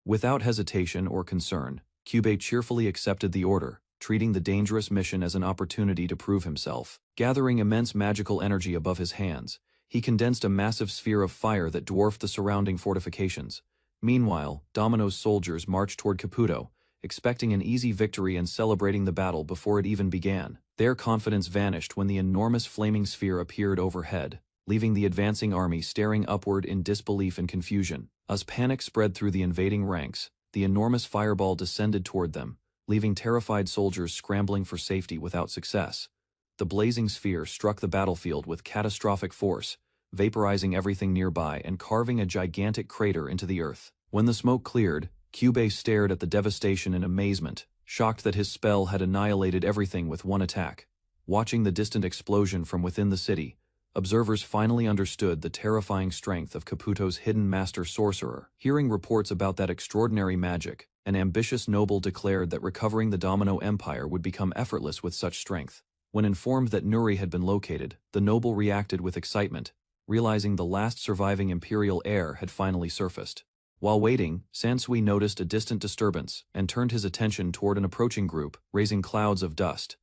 Without hesitation or concern, Kyubey cheerfully accepted the order, treating the dangerous mission as an opportunity to prove himself. Gathering immense magical energy above his hands, he condensed a massive sphere of fire that dwarfed the surrounding fortifications. Meanwhile, Domino's soldiers marched toward Caputo, expecting an easy victory and celebrating the battle before it even began. Their confidence vanished when the enormous flaming sphere appeared overhead, leaving the advancing army staring upward in disbelief and confusion. As panic spread through the invading ranks, the enormous fireball descended toward them, leaving terrified soldiers scrambling for safety without success. The blazing sphere struck the battlefield with catastrophic force, vaporizing everything nearby and carving a gigantic crater into the earth. When the smoke cleared, Kyubey stared at the devastation in amazement, shocked that his spell had annihilated everything with one attack. Watching the distant explosion from within the city, observers finally understood the terrifying strength of Caputo's hidden master sorcerer. Hearing reports about that extraordinary magic, an ambitious noble declared that recovering the Domino Empire would become effortless with such strength. When informed that Nuri had been located, the noble reacted with excitement, realizing the last surviving imperial heir had finally surfaced. While waiting, Sansui noticed a distant disturbance and turned his attention toward an approaching group, raising clouds of dust.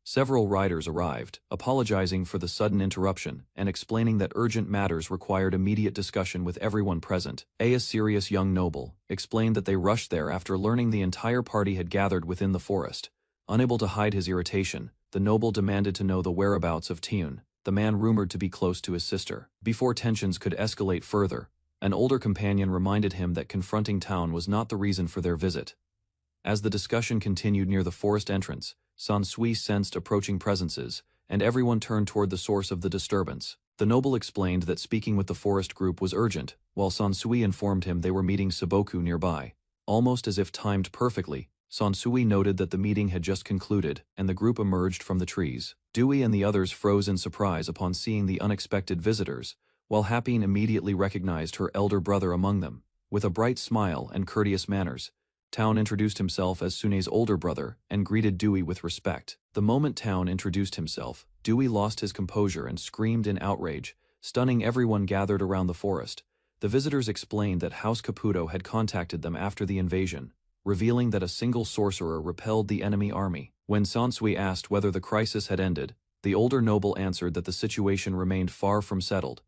Several riders arrived, apologizing for the sudden interruption and explaining that urgent matters required immediate discussion with everyone present. A serious young noble explained that they rushed there after learning the entire party had gathered within the forest. Unable to hide his irritation, the noble demanded to know the whereabouts of Tiun, the man rumored to be close to his sister. Before tensions could escalate further, an older companion reminded him that confronting Town was not the reason for their visit. As the discussion continued near the forest entrance, Sansui sensed approaching presences, and everyone turned toward the source of the disturbance. The noble explained that speaking with the forest group was urgent, while Sansui informed him they were meeting Saboku nearby. Almost as if timed perfectly, Sansui noted that the meeting had just concluded, and the group emerged from the trees. Dewey and the others froze in surprise upon seeing the unexpected visitors, while Happine immediately recognized her elder brother among them. With a bright smile and courteous manners, Town introduced himself as Sune's older brother and greeted Dewey with respect. The moment Town introduced himself, Dewey lost his composure and screamed in outrage, stunning everyone gathered around the forest. The visitors explained that House Caputo had contacted them after the invasion, revealing that a single sorcerer repelled the enemy army. When Sansui asked whether the crisis had ended, the older noble answered that the situation remained far from settled.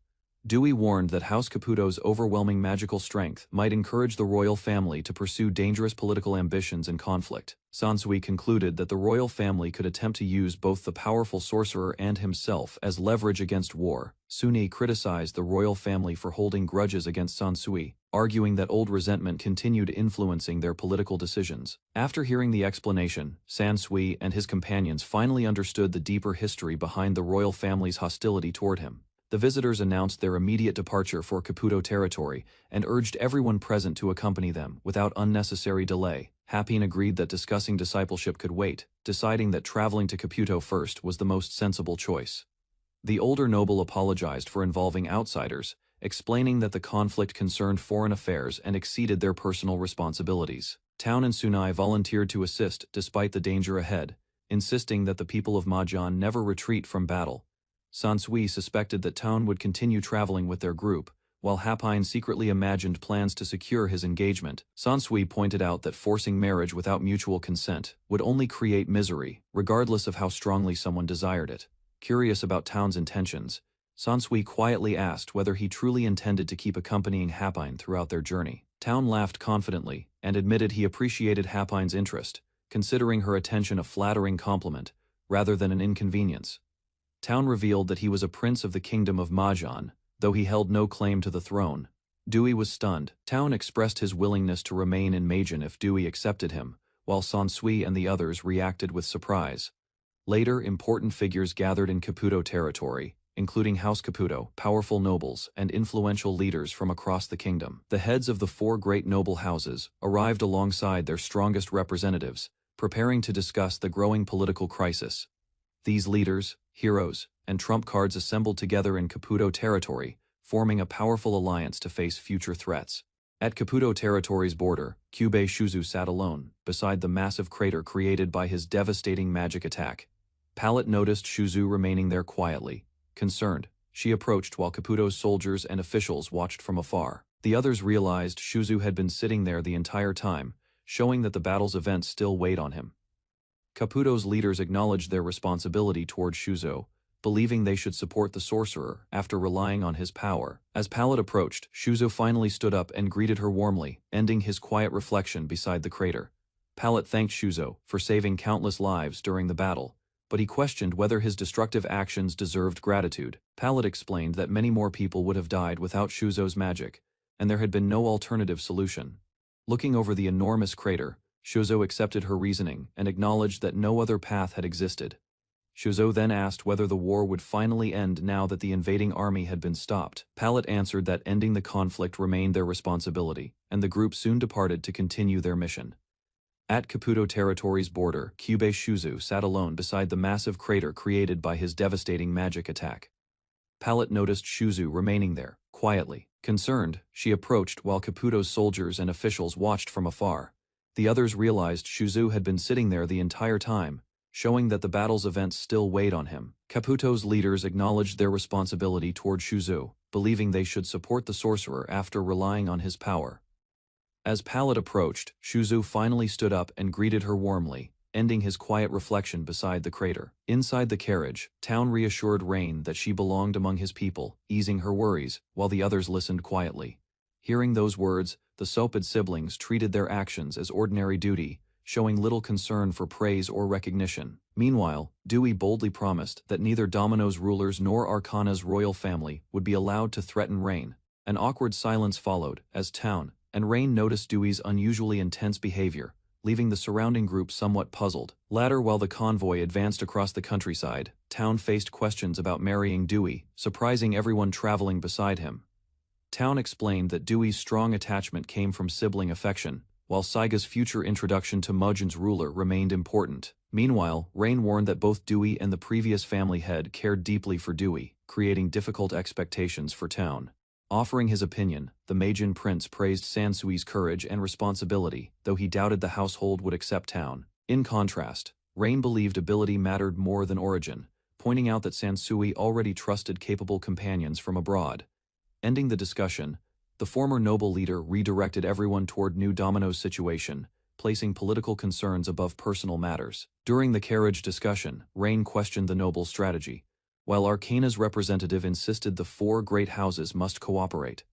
Dewey warned that House Caputo's overwhelming magical strength might encourage the royal family to pursue dangerous political ambitions and conflict. Sansui concluded that the royal family could attempt to use both the powerful sorcerer and himself as leverage against war. Sune criticized the royal family for holding grudges against Sansui, arguing that old resentment continued influencing their political decisions. After hearing the explanation, Sansui and his companions finally understood the deeper history behind the royal family's hostility toward him. The visitors announced their immediate departure for Caputo territory and urged everyone present to accompany them without unnecessary delay. Happine agreed that discussing discipleship could wait, deciding that traveling to Caputo first was the most sensible choice. The older noble apologized for involving outsiders, explaining that the conflict concerned foreign affairs and exceeded their personal responsibilities. Town and Sunai volunteered to assist despite the danger ahead, insisting that the people of Mahjong never retreat from battle. Sansui suspected that Town would continue traveling with their group, while Happine secretly imagined plans to secure his engagement. Sansui pointed out that forcing marriage without mutual consent would only create misery, regardless of how strongly someone desired it. Curious about Town's intentions, Sansui quietly asked whether he truly intended to keep accompanying Happine throughout their journey. Town laughed confidently and admitted he appreciated Happine's interest, considering her attention a flattering compliment rather than an inconvenience. Town revealed that he was a prince of the kingdom of Mahjong, though he held no claim to the throne. Dewey was stunned. Town expressed his willingness to remain in Mahjong if Dewey accepted him, while Sansui and the others reacted with surprise. Later, important figures gathered in Caputo territory, including House Caputo, powerful nobles, and influential leaders from across the kingdom. The heads of the four great noble houses arrived alongside their strongest representatives, preparing to discuss the growing political crisis. These leaders, heroes, and trump cards assembled together in Caputo territory, forming a powerful alliance to face future threats. At Caputo territory's border, Kyubei Shuzu sat alone, beside the massive crater created by his devastating magic attack. Palette noticed Shuzu remaining there quietly. Concerned, she approached while Caputo's soldiers and officials watched from afar. The others realized Shuzu had been sitting there the entire time, showing that the battle's events still weighed on him. Caputo's leaders acknowledged their responsibility toward Shuzo, believing they should support the sorcerer after relying on his power. As Palette approached, Shuzo finally stood up and greeted her warmly, ending his quiet reflection beside the crater. Palette thanked Shuzo for saving countless lives during the battle, but he questioned whether his destructive actions deserved gratitude. Palette explained that many more people would have died without Shuzo's magic, and there had been no alternative solution. Looking over the enormous crater, Shuzo accepted her reasoning and acknowledged that no other path had existed. Shuzo then asked whether the war would finally end now that the invading army had been stopped. Palette answered that ending the conflict remained their responsibility, and the group soon departed to continue their mission. At Caputo territory's border, Kyubei Shuzu sat alone beside the massive crater created by his devastating magic attack. Palette noticed Shuzu remaining there, quietly. Concerned, she approached while Caputo's soldiers and officials watched from afar. The others realized Shuzu had been sitting there the entire time, showing that the battle's events still weighed on him. Caputo's leaders acknowledged their responsibility toward Shuzu, believing they should support the sorcerer after relying on his power. As Palette approached, Shuzu finally stood up and greeted her warmly, ending his quiet reflection beside the crater. Inside the carriage, Town reassured Rain that she belonged among his people, easing her worries, while the others listened quietly. Hearing those words, the Sopid siblings treated their actions as ordinary duty, showing little concern for praise or recognition. Meanwhile, Dewey boldly promised that neither Domino's rulers nor Arcana's royal family would be allowed to threaten Rain. An awkward silence followed, as Town and Rain noticed Dewey's unusually intense behavior, leaving the surrounding group somewhat puzzled. Later, while the convoy advanced across the countryside, Town faced questions about marrying Dewey, surprising everyone traveling beside him. Town explained that Dewey's strong attachment came from sibling affection, while Saiga's future introduction to Mujin's ruler remained important. Meanwhile, Rain warned that both Dewey and the previous family head cared deeply for Dewey, creating difficult expectations for Town. Offering his opinion, the Meijin prince praised Sansui's courage and responsibility, though he doubted the household would accept Town. In contrast, Rain believed ability mattered more than origin, pointing out that Sansui already trusted capable companions from abroad. Ending the discussion, the former noble leader redirected everyone toward New Domino's situation, placing political concerns above personal matters. During the carriage discussion, Rain questioned the noble's strategy, while Arcana's representative insisted the four great houses must cooperate.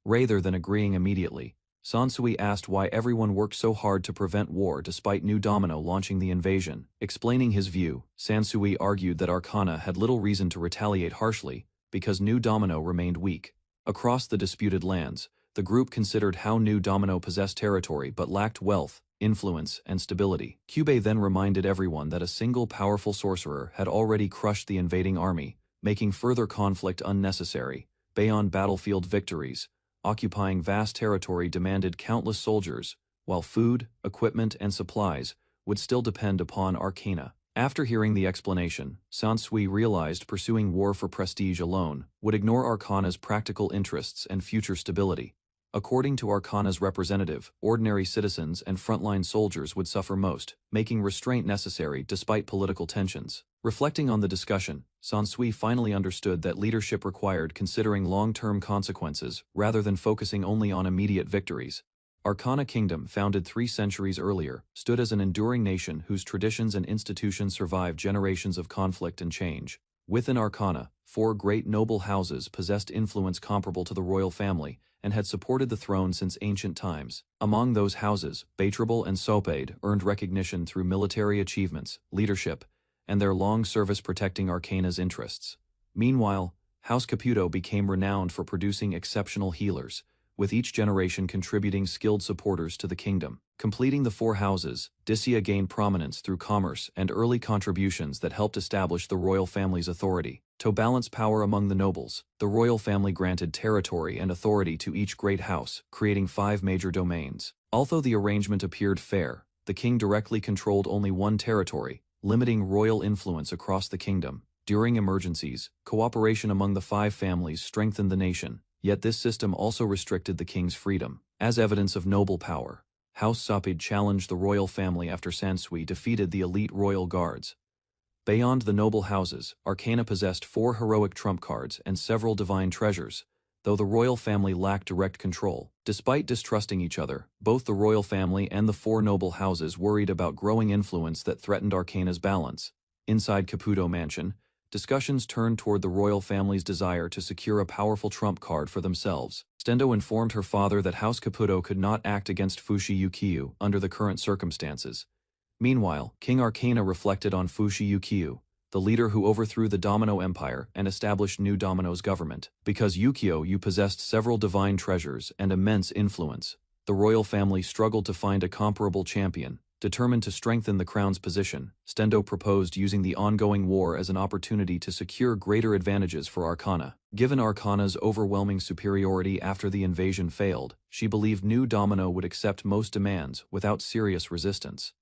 Rather than agreeing immediately, Sansui asked why everyone worked so hard to prevent war despite New Domino launching the invasion. Explaining his view, Sansui argued that Arcana had little reason to retaliate harshly because New Domino remained weak. Across the disputed lands, the group considered how New Domino possessed territory but lacked wealth, influence, and stability. Kyubei then reminded everyone that a single powerful sorcerer had already crushed the invading army, making further conflict unnecessary. Beyond battlefield victories, occupying vast territory demanded countless soldiers, while food, equipment, and supplies would still depend upon Arcana. After hearing the explanation, Sansui realized pursuing war for prestige alone would ignore Arcana's practical interests and future stability. According to Arcana's representative, ordinary citizens and frontline soldiers would suffer most, making restraint necessary despite political tensions. Reflecting on the discussion, Sansui finally understood that leadership required considering long-term consequences rather than focusing only on immediate victories. Arcana Kingdom, founded 3 centuries earlier, stood as an enduring nation whose traditions and institutions survived generations of conflict and change. Within Arcana, 4 great noble houses possessed influence comparable to the royal family and had supported the throne since ancient times. Among those houses, Baitrable and Sopade earned recognition through military achievements, leadership, and their long service protecting Arcana's interests. Meanwhile, House Caputo became renowned for producing exceptional healers, with each generation contributing skilled supporters to the kingdom. Completing the 4 houses, Dicia gained prominence through commerce and early contributions that helped establish the royal family's authority. To balance power among the nobles, the royal family granted territory and authority to each great house, creating 5 major domains. Although the arrangement appeared fair, the king directly controlled only one territory, limiting royal influence across the kingdom. During emergencies, cooperation among the 5 families strengthened the nation, yet this system also restricted the king's freedom. As evidence of noble power, House Sapid challenged the royal family after Sansui defeated the elite royal guards. Beyond the noble houses, Arcana possessed 4 heroic trump cards and several divine treasures, though the royal family lacked direct control. Despite distrusting each other, both the royal family and the 4 noble houses worried about growing influence that threatened Arcana's balance. Inside Caputo Mansion, discussions turned toward the royal family's desire to secure a powerful trump card for themselves. Stendo informed her father that House Caputo could not act against Fushi Yukio under the current circumstances. Meanwhile, King Arcana reflected on Fushi Yukio, the leader who overthrew the Domino Empire and established New Domino's government. Because Yukio possessed several divine treasures and immense influence, the royal family struggled to find a comparable champion. Determined to strengthen the crown's position, Stendo proposed using the ongoing war as an opportunity to secure greater advantages for Arcana. Given Arcana's overwhelming superiority after the invasion failed, she believed New Domino would accept most demands without serious resistance.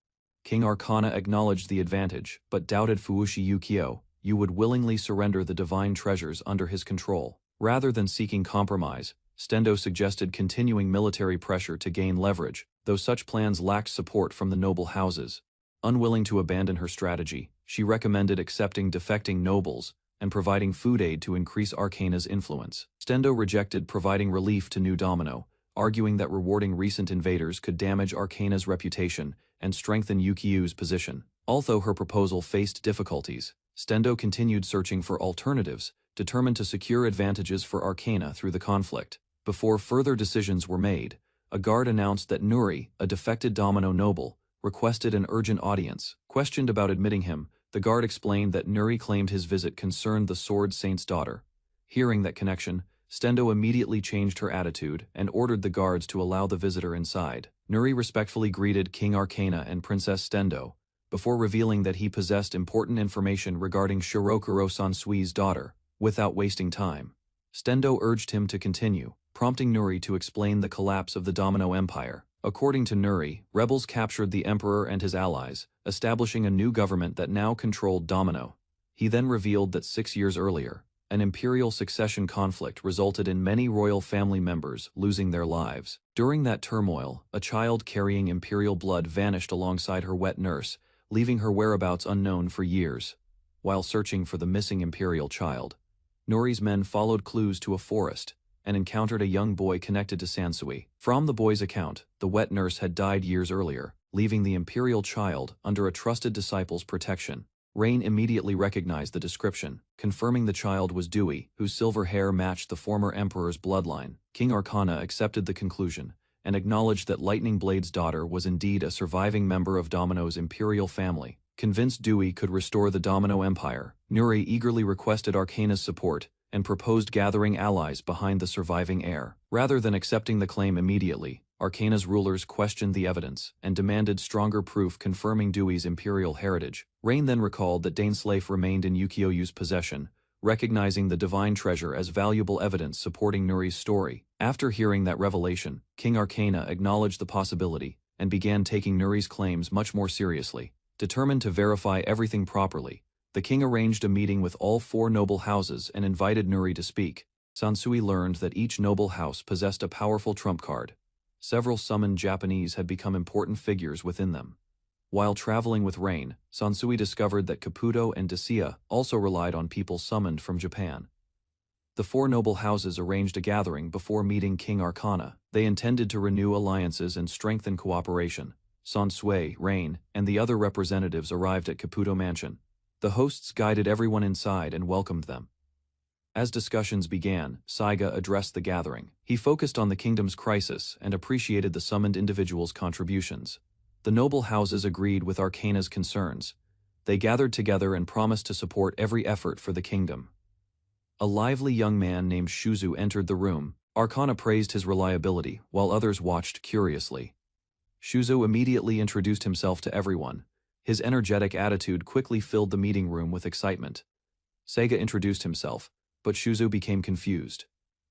King Arcana acknowledged the advantage, but doubted Fushi Yukio would willingly surrender the divine treasures under his control. Rather than seeking compromise, Stendo suggested continuing military pressure to gain leverage, though such plans lacked support from the noble houses. Unwilling to abandon her strategy, she recommended accepting defecting nobles and providing food aid to increase Arcana's influence. Stendo rejected providing relief to New Domino, arguing that rewarding recent invaders could damage Arcana's reputation and strengthen Yukio's position. Although her proposal faced difficulties, Stendo continued searching for alternatives, determined to secure advantages for Arcana through the conflict. Before further decisions were made, a guard announced that Nuri, a defected Domino noble, requested an urgent audience. Questioned about admitting him, the guard explained that Nuri claimed his visit concerned the Sword Saint's daughter. Hearing that connection, Stendo immediately changed her attitude and ordered the guards to allow the visitor inside. Nuri respectfully greeted King Arcana and Princess Stendo, before revealing that he possessed important information regarding Shirokuro Sansui's daughter. Without wasting time, Stendo urged him to continue, prompting Nuri to explain the collapse of the Domino Empire. According to Nuri, rebels captured the emperor and his allies, establishing a new government that now controlled Domino. He then revealed that 6 years earlier, an imperial succession conflict resulted in many royal family members losing their lives. During that turmoil, a child carrying imperial blood vanished alongside her wet nurse, leaving her whereabouts unknown for years. While searching for the missing imperial child, Nuri's men followed clues to a forest and encountered a young boy connected to Sansui. From the boy's account, the wet nurse had died years earlier, leaving the imperial child under a trusted disciple's protection. Rain immediately recognized the description, confirming the child was Dewey, whose silver hair matched the former emperor's bloodline. King Arcana accepted the conclusion and acknowledged that Lightning Blade's daughter was indeed a surviving member of Domino's imperial family. Convinced Dewey could restore the Domino Empire, Nuri eagerly requested Arcana's support and proposed gathering allies behind the surviving heir. Rather than accepting the claim immediately, Arcana's rulers questioned the evidence and demanded stronger proof confirming Dewey's imperial heritage. Rain then recalled that Dainsleif remained in Yukio's possession, recognizing the divine treasure as valuable evidence supporting Nuri's story. After hearing that revelation, King Arcana acknowledged the possibility and began taking Nuri's claims much more seriously. Determined to verify everything properly, the king arranged a meeting with all 4 noble houses and invited Nuri to speak. Sansui learned that each noble house possessed a powerful trump card. Several summoned Japanese had become important figures within them. While traveling with Rain, Sansui discovered that Caputo and Dacia also relied on people summoned from Japan. The 4 noble houses arranged a gathering before meeting King Arcana. They intended to renew alliances and strengthen cooperation. Sansui, Rain, and the other representatives arrived at Caputo Mansion. The hosts guided everyone inside and welcomed them. As discussions began, Saiga addressed the gathering. He focused on the kingdom's crisis and appreciated the summoned individuals' contributions. The noble houses agreed with Arcana's concerns. They gathered together and promised to support every effort for the kingdom. A lively young man named Shuzu entered the room. Arcana praised his reliability, while others watched curiously. Shuzu immediately introduced himself to everyone. His energetic attitude quickly filled the meeting room with excitement. Saiga introduced himself, but Shuzu became confused.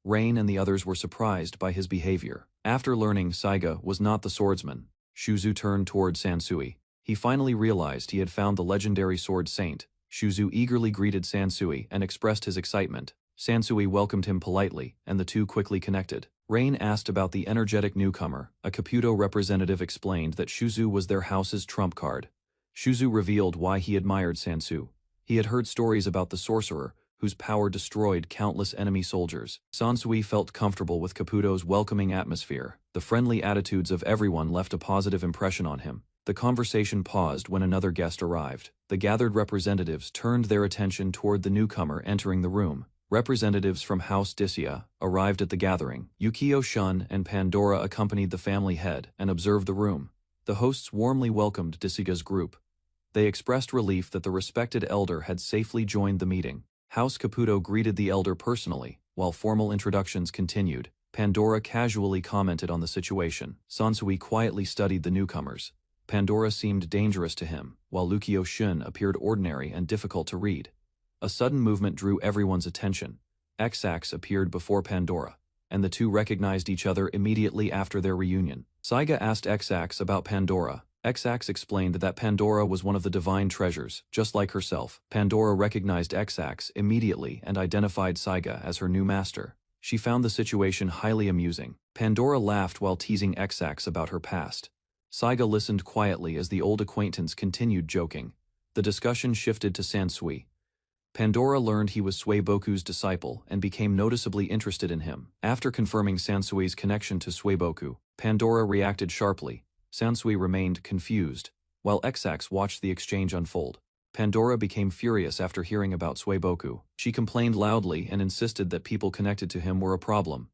Rain and the others were surprised by his behavior. After learning Saiga was not the swordsman, Shuzu turned toward Sansui. He finally realized he had found the legendary sword saint. Shuzu eagerly greeted Sansui and expressed his excitement. Sansui welcomed him politely, and the two quickly connected. Rain asked about the energetic newcomer. A Caputo representative explained that Shuzu was their house's trump card. Shuzu revealed why he admired Sansu. He had heard stories about the sorcerer, whose power destroyed countless enemy soldiers. Sansui felt comfortable with Caputo's welcoming atmosphere. The friendly attitudes of everyone left a positive impression on him. The conversation paused when another guest arrived. The gathered representatives turned their attention toward the newcomer entering the room. Representatives from House Disia arrived at the gathering. Yukio Shun and Pandora accompanied the family head and observed the room. The hosts warmly welcomed Disiga's group. They expressed relief that the respected elder had safely joined the meeting. House Caputo greeted the elder personally. While formal introductions continued, Pandora casually commented on the situation. Sansui quietly studied the newcomers. Pandora seemed dangerous to him, while Yukio Shun appeared ordinary and difficult to read. A sudden movement drew everyone's attention. Xax appeared before Pandora, and the two recognized each other immediately after their reunion. Saiga asked Xax about Pandora. Xax explained that Pandora was one of the divine treasures, just like herself. Pandora recognized Xax immediately and identified Saiga as her new master. She found the situation highly amusing. Pandora laughed while teasing Xax about her past. Saiga listened quietly as the old acquaintance continued joking. The discussion shifted to Sansui. Pandora learned he was Suiboku's disciple and became noticeably interested in him. After confirming Sansui's connection to Suiboku, Pandora reacted sharply. Sansui remained confused, while Xax watched the exchange unfold. Pandora became furious after hearing about Suiboku. She complained loudly and insisted that people connected to him were a problem.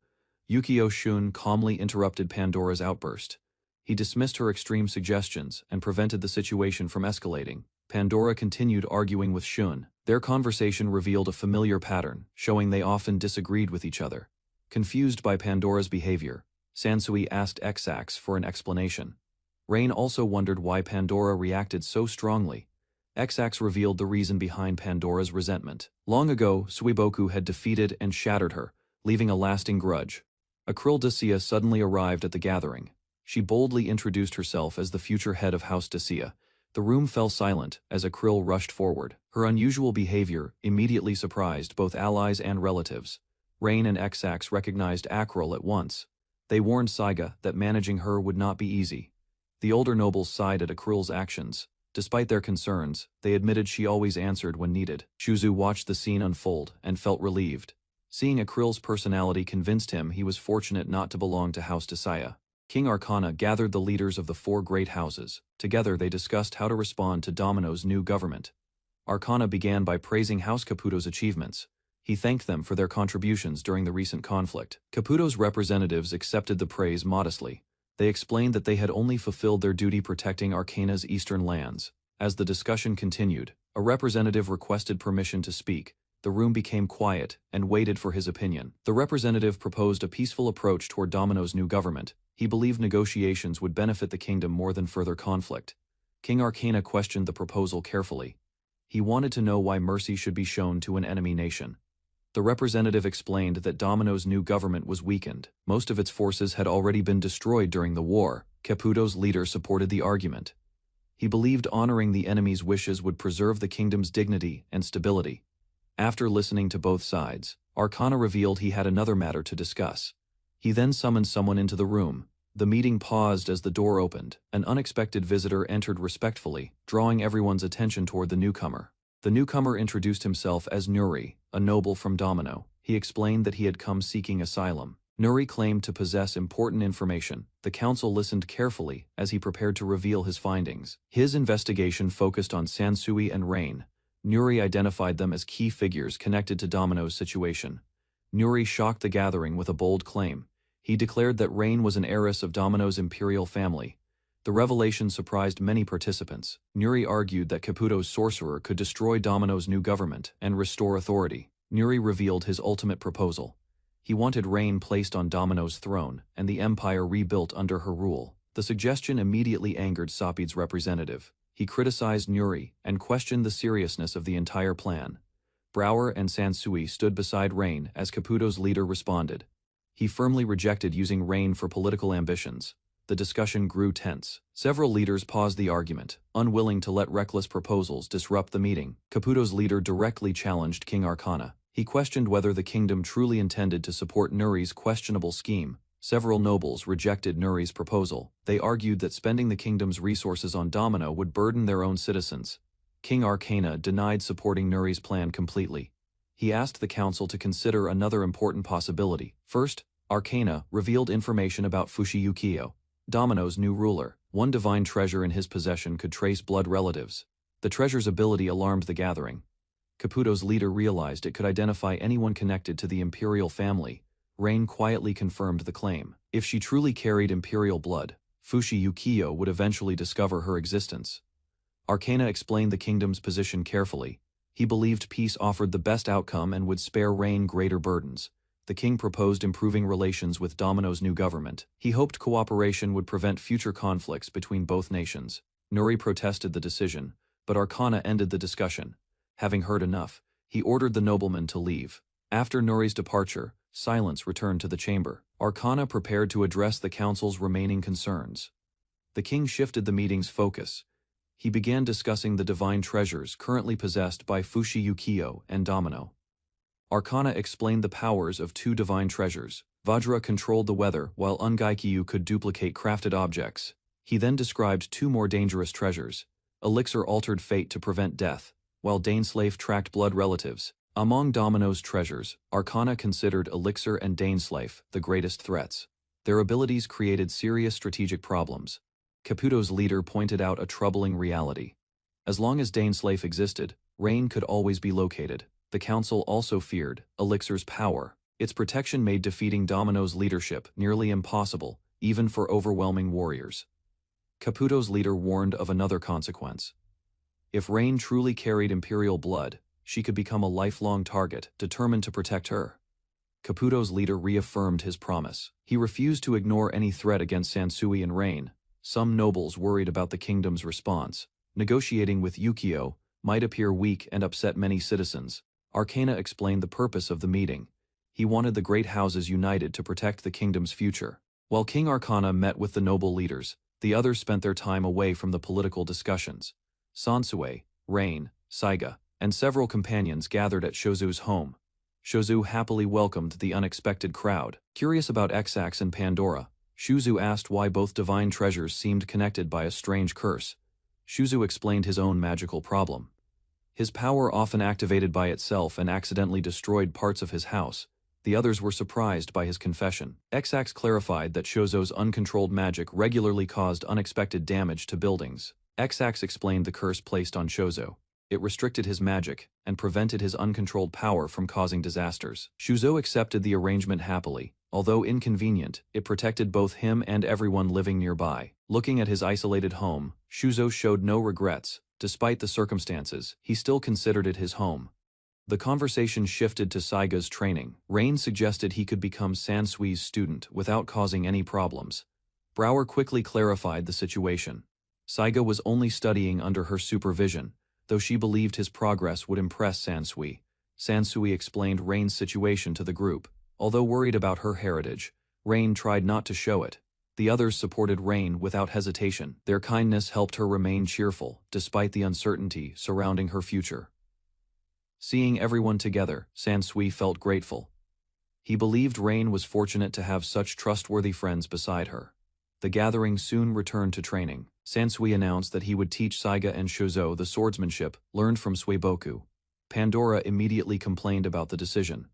Yukio Shun calmly interrupted Pandora's outburst. He dismissed her extreme suggestions and prevented the situation from escalating. Pandora continued arguing with Shun. Their conversation revealed a familiar pattern, showing they often disagreed with each other. Confused by Pandora's behavior, Sansui asked Xax for an explanation. Rain also wondered why Pandora reacted so strongly. Xax revealed the reason behind Pandora's resentment. Long ago, Suiboku had defeated and shattered her, leaving a lasting grudge. Akrill Dacia suddenly arrived at the gathering. She boldly introduced herself as the future head of House Dacia. The room fell silent as Akrill rushed forward. Her unusual behavior immediately surprised both allies and relatives. Rain and Xax recognized Akrill at once. They warned Saiga that managing her would not be easy. The older nobles sighed at Akrill's actions. Despite their concerns, they admitted she always answered when needed. Shuzu watched the scene unfold and felt relieved. Seeing Akrill's personality convinced him he was fortunate not to belong to House Dacia. King Arcana gathered the leaders of the four great houses. Together they discussed how to respond to Domino's new government. Arcana began by praising House Caputo's achievements. He thanked them for their contributions during the recent conflict. Caputo's representatives accepted the praise modestly. They explained that they had only fulfilled their duty protecting Arcana's eastern lands. As the discussion continued, a representative requested permission to speak. The room became quiet and waited for his opinion. The representative proposed a peaceful approach toward Domino's new government. He believed negotiations would benefit the kingdom more than further conflict. King Arcana questioned the proposal carefully. He wanted to know why mercy should be shown to an enemy nation. The representative explained that Domino's new government was weakened. Most of its forces had already been destroyed during the war. Caputo's leader supported the argument. He believed honoring the enemy's wishes would preserve the kingdom's dignity and stability. After listening to both sides, Arcana revealed he had another matter to discuss. He then summoned someone into the room. The meeting paused as the door opened. An unexpected visitor entered respectfully, drawing everyone's attention toward the newcomer. The newcomer introduced himself as Nuri, a noble from Domino. He explained that he had come seeking asylum. Nuri claimed to possess important information. The council listened carefully as he prepared to reveal his findings. His investigation focused on Sansui and Rain. Nuri identified them as key figures connected to Domino's situation. Nuri shocked the gathering with a bold claim. He declared that Rain was an heiress of Domino's imperial family. The revelation surprised many participants. Nuri argued that Caputo's sorcerer could destroy Domino's new government and restore authority. Nuri revealed his ultimate proposal. He wanted Rain placed on Domino's throne and the empire rebuilt under her rule. The suggestion immediately angered Sapid's representative. He criticized Nuri and questioned the seriousness of the entire plan. Brower and Sansui stood beside Rain as Caputo's leader responded. He firmly rejected using Rain for political ambitions. the discussion grew tense. Several leaders paused the argument, unwilling to let reckless proposals disrupt the meeting. Caputo's leader directly challenged King Arcana. He questioned whether the kingdom truly intended to support Nuri's questionable scheme. Several nobles rejected Nuri's proposal. They argued that spending the kingdom's resources on Domino would burden their own citizens. King Arcana denied supporting Nuri's plan completely. He asked the council to consider another important possibility. First, Arcana revealed information about Fushiyukiyo, Domino's new ruler. One divine treasure in his possession could trace blood relatives. The treasure's ability alarmed the gathering. Caputo's leader realized it could identify anyone connected to the imperial family. Rain quietly confirmed the claim. If she truly carried imperial blood, Fushiyukiyo would eventually discover her existence. Arcana explained the kingdom's position carefully. He believed peace offered the best outcome and would spare Rain greater burdens. The king proposed improving relations with Domino's new government. He hoped cooperation would prevent future conflicts between both nations. Nuri protested the decision, but Arcana ended the discussion. Having heard enough, he ordered the nobleman to leave. After Nuri's departure, silence returned to the chamber. Arcana prepared to address the council's remaining concerns. The king shifted the meeting's focus. He began discussing the divine treasures currently possessed by Fushiyukiyo and Domino. Arcana explained the powers of two divine treasures. Vajra controlled the weather, while Ungaikiyu could duplicate crafted objects. He then described two more dangerous treasures. Elixir altered fate to prevent death, while Daneslave tracked blood relatives. Among Domino's treasures, Arcana considered Elixir and Daneslave the greatest threats. Their abilities created serious strategic problems. Caputo's leader pointed out a troubling reality. As long as Daneslave existed, Rain could always be located. The council also feared Elixir's power. Its protection made defeating Domino's leadership nearly impossible, even for overwhelming warriors. Caputo's leader warned of another consequence. If Rain truly carried imperial blood, she could become a lifelong target, determined to protect her. Caputo's leader reaffirmed his promise. He refused to ignore any threat against Sansui and Rain. Some nobles worried about the kingdom's response. Negotiating with Yukio might appear weak and upset many citizens. Arcana explained the purpose of the meeting. He wanted the great houses united to protect the kingdom's future. While King Arcana met with the noble leaders, the others spent their time away from the political discussions. Sansui, Rain, Saiga, and several companions gathered at Shozu's home. Shozu happily welcomed the unexpected crowd. Curious about Xax and Pandora, Shuzu asked why both divine treasures seemed connected by a strange curse. Shuzu explained his own magical problem. His power often activated by itself and accidentally destroyed parts of his house. The others were surprised by his confession. Xax clarified that Shozo's uncontrolled magic regularly caused unexpected damage to buildings. Xax explained the curse placed on Shozo. It restricted his magic and prevented his uncontrolled power from causing disasters. Shuzo accepted the arrangement happily. Although inconvenient, it protected both him and everyone living nearby. Looking at his isolated home, Shuzo showed no regrets. Despite the circumstances, he still considered it his home. The conversation shifted to Saiga's training. Rain suggested he could become Sansui's student without causing any problems. Brower quickly clarified the situation. Saiga was only studying under her supervision, though she believed his progress would impress Sansui. Sansui explained Rain's situation to the group. Although worried about her heritage, Rain tried not to show it. The others supported Rain without hesitation. Their kindness helped her remain cheerful, despite the uncertainty surrounding her future. Seeing everyone together, Sansui felt grateful. He believed Rain was fortunate to have such trustworthy friends beside her. The gathering soon returned to training. Sansui announced that he would teach Saiga and Shozo the swordsmanship learned from Suiboku. Pandora immediately complained about the decision.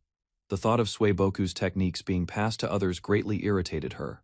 The thought of Suiboku's techniques being passed to others greatly irritated her.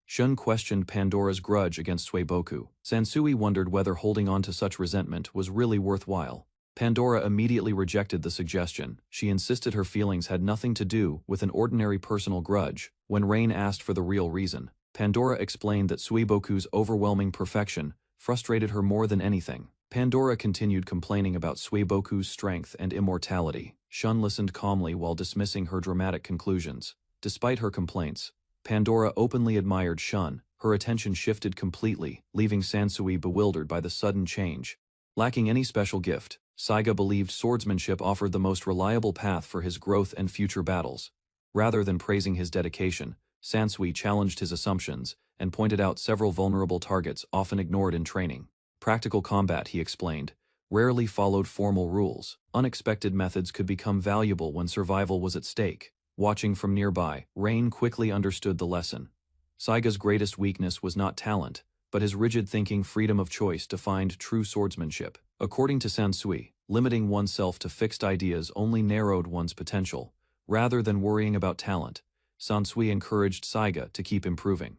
Shun questioned Pandora's grudge against Suiboku. Sansui wondered whether holding on to such resentment was really worthwhile. Pandora immediately rejected the suggestion. She insisted her feelings had nothing to do with an ordinary personal grudge. When Rain asked for the real reason, Pandora explained that Suiboku's overwhelming perfection frustrated her more than anything. Pandora continued complaining about Suiboku's strength and immortality. Shun listened calmly while dismissing her dramatic conclusions. Despite her complaints, Pandora openly admired Shun. Her attention shifted completely, leaving Sansui bewildered by the sudden change. Lacking any special gift, Saiga believed swordsmanship offered the most reliable path for his growth and future battles. Rather than praising his dedication, Sansui challenged his assumptions, and pointed out several vulnerable targets often ignored in training. Practical combat, he explained, rarely followed formal rules. Unexpected methods could become valuable when survival was at stake. Watching from nearby, Rain quickly understood the lesson. Saiga's greatest weakness was not talent, but his rigid thinking freedom of choice defined true swordsmanship. According to Sansui, limiting oneself to fixed ideas only narrowed one's potential. Rather than worrying about talent, Sansui encouraged Saiga to keep improving.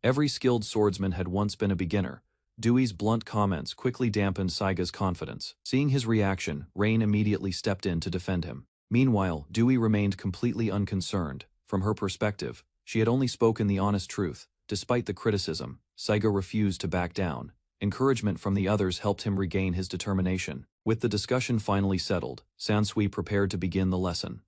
Every skilled swordsman had once been a beginner. Dewey's blunt comments quickly dampened Saiga's confidence. Seeing his reaction, Rain immediately stepped in to defend him. Meanwhile, Dewey remained completely unconcerned. From her perspective, she had only spoken the honest truth. Despite the criticism, Saiga refused to back down. Encouragement from the others helped him regain his determination. With the discussion finally settled, Sansui prepared to begin the lesson.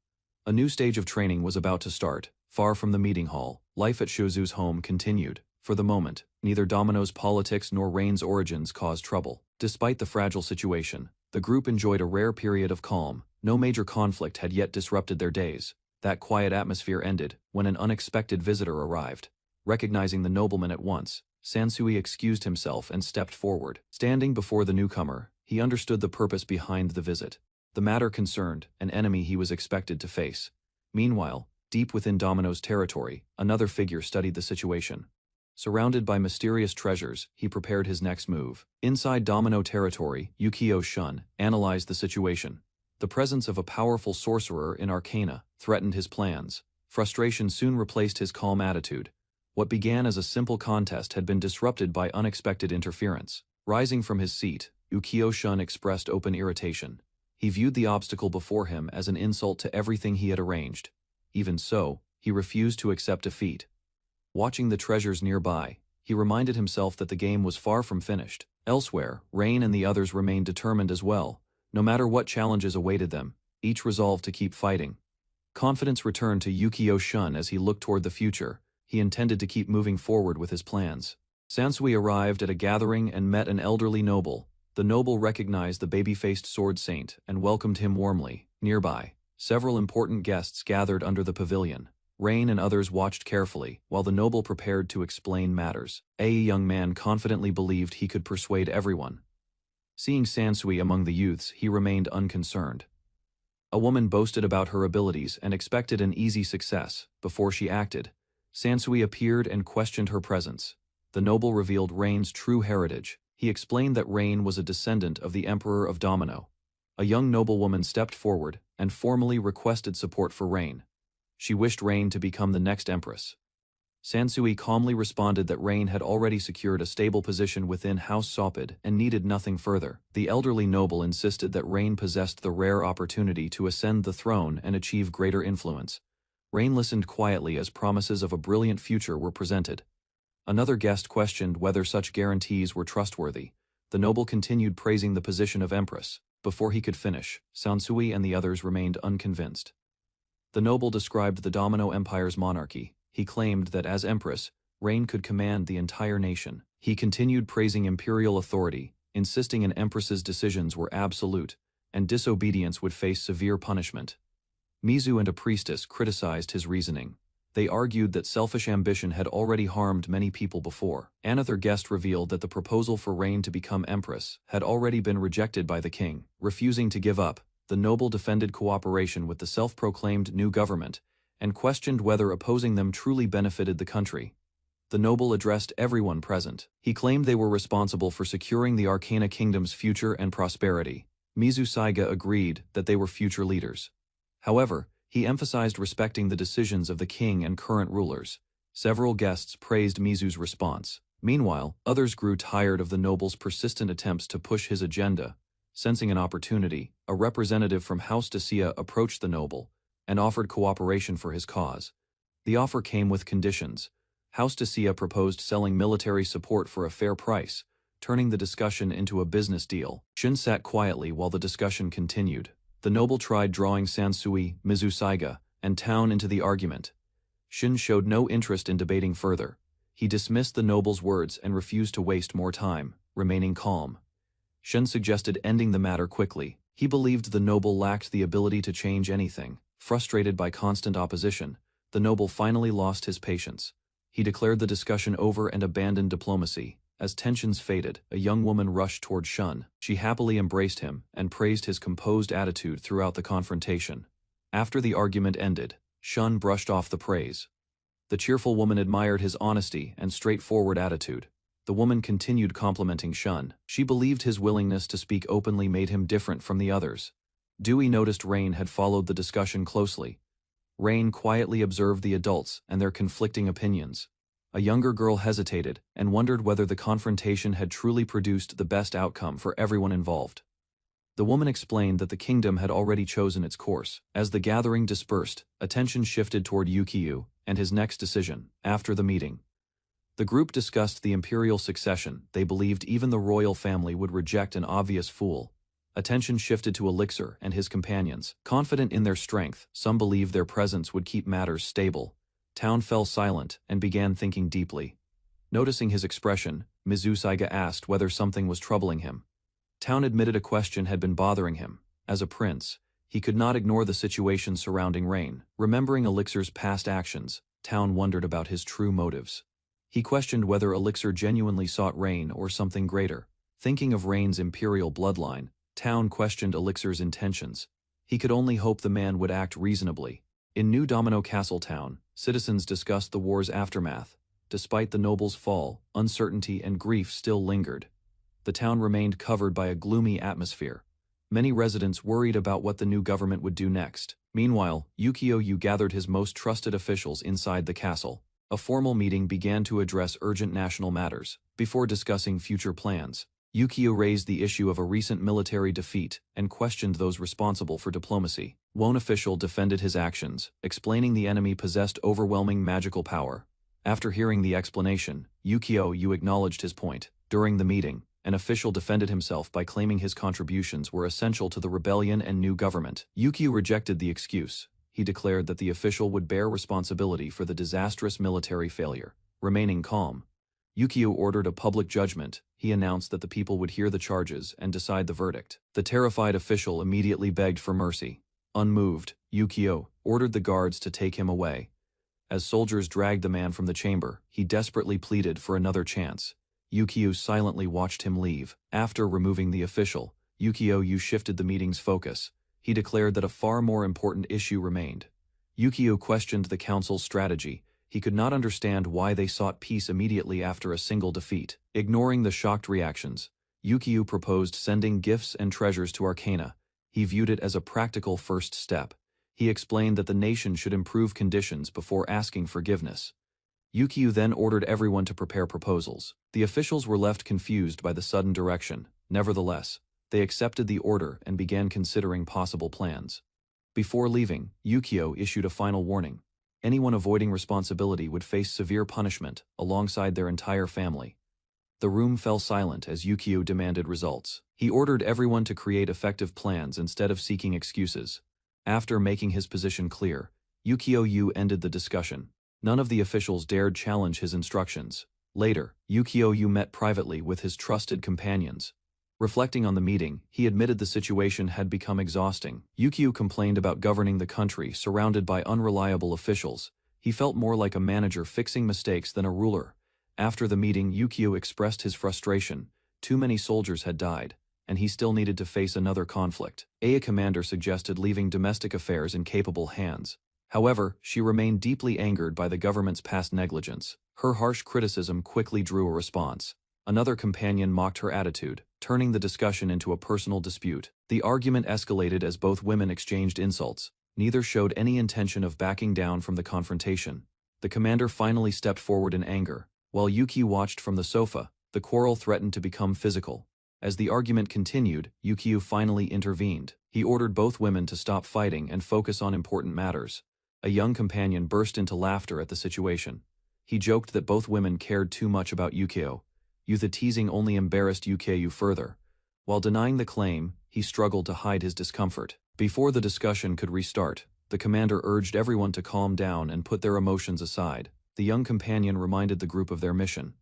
A new stage of training was about to start. Far from the meeting hall, life at Shozu's home continued. For the moment, neither Domino's politics nor Rain's origins caused trouble. Despite the fragile situation, the group enjoyed a rare period of calm. No major conflict had yet disrupted their days. That quiet atmosphere ended when an unexpected visitor arrived. Recognizing the nobleman at once, Sansui excused himself and stepped forward. Standing before the newcomer, he understood the purpose behind the visit. The matter concerned an enemy he was expected to face. Meanwhile, deep within Domino's territory, another figure studied the situation. Surrounded by mysterious treasures, he prepared his next move. Inside Domino territory, Yukio Shun analyzed the situation. The presence of a powerful sorcerer in Arcana threatened his plans. Frustration soon replaced his calm attitude. What began as a simple contest had been disrupted by unexpected interference. Rising from his seat, Yukio Shun expressed open irritation. He viewed the obstacle before him as an insult to everything he had arranged. Even so, he refused to accept defeat. Watching the treasures nearby, he reminded himself that the game was far from finished. Elsewhere, Rain and the others remained determined as well. No matter what challenges awaited them, each resolved to keep fighting. Confidence returned to Yukio Shun as he looked toward the future. He intended to keep moving forward with his plans. Sansui arrived at a gathering and met an elderly noble. The noble recognized the baby-faced sword saint and welcomed him warmly. Nearby, several important guests gathered under the pavilion. Rain and others watched carefully, while the noble prepared to explain matters. A young man confidently believed he could persuade everyone. Seeing Sansui among the youths, he remained unconcerned. A woman boasted about her abilities and expected an easy success. Before she acted, Sansui appeared and questioned her presence. The noble revealed Rain's true heritage. He explained that Rain was a descendant of the Emperor of Domino. A young noblewoman stepped forward and formally requested support for Rain. She wished Rain to become the next empress. Sansui calmly responded that Rain had already secured a stable position within House Sopid and needed nothing further. The elderly noble insisted that Rain possessed the rare opportunity to ascend the throne and achieve greater influence. Rain listened quietly as promises of a brilliant future were presented. Another guest questioned whether such guarantees were trustworthy. The noble continued praising the position of empress. Before he could finish, Sansui and the others remained unconvinced. The noble described the Domino Empire's monarchy. He claimed that as empress, Rain could command the entire nation. He continued praising imperial authority, insisting an empress's decisions were absolute, and disobedience would face severe punishment. Mizu and a priestess criticized his reasoning. They argued that selfish ambition had already harmed many people before. Another guest revealed that the proposal for Rain to become empress had already been rejected by the king. Refusing to give up, the noble defended cooperation with the self-proclaimed new government and questioned whether opposing them truly benefited the country. The noble addressed everyone present. He claimed they were responsible for securing the Arcana Kingdom's future and prosperity. Mizu Saiga agreed that they were future leaders. However, he emphasized respecting the decisions of the king and current rulers. Several guests praised Mizu's response. Meanwhile, others grew tired of the noble's persistent attempts to push his agenda. Sensing an opportunity, a representative from House Dacia approached the noble and offered cooperation for his cause. The offer came with conditions. House Dacia proposed selling military support for a fair price, turning the discussion into a business deal. Shun sat quietly while the discussion continued. The noble tried drawing Sansui, Mizu Saiga, and Town into the argument. Shun showed no interest in debating further. He dismissed the noble's words and refused to waste more time, remaining calm. Shun suggested ending the matter quickly. He believed the noble lacked the ability to change anything. Frustrated by constant opposition, the noble finally lost his patience. He declared the discussion over and abandoned diplomacy. As tensions faded, a young woman rushed toward Shun. She happily embraced him and praised his composed attitude throughout the confrontation. After the argument ended, Shun brushed off the praise. The cheerful woman admired his honesty and straightforward attitude. The woman continued complimenting Shun. She believed his willingness to speak openly made him different from the others. Dewey noticed Rain had followed the discussion closely. Rain quietly observed the adults and their conflicting opinions. A younger girl hesitated and wondered whether the confrontation had truly produced the best outcome for everyone involved. The woman explained that the kingdom had already chosen its course. As the gathering dispersed, attention shifted toward Yukio and his next decision. After the meeting, the group discussed the imperial succession. They believed even the royal family would reject an obvious fool. Attention shifted to Elixir and his companions. Confident in their strength, some believed their presence would keep matters stable. Town fell silent and began thinking deeply. Noticing his expression, Mizusaiga asked whether something was troubling him. Town admitted a question had been bothering him. As a prince, he could not ignore the situation surrounding Rain. Remembering Elixir's past actions, Town wondered about his true motives. He questioned whether Elixir genuinely sought Rain or something greater. Thinking of Rain's imperial bloodline, Town questioned Elixir's intentions. He could only hope the man would act reasonably. In New Domino Castle Town, citizens discussed the war's aftermath. Despite the noble's fall, uncertainty and grief still lingered. The town remained covered by a gloomy atmosphere. Many residents worried about what the new government would do next. Meanwhile, Yukio gathered his most trusted officials inside the castle. A formal meeting began to address urgent national matters. Before discussing future plans, Yukio raised the issue of a recent military defeat and questioned those responsible for diplomacy. One official defended his actions, explaining the enemy possessed overwhelming magical power. After hearing the explanation, Yukio acknowledged his point. During the meeting, an official defended himself by claiming his contributions were essential to the rebellion and new government. Yukio rejected the excuse. He declared that the official would bear responsibility for the disastrous military failure. Remaining calm, Yukio ordered a public judgment. He announced that the people would hear the charges and decide the verdict. The terrified official immediately begged for mercy. Unmoved, Yukio ordered the guards to take him away. As soldiers dragged the man from the chamber, he desperately pleaded for another chance. Yukio silently watched him leave. After removing the official, Yukio shifted the meeting's focus. He declared that a far more important issue remained. Yukio questioned the council's strategy. He could not understand why they sought peace immediately after a single defeat. Ignoring the shocked reactions, Yukio proposed sending gifts and treasures to Arcana. He viewed it as a practical first step. He explained that the nation should improve conditions before asking forgiveness. Yukio then ordered everyone to prepare proposals. The officials were left confused by the sudden direction. Nevertheless, they accepted the order and began considering possible plans. Before leaving, Yukio issued a final warning. Anyone avoiding responsibility would face severe punishment, alongside their entire family. The room fell silent as Yukio demanded results. He ordered everyone to create effective plans instead of seeking excuses. After making his position clear, Yukio ended the discussion. None of the officials dared challenge his instructions. Later, Yukio met privately with his trusted companions. Reflecting on the meeting, he admitted the situation had become exhausting. Yukio complained about governing the country surrounded by unreliable officials. He felt more like a manager fixing mistakes than a ruler. After the meeting, Yukio expressed his frustration. Too many soldiers had died, and he still needed to face another conflict. A commander suggested leaving domestic affairs in capable hands. However, she remained deeply angered by the government's past negligence. Her harsh criticism quickly drew a response. Another companion mocked her attitude, turning the discussion into a personal dispute. The argument escalated as both women exchanged insults. Neither showed any intention of backing down from the confrontation. The commander finally stepped forward in anger. While Yuki watched from the sofa, the quarrel threatened to become physical. As the argument continued, Yukio finally intervened. He ordered both women to stop fighting and focus on important matters. A young companion burst into laughter at the situation. He joked that both women cared too much about Yukio. The teasing only embarrassed Yukio further. While denying the claim, he struggled to hide his discomfort. Before the discussion could restart, the commander urged everyone to calm down and put their emotions aside. The young companion reminded the group of their mission.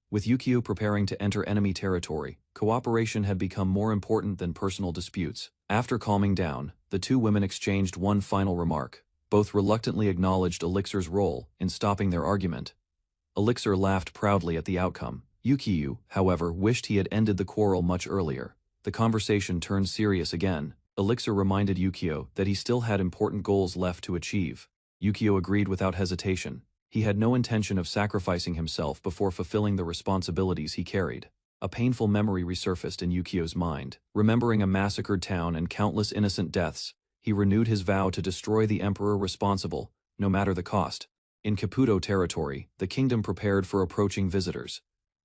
With Yukio preparing to enter enemy territory, cooperation had become more important than personal disputes. After calming down, the two women exchanged one final remark. Both reluctantly acknowledged Elixir's role in stopping their argument. Elixir laughed proudly at the outcome. Yukio, however, wished he had ended the quarrel much earlier. The conversation turned serious again. Elixir reminded Yukio that he still had important goals left to achieve. Yukio agreed without hesitation. He had no intention of sacrificing himself before fulfilling the responsibilities he carried. A painful memory resurfaced in Yukio's mind. Remembering a massacred town and countless innocent deaths, he renewed his vow to destroy the emperor responsible, no matter the cost. In Caputo territory, the kingdom prepared for approaching visitors.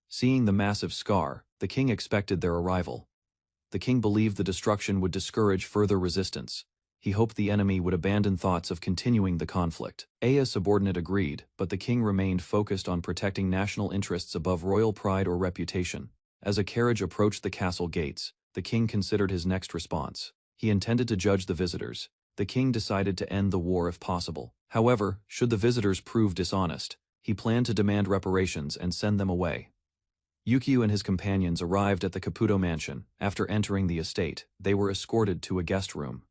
Seeing the massive scar, the king expected their arrival. The king believed the destruction would discourage further resistance. He hoped the enemy would abandon thoughts of continuing the conflict. Aya's subordinate agreed, but the king remained focused on protecting national interests above royal pride or reputation. As a carriage approached the castle gates, the king considered his next response. He intended to judge the visitors. The king decided to end the war if possible. However, should the visitors prove dishonest, he planned to demand reparations and send them away. Yukio and his companions arrived at the Caputo mansion. After entering the estate, they were escorted to a guest room.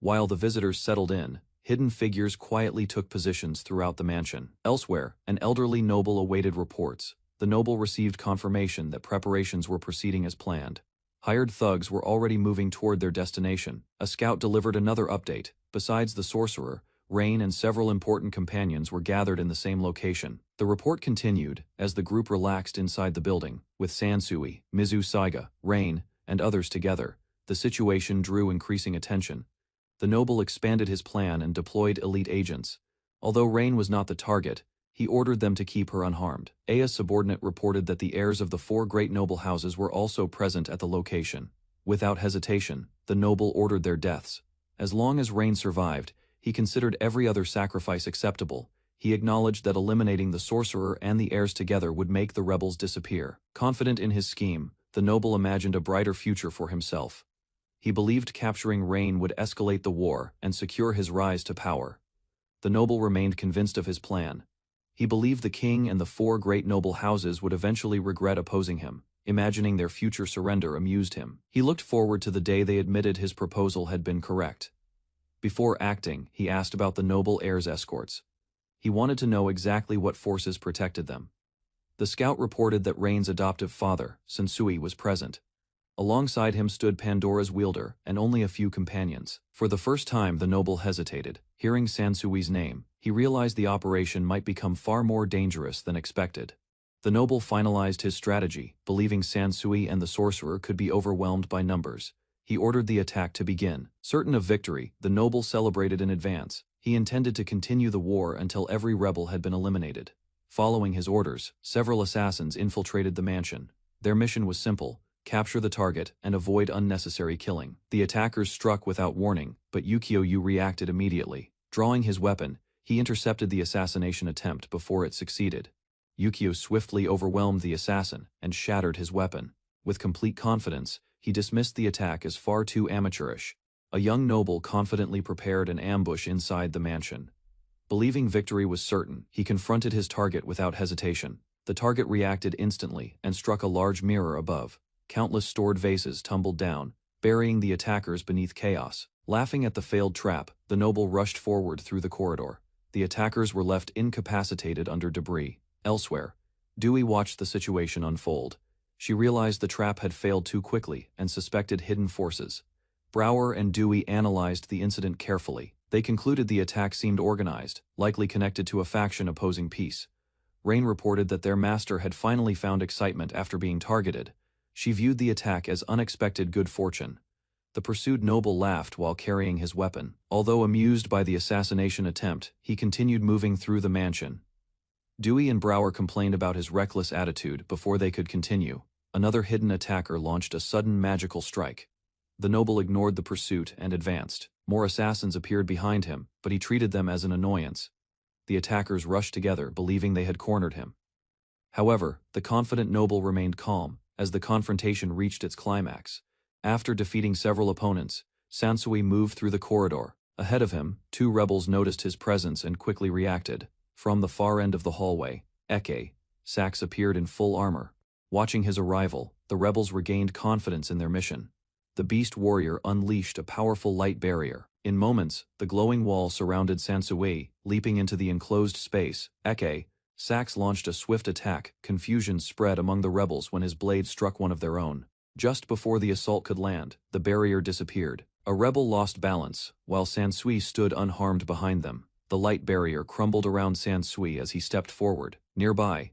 While the visitors settled in, hidden figures quietly took positions throughout the mansion. Elsewhere, an elderly noble awaited reports. The noble received confirmation that preparations were proceeding as planned. Hired thugs were already moving toward their destination. A scout delivered another update. Besides the sorcerer, Rain and several important companions were gathered in the same location. The report continued as the group relaxed inside the building, with Sansui, Mizu Saiga, Rain, and others together. The situation drew increasing attention. The noble expanded his plan and deployed elite agents. Although Rain was not the target, he ordered them to keep her unharmed. Aya's subordinate reported that the heirs of the 4 great noble houses were also present at the location. Without hesitation, the noble ordered their deaths. As long as Rain survived, he considered every other sacrifice acceptable. He acknowledged that eliminating the sorcerer and the heirs together would make the rebels disappear. Confident in his scheme, the noble imagined a brighter future for himself. He believed capturing Rain would escalate the war and secure his rise to power. The noble remained convinced of his plan. He believed the king and the 4 great noble houses would eventually regret opposing him. Imagining their future surrender amused him. He looked forward to the day they admitted his proposal had been correct. Before acting, he asked about the noble heir's escorts. He wanted to know exactly what forces protected them. The scout reported that Rain's adoptive father, Sansui, was present. Alongside him stood Pandora's wielder and only a few companions. For the first time, the noble hesitated. Hearing Sansui's name, he realized the operation might become far more dangerous than expected. The noble finalized his strategy, believing Sansui and the sorcerer could be overwhelmed by numbers. He ordered the attack to begin. Certain of victory, the noble celebrated in advance. He intended to continue the war until every rebel had been eliminated. Following his orders, several assassins infiltrated the mansion. Their mission was simple: capture the target and avoid unnecessary killing. The attackers struck without warning, but Yukio reacted immediately. Drawing his weapon, he intercepted the assassination attempt before it succeeded. Yukio swiftly overwhelmed the assassin and shattered his weapon. With complete confidence, he dismissed the attack as far too amateurish. A young noble confidently prepared an ambush inside the mansion. Believing victory was certain, he confronted his target without hesitation. The target reacted instantly and struck a large mirror above. Countless stored vases tumbled down, burying the attackers beneath chaos. Laughing at the failed trap, the noble rushed forward through the corridor. The attackers were left incapacitated under debris. Elsewhere, Dewey watched the situation unfold. She realized the trap had failed too quickly and suspected hidden forces. Brower and Dewey analyzed the incident carefully. They concluded the attack seemed organized, likely connected to a faction opposing peace. Rain reported that their master had finally found excitement after being targeted. She viewed the attack as unexpected good fortune. The pursued noble laughed while carrying his weapon. Although amused by the assassination attempt, he continued moving through the mansion. Dewey and Brower complained about his reckless attitude before they could continue. Another hidden attacker launched a sudden magical strike. The noble ignored the pursuit and advanced. More assassins appeared behind him, but he treated them as an annoyance. The attackers rushed together, believing they had cornered him. However, the confident noble remained calm as the confrontation reached its climax. After defeating several opponents, Sansui moved through the corridor. Ahead of him, 2 rebels noticed his presence and quickly reacted. From the far end of the hallway, Sax appeared in full armor. Watching his arrival, the rebels regained confidence in their mission. The beast warrior unleashed a powerful light barrier. In moments, the glowing wall surrounded Sansui. Leaping into the enclosed space, Sax launched a swift attack. Confusion spread among the rebels when his blade struck one of their own. Just before the assault could land, the barrier disappeared. A rebel lost balance, while Sansui stood unharmed behind them. The light barrier crumbled around Sansui as he stepped forward. Nearby,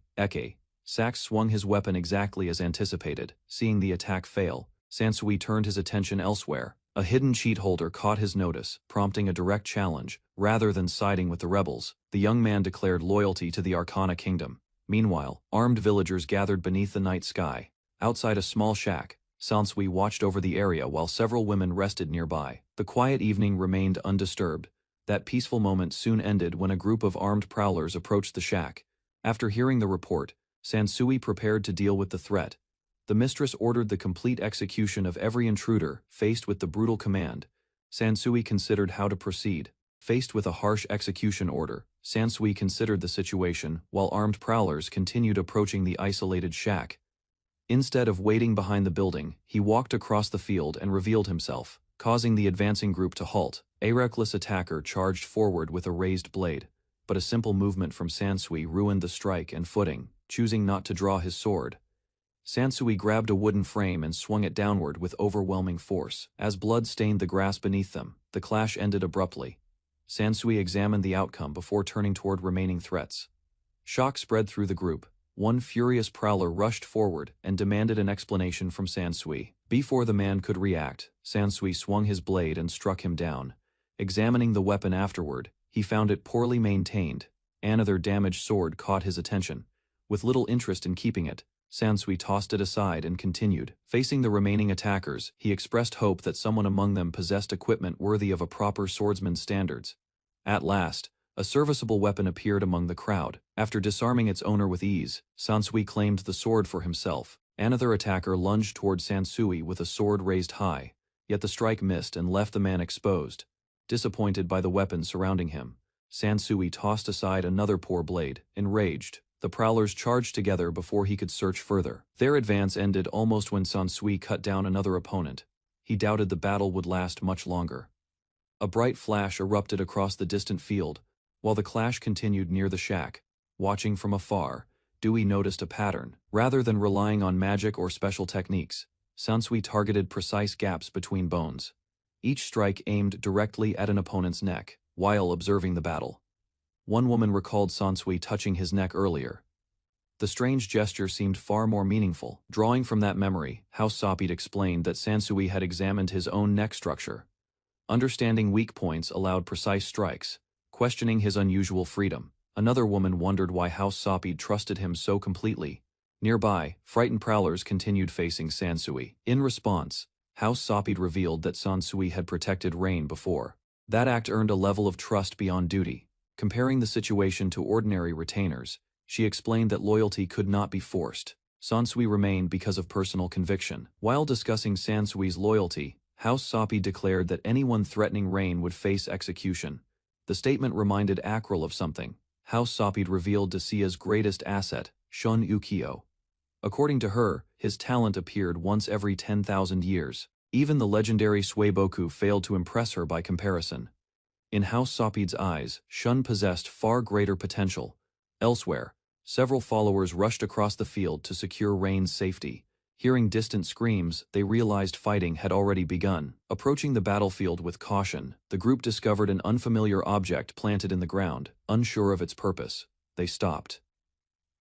Sax swung his weapon exactly as anticipated. Seeing the attack fail, Sansui turned his attention elsewhere. A hidden cheat holder caught his notice, prompting a direct challenge. Rather than siding with the rebels, the young man declared loyalty to the Arcana Kingdom. Meanwhile, armed villagers gathered beneath the night sky. Outside a small shack, Sansui watched over the area while several women rested nearby. The quiet evening remained undisturbed. That peaceful moment soon ended when a group of armed prowlers approached the shack. After hearing the report, Sansui prepared to deal with the threat. The mistress ordered the complete execution of every intruder. Faced with the brutal command, Sansui considered how to proceed. Faced with a harsh execution order, Sansui considered the situation while armed prowlers continued approaching the isolated shack. Instead of waiting behind the building, he walked across the field and revealed himself, causing the advancing group to halt. A reckless attacker charged forward with a raised blade, but a simple movement from Sansui ruined the strike and footing. Choosing not to draw his sword, Sansui grabbed a wooden frame and swung it downward with overwhelming force. As blood stained the grass beneath them, the clash ended abruptly. Sansui examined the outcome before turning toward remaining threats. Shock spread through the group. One furious prowler rushed forward and demanded an explanation from Sansui. Before the man could react, Sansui swung his blade and struck him down. Examining the weapon afterward, he found it poorly maintained. Another damaged sword caught his attention. With little interest in keeping it, Sansui tossed it aside and continued. Facing the remaining attackers, he expressed hope that someone among them possessed equipment worthy of a proper swordsman's standards. At last, a serviceable weapon appeared among the crowd. After disarming its owner with ease, Sansui claimed the sword for himself. Another attacker lunged toward Sansui with a sword raised high, yet the strike missed and left the man exposed. Disappointed by the weapon surrounding him, Sansui tossed aside another poor blade. Enraged, the prowlers charged together before he could search further. Their advance ended almost when Sansui cut down another opponent. He doubted the battle would last much longer. A bright flash erupted across the distant field, while the clash continued near the shack. Watching from afar, Dewey noticed a pattern. Rather than relying on magic or special techniques, Sansui targeted precise gaps between bones. Each strike aimed directly at an opponent's neck, while observing the battle. One woman recalled Sansui touching his neck earlier. The strange gesture seemed far more meaningful. Drawing from that memory, House Sapid explained that Sansui had examined his own neck structure. Understanding weak points allowed precise strikes, questioning his unusual freedom. Another woman wondered why House Sapid trusted him so completely. Nearby, frightened prowlers continued facing Sansui. In response, House Sapid revealed that Sansui had protected Rain before. That act earned a level of trust beyond duty. Comparing the situation to ordinary retainers, she explained that loyalty could not be forced. Sansui remained because of personal conviction. While discussing Sansui's loyalty, House Sapid declared that anyone threatening Rain would face execution. The statement reminded Akril of something. House Sapid revealed Desia's greatest asset, Shun Ukiyo. According to her, his talent appeared once every 10,000 years. Even the legendary Suiboku failed to impress her by comparison. In House Sapid's eyes, Shun possessed far greater potential. Elsewhere, several followers rushed across the field to secure Rain's safety. Hearing distant screams, they realized fighting had already begun. Approaching the battlefield with caution, the group discovered an unfamiliar object planted in the ground. Unsure of its purpose, they stopped.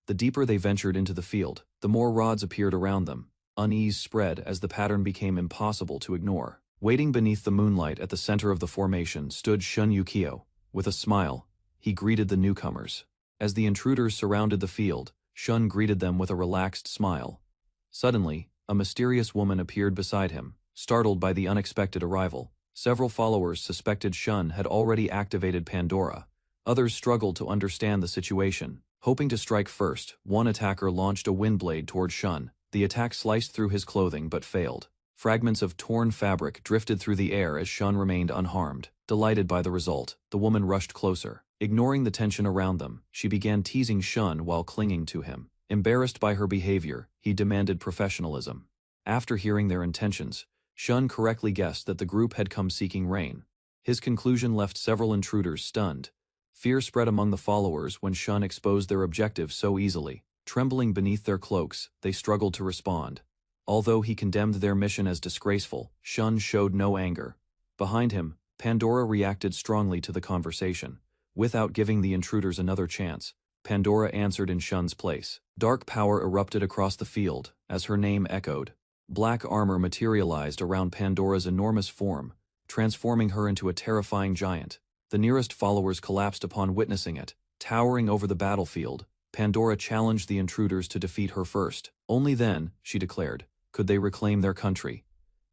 The deeper they ventured into the field, the more rods appeared around them. Unease spread as the pattern became impossible to ignore. Waiting beneath the moonlight at the center of the formation stood Shun Ukiyo. With a smile, he greeted the newcomers. As the intruders surrounded the field, Shun greeted them with a relaxed smile. Suddenly, a mysterious woman appeared beside him. Startled by the unexpected arrival, several followers suspected Shun had already activated Pandora. Others struggled to understand the situation. Hoping to strike first, one attacker launched a wind blade toward Shun. The attack sliced through his clothing but failed. Fragments of torn fabric drifted through the air as Shun remained unharmed. Delighted by the result, the woman rushed closer. Ignoring the tension around them, she began teasing Shun while clinging to him. Embarrassed by her behavior, he demanded professionalism. After hearing their intentions, Shun correctly guessed that the group had come seeking Rain. His conclusion left several intruders stunned. Fear spread among the followers when Shun exposed their objective so easily. Trembling beneath their cloaks, they struggled to respond. Although he condemned their mission as disgraceful, Shun showed no anger. Behind him, Pandora reacted strongly to the conversation. Without giving the intruders another chance, Pandora answered in Shun's place. Dark power erupted across the field, as her name echoed. Black armor materialized around Pandora's enormous form, transforming her into a terrifying giant. The nearest followers collapsed upon witnessing it. Towering over the battlefield, Pandora challenged the intruders to defeat her first. Only then, she declared, could they reclaim their country.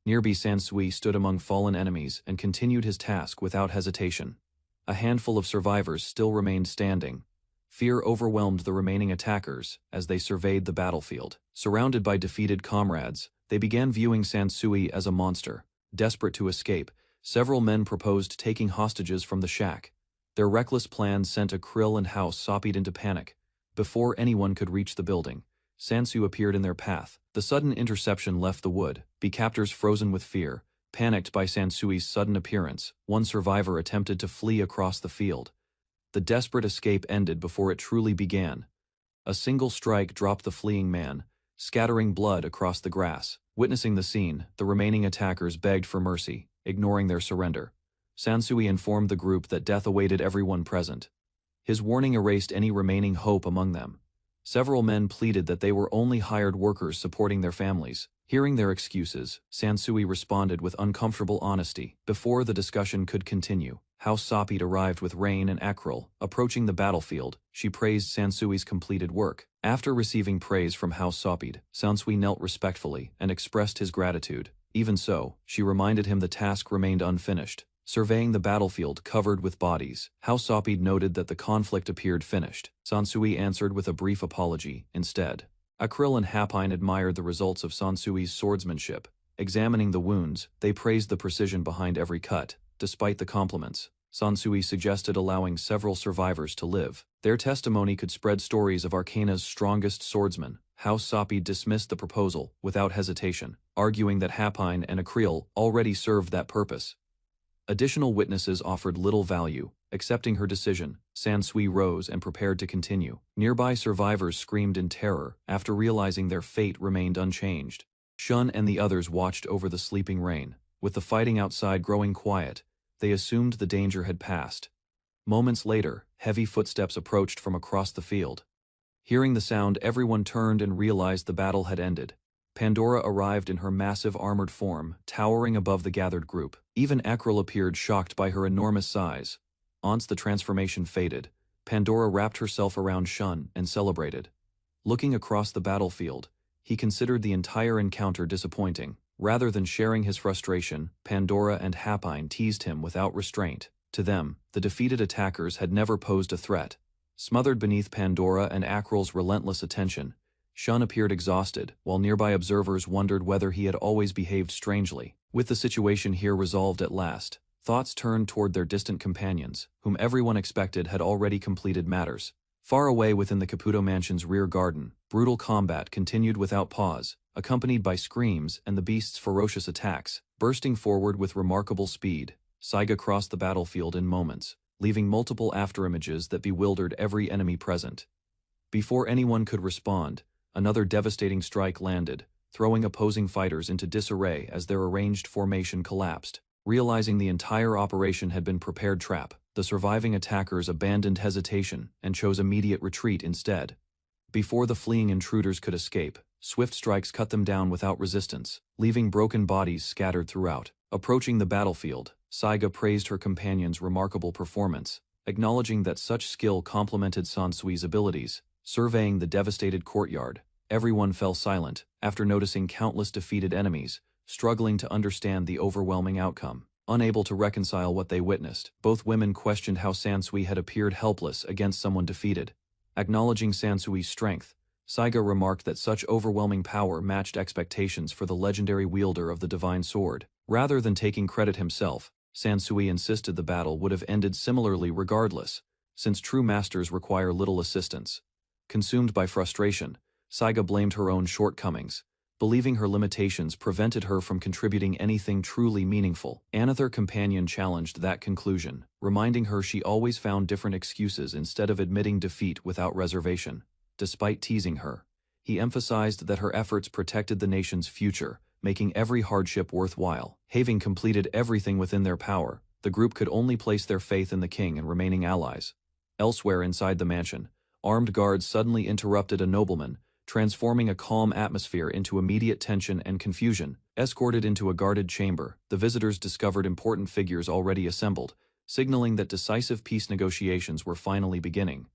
Nearby Sansui stood among fallen enemies and continued his task without hesitation. A handful of survivors still remained standing. Fear overwhelmed the remaining attackers as they surveyed the battlefield. Surrounded by defeated comrades, they began viewing Sansui as a monster. Desperate to escape, several men proposed taking hostages from the shack. Their reckless plan sent Akrill and House Sopped into panic. Before anyone could reach the building, Sansu appeared in their path. The sudden interception left the wood, captors frozen with fear. Panicked by Sansui's sudden appearance, one survivor attempted to flee across the field. The desperate escape ended before it truly began. A single strike dropped the fleeing man, scattering blood across the grass. Witnessing the scene, the remaining attackers begged for mercy, ignoring their surrender. Sansui informed the group that death awaited everyone present. His warning erased any remaining hope among them. Several men pleaded that they were only hired workers supporting their families. Hearing their excuses, Sansui responded with uncomfortable honesty. Before the discussion could continue, House Sopped arrived with Rain and Akrill. Approaching the battlefield, she praised Sansui's completed work. After receiving praise from House Sopped, Sansui knelt respectfully and expressed his gratitude. Even so, she reminded him the task remained unfinished. Surveying the battlefield covered with bodies, House Sopped noted that the conflict appeared finished. Sansui answered with a brief apology instead. Akrill and Hapine admired the results of Sansui's swordsmanship. Examining the wounds, they praised the precision behind every cut. Despite the compliments, Sansui suggested allowing several survivors to live. Their testimony could spread stories of Arcana's strongest swordsman. House Sopped dismissed the proposal without hesitation, arguing that Hapine and Akrill already served that purpose. Additional witnesses offered little value. Accepting her decision, Sansui rose and prepared to continue. Nearby survivors screamed in terror after realizing their fate remained unchanged. Shun and the others watched over the sleeping Rain. With the fighting outside growing quiet, they assumed the danger had passed. Moments later, heavy footsteps approached from across the field. Hearing the sound, everyone turned and realized the battle had ended. Pandora arrived in her massive armored form, towering above the gathered group. Even Akrill appeared, shocked by her enormous size. Once the transformation faded, Pandora wrapped herself around Shun and celebrated. Looking across the battlefield, he considered the entire encounter disappointing. Rather than sharing his frustration, Pandora and Hapine teased him without restraint. To them, the defeated attackers had never posed a threat. Smothered beneath Pandora and Akrill's relentless attention, Shun appeared exhausted, while nearby observers wondered whether he had always behaved strangely. With the situation here resolved at last, thoughts turned toward their distant companions, whom everyone expected had already completed matters. Far away within the Caputo Mansion's rear garden, brutal combat continued without pause, accompanied by screams and the beast's ferocious attacks. Bursting forward with remarkable speed, Saiga crossed the battlefield in moments, leaving multiple afterimages that bewildered every enemy present. Before anyone could respond, another devastating strike landed, throwing opposing fighters into disarray as their arranged formation collapsed. Realizing the entire operation had been prepared trap, the surviving attackers abandoned hesitation and chose immediate retreat instead. Before the fleeing intruders could escape, swift strikes cut them down without resistance, leaving broken bodies scattered throughout. Approaching the battlefield, Saiga praised her companion's remarkable performance, acknowledging that such skill complemented Sansui's abilities. Surveying the devastated courtyard, everyone fell silent after noticing countless defeated enemies, struggling to understand the overwhelming outcome. Unable to reconcile what they witnessed, both women questioned how Sansui had appeared helpless against someone defeated. Acknowledging Sansui's strength, Saiga remarked that such overwhelming power matched expectations for the legendary wielder of the divine sword. Rather than taking credit himself, Sansui insisted the battle would have ended similarly regardless, since true masters require little assistance. Consumed by frustration, Saiga blamed her own shortcomings, believing her limitations prevented her from contributing anything truly meaningful. Another companion challenged that conclusion, reminding her she always found different excuses instead of admitting defeat without reservation. Despite teasing her, he emphasized that her efforts protected the nation's future, making every hardship worthwhile. Having completed everything within their power, the group could only place their faith in the king and remaining allies. Elsewhere inside the mansion, armed guards suddenly interrupted a nobleman, transforming a calm atmosphere into immediate tension and confusion. Escorted into a guarded chamber, the visitors discovered important figures already assembled, signaling that decisive peace negotiations were finally beginning.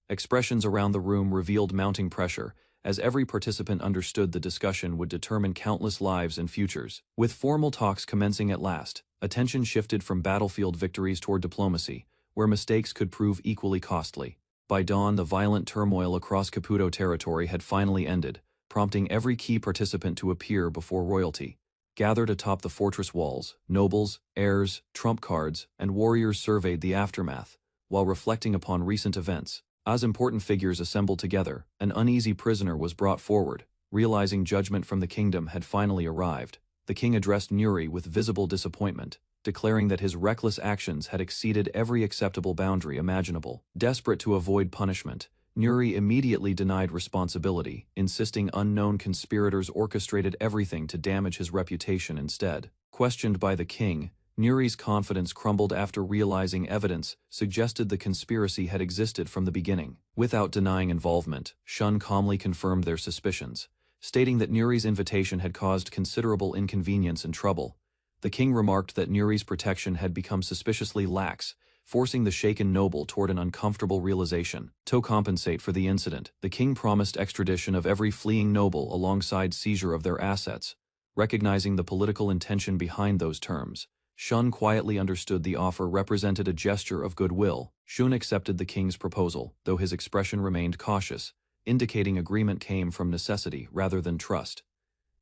Expressions around the room revealed mounting pressure, as every participant understood the discussion would determine countless lives and futures. With formal talks commencing at last, attention shifted from battlefield victories toward diplomacy, where mistakes could prove equally costly. By dawn, the violent turmoil across Caputo territory had finally ended, prompting every key participant to appear before royalty. Gathered atop the fortress walls, nobles, heirs, trump cards, and warriors surveyed the aftermath, while reflecting upon recent events. As important figures assembled together, an uneasy prisoner was brought forward. Realizing judgment from the kingdom had finally arrived, the king addressed Nuri with visible disappointment, declaring that his reckless actions had exceeded every acceptable boundary imaginable. Desperate to avoid punishment, Nuri immediately denied responsibility, insisting unknown conspirators orchestrated everything to damage his reputation instead. Questioned by the king, Nuri's confidence crumbled after realizing evidence suggested the conspiracy had existed from the beginning. Without denying involvement, Shun calmly confirmed their suspicions, stating that Nuri's invitation had caused considerable inconvenience and trouble. The king remarked that Nuri's protection had become suspiciously lax, forcing the shaken noble toward an uncomfortable realization. To compensate for the incident, the king promised extradition of every fleeing noble alongside seizure of their assets. Recognizing the political intention behind those terms, Shun quietly understood the offer represented a gesture of goodwill. Shun accepted the king's proposal, though his expression remained cautious, indicating agreement came from necessity rather than trust.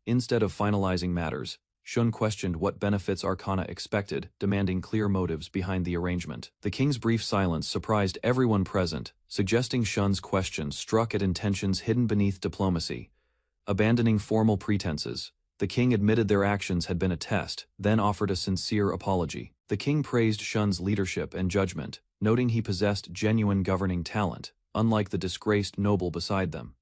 Instead of finalizing matters, Shun questioned what benefits Arcana expected, demanding clear motives behind the arrangement. The king's brief silence surprised everyone present, suggesting Shun's questions struck at intentions hidden beneath diplomacy. Abandoning formal pretenses, the king admitted their actions had been a test, then offered a sincere apology. The king praised Shun's leadership and judgment, noting he possessed genuine governing talent, unlike the disgraced noble beside them.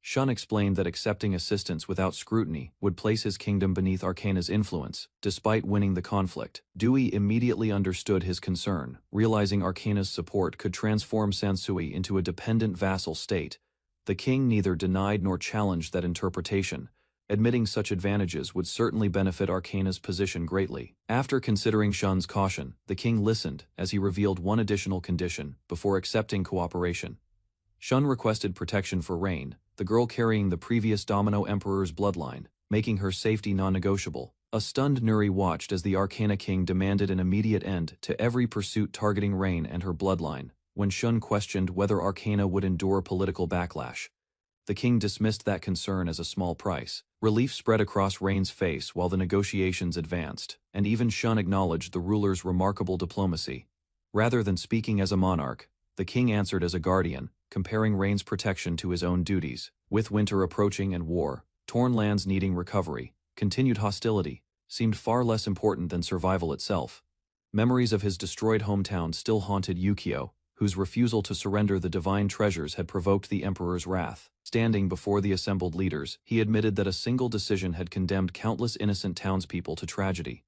Shun explained that accepting assistance without scrutiny would place his kingdom beneath Arcana's influence. Despite winning the conflict, Dewey immediately understood his concern, realizing Arcana's support could transform Sansui into a dependent vassal state. The king neither denied nor challenged that interpretation, admitting such advantages would certainly benefit Arcana's position greatly. After considering Shun's caution, the king listened as he revealed one additional condition before accepting cooperation. Shun requested protection for Rain, the girl carrying the previous Domino Emperor's bloodline, making her safety non-negotiable. A stunned Nuri watched as the Arcana King demanded an immediate end to every pursuit targeting Rain and her bloodline. When Shun questioned whether Arcana would endure political backlash, the king dismissed that concern as a small price. Relief spread across Rain's face while the negotiations advanced, and even Shun acknowledged the ruler's remarkable diplomacy. Rather than speaking as a monarch, the king answered as a guardian, comparing Rain's protection to his own duties. With winter approaching and war, torn lands needing recovery, continued hostility seemed far less important than survival itself. Memories of his destroyed hometown still haunted Yukio, whose refusal to surrender the divine treasures had provoked the emperor's wrath. Standing before the assembled leaders, he admitted that a single decision had condemned countless innocent townspeople to tragedy.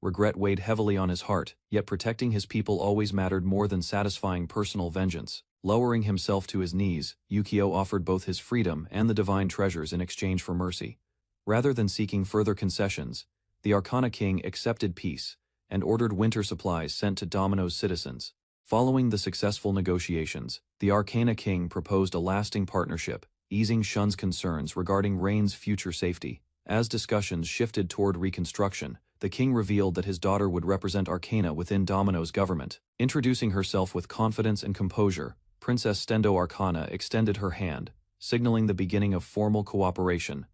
Regret weighed heavily on his heart, yet protecting his people always mattered more than satisfying personal vengeance. Lowering himself to his knees, Yukio offered both his freedom and the divine treasures in exchange for mercy. Rather than seeking further concessions, the Arcana King accepted peace and ordered winter supplies sent to Domino's citizens. Following the successful negotiations, the Arcana King proposed a lasting partnership, easing Shun's concerns regarding Rain's future safety. As discussions shifted toward reconstruction, the king revealed that his daughter would represent Arcana within Domino's government. Introducing herself with confidence and composure, Princess Stendo Arcana extended her hand, signaling the beginning of formal cooperation.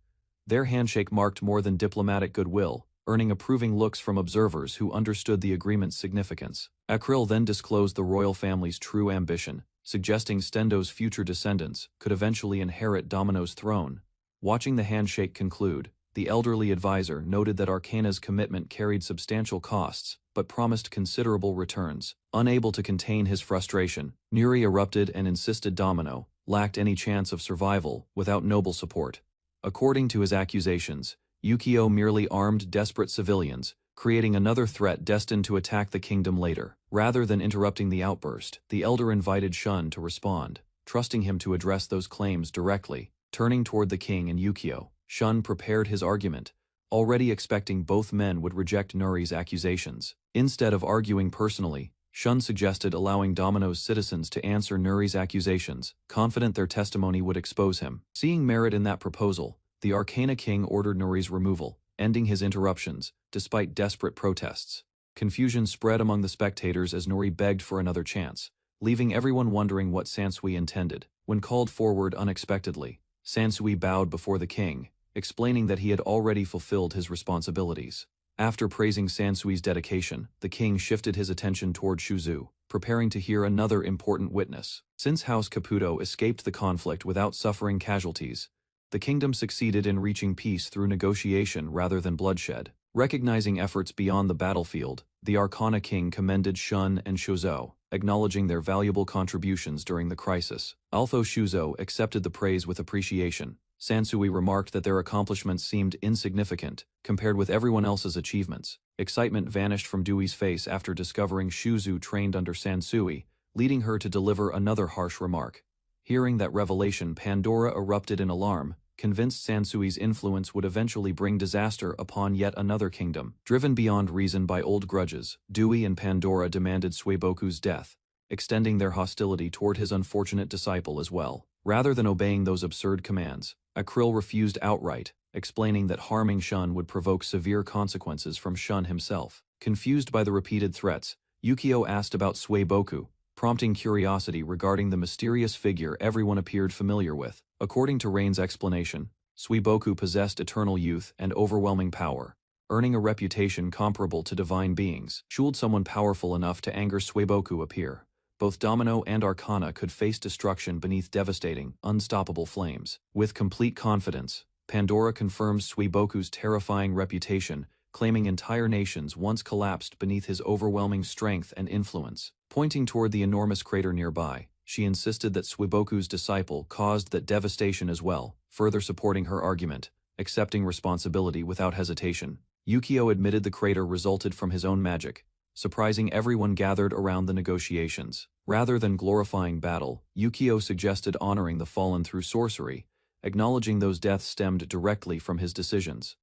Their handshake marked more than diplomatic goodwill, earning approving looks from observers who understood the agreement's significance. Akril then disclosed the royal family's true ambition, suggesting Stendo's future descendants could eventually inherit Domino's throne. Watching the handshake conclude, the elderly advisor noted that Arcana's commitment carried substantial costs, but promised considerable returns. Unable to contain his frustration, Nuri erupted and insisted Domino lacked any chance of survival without noble support. According to his accusations, Yukio merely armed desperate civilians, creating another threat destined to attack the kingdom later. Rather than interrupting the outburst, the elder invited Shun to respond, trusting him to address those claims directly. Turning toward the king and Yukio, Shun prepared his argument, already expecting both men would reject Nuri's accusations. Instead of arguing personally, Shun suggested allowing Domino's citizens to answer Nuri's accusations, confident their testimony would expose him. Seeing merit in that proposal, the Arcana King ordered Nuri's removal, ending his interruptions, despite desperate protests. Confusion spread among the spectators as Nuri begged for another chance, leaving everyone wondering what Sansui intended. When called forward unexpectedly, Sansui bowed before the king, explaining that he had already fulfilled his responsibilities. After praising Sansui's dedication, the king shifted his attention toward Shuzu, preparing to hear another important witness. Since House Caputo escaped the conflict without suffering casualties, the kingdom succeeded in reaching peace through negotiation rather than bloodshed. Recognizing efforts beyond the battlefield, the Arcana King commended Shun and Shuzo, acknowledging their valuable contributions during the crisis. Although Shuzo accepted the praise with appreciation, Sansui remarked that their accomplishments seemed insignificant compared with everyone else's achievements. Excitement vanished from Dewey's face after discovering Shuzu trained under Sansui, leading her to deliver another harsh remark. Hearing that revelation, Pandora erupted in alarm, convinced Sansui's influence would eventually bring disaster upon yet another kingdom. Driven beyond reason by old grudges, Dewey and Pandora demanded Suiboku's death, extending their hostility toward his unfortunate disciple as well. Rather than obeying those absurd commands, Akrill refused outright, explaining that harming Shun would provoke severe consequences from Shun himself. Confused by the repeated threats, Yukio asked about Suiboku, prompting curiosity regarding the mysterious figure everyone appeared familiar with. According to Rain's explanation, Suiboku possessed eternal youth and overwhelming power, earning a reputation comparable to divine beings. Should someone powerful enough to anger Suiboku appear, both Domino and Arcana could face destruction beneath devastating, unstoppable flames. With complete confidence, Pandora confirms Suiboku's terrifying reputation, claiming entire nations once collapsed beneath his overwhelming strength and influence. Pointing toward the enormous crater nearby, she insisted that Suiboku's disciple caused that devastation as well, further supporting her argument, accepting responsibility without hesitation. Yukio admitted the crater resulted from his own magic, surprising everyone gathered around the negotiations. Rather than glorifying battle, Yukio suggested honoring the fallen through sorcery, acknowledging those deaths stemmed directly from his decisions.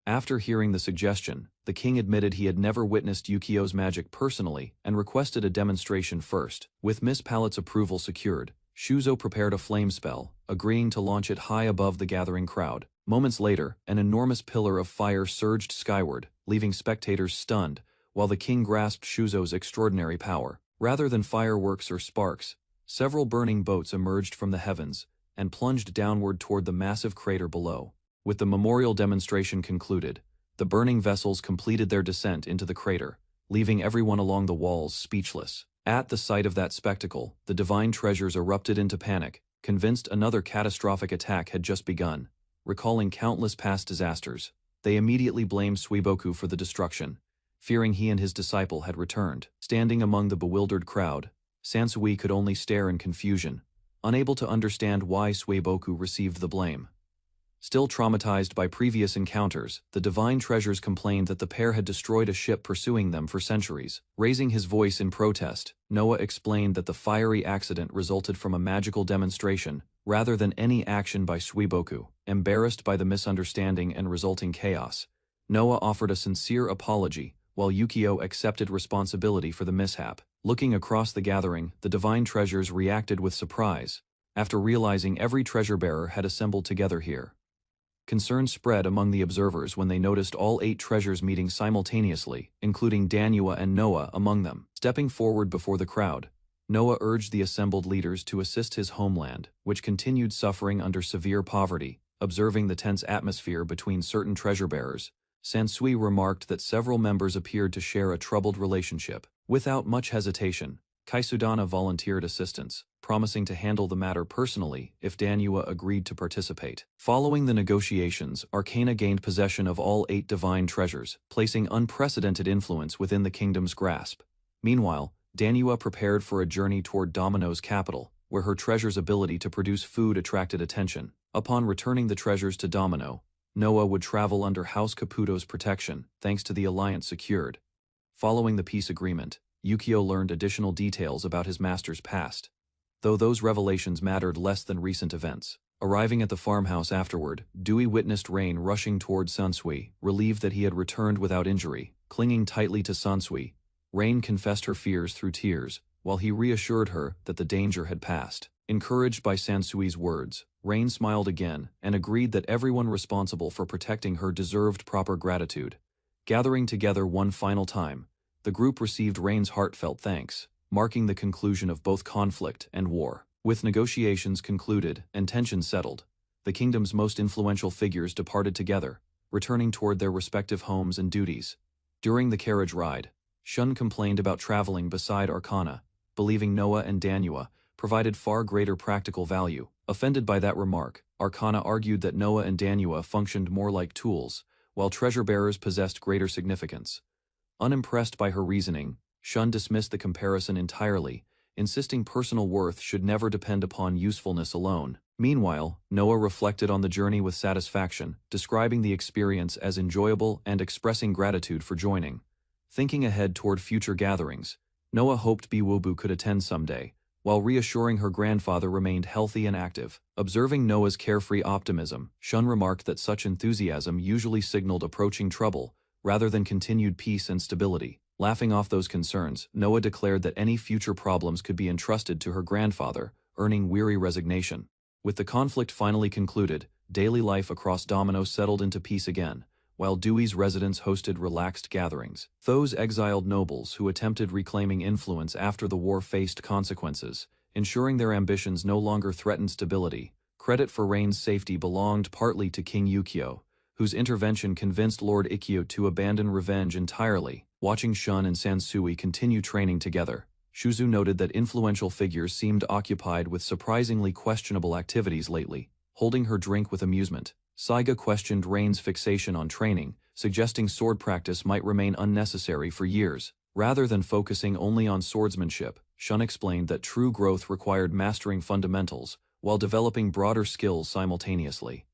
After hearing the suggestion, the king admitted he had never witnessed Yukio's magic personally and requested a demonstration first. With Miss Pallet's approval secured, Shuzo prepared a flame spell, agreeing to launch it high above the gathering crowd. Moments later, an enormous pillar of fire surged skyward, leaving spectators stunned, while the king grasped Shuzo's extraordinary power. Rather than fireworks or sparks, several burning boats emerged from the heavens and plunged downward toward the massive crater below. With the memorial demonstration concluded, the burning vessels completed their descent into the crater, leaving everyone along the walls speechless. At the sight of that spectacle, the divine treasures erupted into panic, convinced another catastrophic attack had just begun. Recalling countless past disasters, they immediately blamed Suiboku for the destruction, fearing he and his disciple had returned. Standing among the bewildered crowd, Sansui could only stare in confusion, unable to understand why Suiboku received the blame. Still traumatized by previous encounters, the divine treasures complained that the pair had destroyed a ship pursuing them for centuries. Raising his voice in protest, Noah explained that the fiery accident resulted from a magical demonstration, rather than any action by Suiboku. Embarrassed by the misunderstanding and resulting chaos, Noah offered a sincere apology, while Yukio accepted responsibility for the mishap. Looking across the gathering, the divine treasures reacted with surprise, after realizing every treasure-bearer had assembled together here. Concern spread among the observers when they noticed all 8 treasures meeting simultaneously, including Danua and Noah among them. Stepping forward before the crowd, Noah urged the assembled leaders to assist his homeland, which continued suffering under severe poverty. Observing the tense atmosphere between certain treasure-bearers, Sansui remarked that several members appeared to share a troubled relationship. Without much hesitation, Kaisudana volunteered assistance, promising to handle the matter personally if Danua agreed to participate. Following the negotiations, Arcana gained possession of all 8 divine treasures, placing unprecedented influence within the kingdom's grasp. Meanwhile, Danua prepared for a journey toward Domino's capital, where her treasure's ability to produce food attracted attention. Upon returning the treasures to Domino, Noah would travel under House Caputo's protection, thanks to the alliance secured. Following the peace agreement, Yukio learned additional details about his master's past, though those revelations mattered less than recent events. Arriving at the farmhouse afterward, Dewey witnessed Rain rushing toward Sansui, relieved that he had returned without injury. Clinging tightly to Sansui, Rain confessed her fears through tears, while he reassured her that the danger had passed. Encouraged by Sansui's words, Rain smiled again and agreed that everyone responsible for protecting her deserved proper gratitude. Gathering together one final time, the group received Rain's heartfelt thanks, marking the conclusion of both conflict and war. With negotiations concluded and tensions settled, the kingdom's most influential figures departed together, returning toward their respective homes and duties. During the carriage ride, Shun complained about traveling beside Arcana, believing Noah and Danua provided far greater practical value. Offended by that remark, Arcana argued that Noah and Danua functioned more like tools, while treasure-bearers possessed greater significance. Unimpressed by her reasoning, Shun dismissed the comparison entirely, insisting personal worth should never depend upon usefulness alone. Meanwhile, Noah reflected on the journey with satisfaction, describing the experience as enjoyable and expressing gratitude for joining. Thinking ahead toward future gatherings, Noah hoped Biwobu could attend someday, while reassuring her grandfather remained healthy and active. Observing Noah's carefree optimism, Shun remarked that such enthusiasm usually signaled approaching trouble, rather than continued peace and stability. Laughing off those concerns, Noah declared that any future problems could be entrusted to her grandfather, earning weary resignation. With the conflict finally concluded, daily life across Domino settled into peace again, while Dewey's residence hosted relaxed gatherings. Those exiled nobles who attempted reclaiming influence after the war faced consequences, ensuring their ambitions no longer threatened stability. Credit for Rain's safety belonged partly to King Yukio, whose intervention convinced Lord Ikkyo to abandon revenge entirely. Watching Shun and Sansui continue training together, Shuzu noted that influential figures seemed occupied with surprisingly questionable activities lately. Holding her drink with amusement, Saiga questioned Rain's fixation on training, suggesting sword practice might remain unnecessary for years. Rather than focusing only on swordsmanship, Shun explained that true growth required mastering fundamentals, while developing broader skills simultaneously.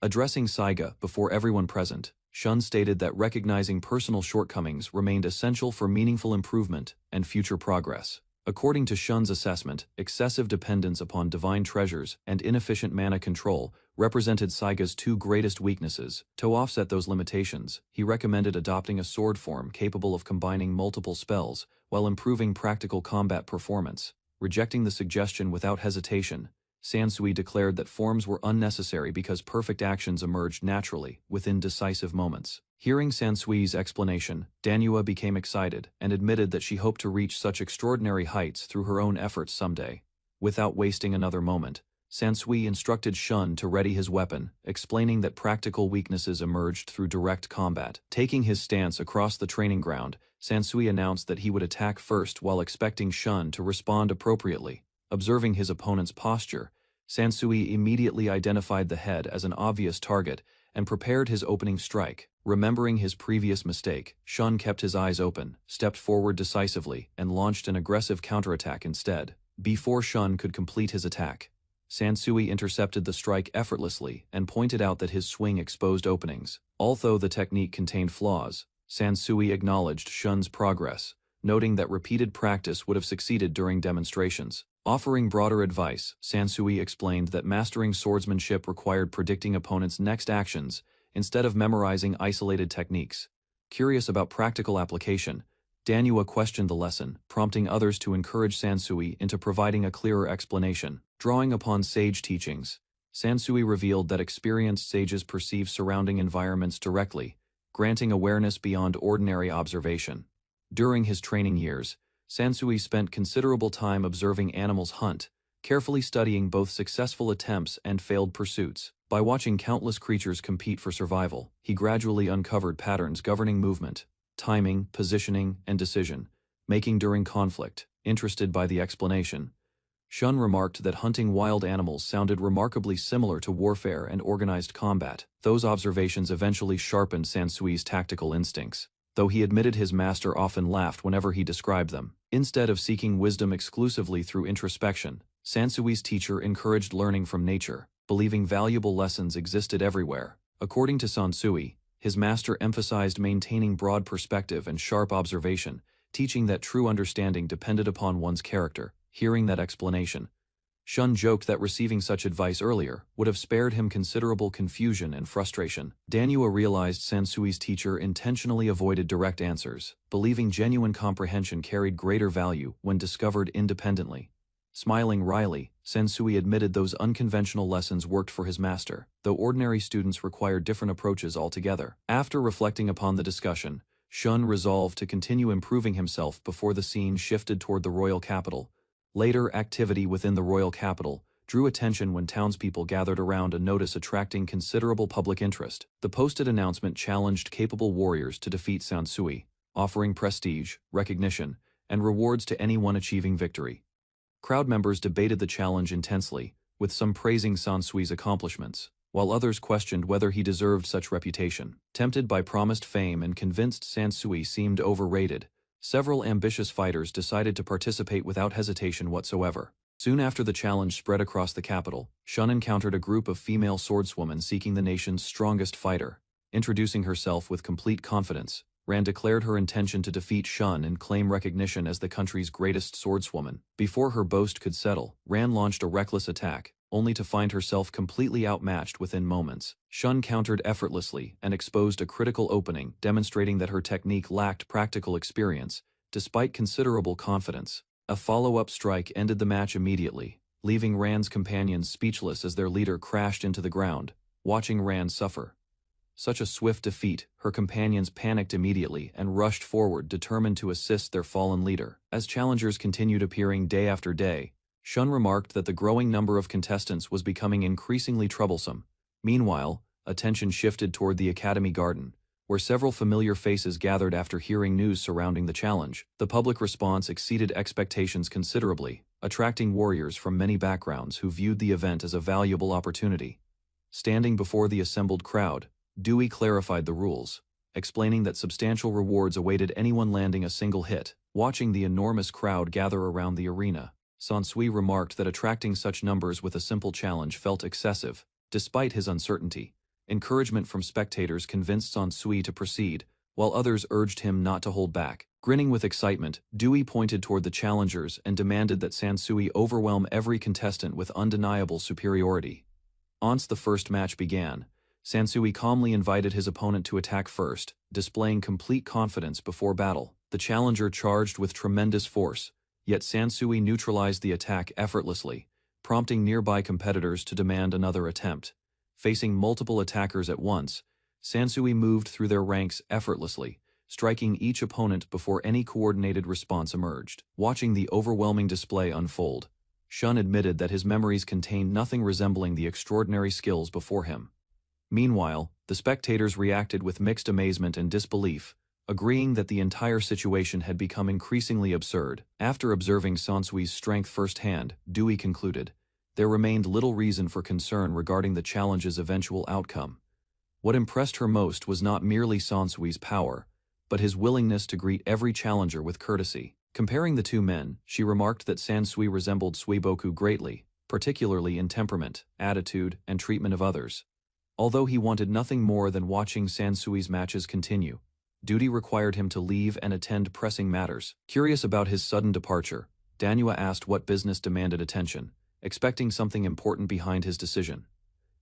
Addressing Saiga before everyone present, Shun stated that recognizing personal shortcomings remained essential for meaningful improvement and future progress. According to Shun's assessment, excessive dependence upon divine treasures and inefficient mana control represented Saiga's 2 greatest weaknesses. To offset those limitations, he recommended adopting a sword form capable of combining multiple spells while improving practical combat performance. Rejecting the suggestion without hesitation, Sansui declared that forms were unnecessary because perfect actions emerged naturally within decisive moments. Hearing Sansui's explanation, Danua became excited and admitted that she hoped to reach such extraordinary heights through her own efforts someday. Without wasting another moment, Sansui instructed Shun to ready his weapon, explaining that practical weaknesses emerged through direct combat. Taking his stance across the training ground, Sansui announced that he would attack first while expecting Shun to respond appropriately. Observing his opponent's posture, Sansui immediately identified the head as an obvious target and prepared his opening strike. Remembering his previous mistake, Shun kept his eyes open, stepped forward decisively, and launched an aggressive counterattack instead. Before Shun could complete his attack, Sansui intercepted the strike effortlessly and pointed out that his swing exposed openings. Although the technique contained flaws, Sansui acknowledged Shun's progress, noting that repeated practice would have succeeded during demonstrations. Offering broader advice, Sansui explained that mastering swordsmanship required predicting opponents' next actions instead of memorizing isolated techniques. Curious about practical application, Danua questioned the lesson, prompting others to encourage Sansui into providing a clearer explanation. Drawing upon sage teachings, Sansui revealed that experienced sages perceive surrounding environments directly, granting awareness beyond ordinary observation. During his training years, Sansui spent considerable time observing animals hunt, carefully studying both successful attempts and failed pursuits. By watching countless creatures compete for survival, he gradually uncovered patterns governing movement, timing, positioning, and decision-making during conflict. Interested by the explanation, Shun remarked that hunting wild animals sounded remarkably similar to warfare and organized combat. Those observations eventually sharpened Sansui's tactical instincts, though he admitted his master often laughed whenever he described them. Instead of seeking wisdom exclusively through introspection, Sansui's teacher encouraged learning from nature, believing valuable lessons existed everywhere. According to Sansui, his master emphasized maintaining broad perspective and sharp observation, teaching that true understanding depended upon one's character. Hearing that explanation, Shun joked that receiving such advice earlier would have spared him considerable confusion and frustration. Danua realized Sansui's teacher intentionally avoided direct answers, believing genuine comprehension carried greater value when discovered independently. Smiling wryly, Sansui admitted those unconventional lessons worked for his master, though ordinary students required different approaches altogether. After reflecting upon the discussion, Shun resolved to continue improving himself before the scene shifted toward the royal capital. Later activity within the royal capital drew attention when townspeople gathered around a notice attracting considerable public interest. The posted announcement challenged capable warriors to defeat Sansui, offering prestige, recognition, and rewards to anyone achieving victory. Crowd members debated the challenge intensely, with some praising Sansui's accomplishments, while others questioned whether he deserved such reputation. Tempted by promised fame and convinced Sansui seemed overrated, several ambitious fighters decided to participate without hesitation whatsoever. Soon after the challenge spread across the capital, Shun encountered a group of female swordswomen seeking the nation's strongest fighter. Introducing herself with complete confidence, Ran declared her intention to defeat Shun and claim recognition as the country's greatest swordswoman. Before her boast could settle, Ran launched a reckless attack, only to find herself completely outmatched within moments. Shun countered effortlessly and exposed a critical opening, demonstrating that her technique lacked practical experience, despite considerable confidence. A follow-up strike ended the match immediately, leaving Ran's companions speechless as their leader crashed into the ground, watching Ran suffer. Such a swift defeat, her companions panicked immediately and rushed forward determined to assist their fallen leader. As challengers continued appearing day after day, Shun remarked that the growing number of contestants was becoming increasingly troublesome. Meanwhile, attention shifted toward the Academy Garden, where several familiar faces gathered after hearing news surrounding the challenge. The public response exceeded expectations considerably, attracting warriors from many backgrounds who viewed the event as a valuable opportunity. Standing before the assembled crowd, Dewey clarified the rules, explaining that substantial rewards awaited anyone landing a single hit. Watching the enormous crowd gather around the arena, Sansui remarked that attracting such numbers with a simple challenge felt excessive, despite his uncertainty. Encouragement from spectators convinced Sansui to proceed, while others urged him not to hold back. Grinning with excitement, Dewey pointed toward the challengers and demanded that Sansui overwhelm every contestant with undeniable superiority. Once the first match began, Sansui calmly invited his opponent to attack first, displaying complete confidence before battle. The challenger charged with tremendous force, yet Sansui neutralized the attack effortlessly, prompting nearby competitors to demand another attempt. Facing multiple attackers at once, Sansui moved through their ranks effortlessly, striking each opponent before any coordinated response emerged. Watching the overwhelming display unfold, Shun admitted that his memories contained nothing resembling the extraordinary skills before him. Meanwhile, the spectators reacted with mixed amazement and disbelief, agreeing that the entire situation had become increasingly absurd. After observing Sansui's strength firsthand, Dewey concluded, there remained little reason for concern regarding the challenge's eventual outcome. What impressed her most was not merely Sansui's power, but his willingness to greet every challenger with courtesy. Comparing the two men, she remarked that Sansui resembled Suiboku greatly, particularly in temperament, attitude, and treatment of others. Although he wanted nothing more than watching Sansui's matches continue, duty required him to leave and attend pressing matters. Curious about his sudden departure, Danua asked what business demanded attention, expecting something important behind his decision.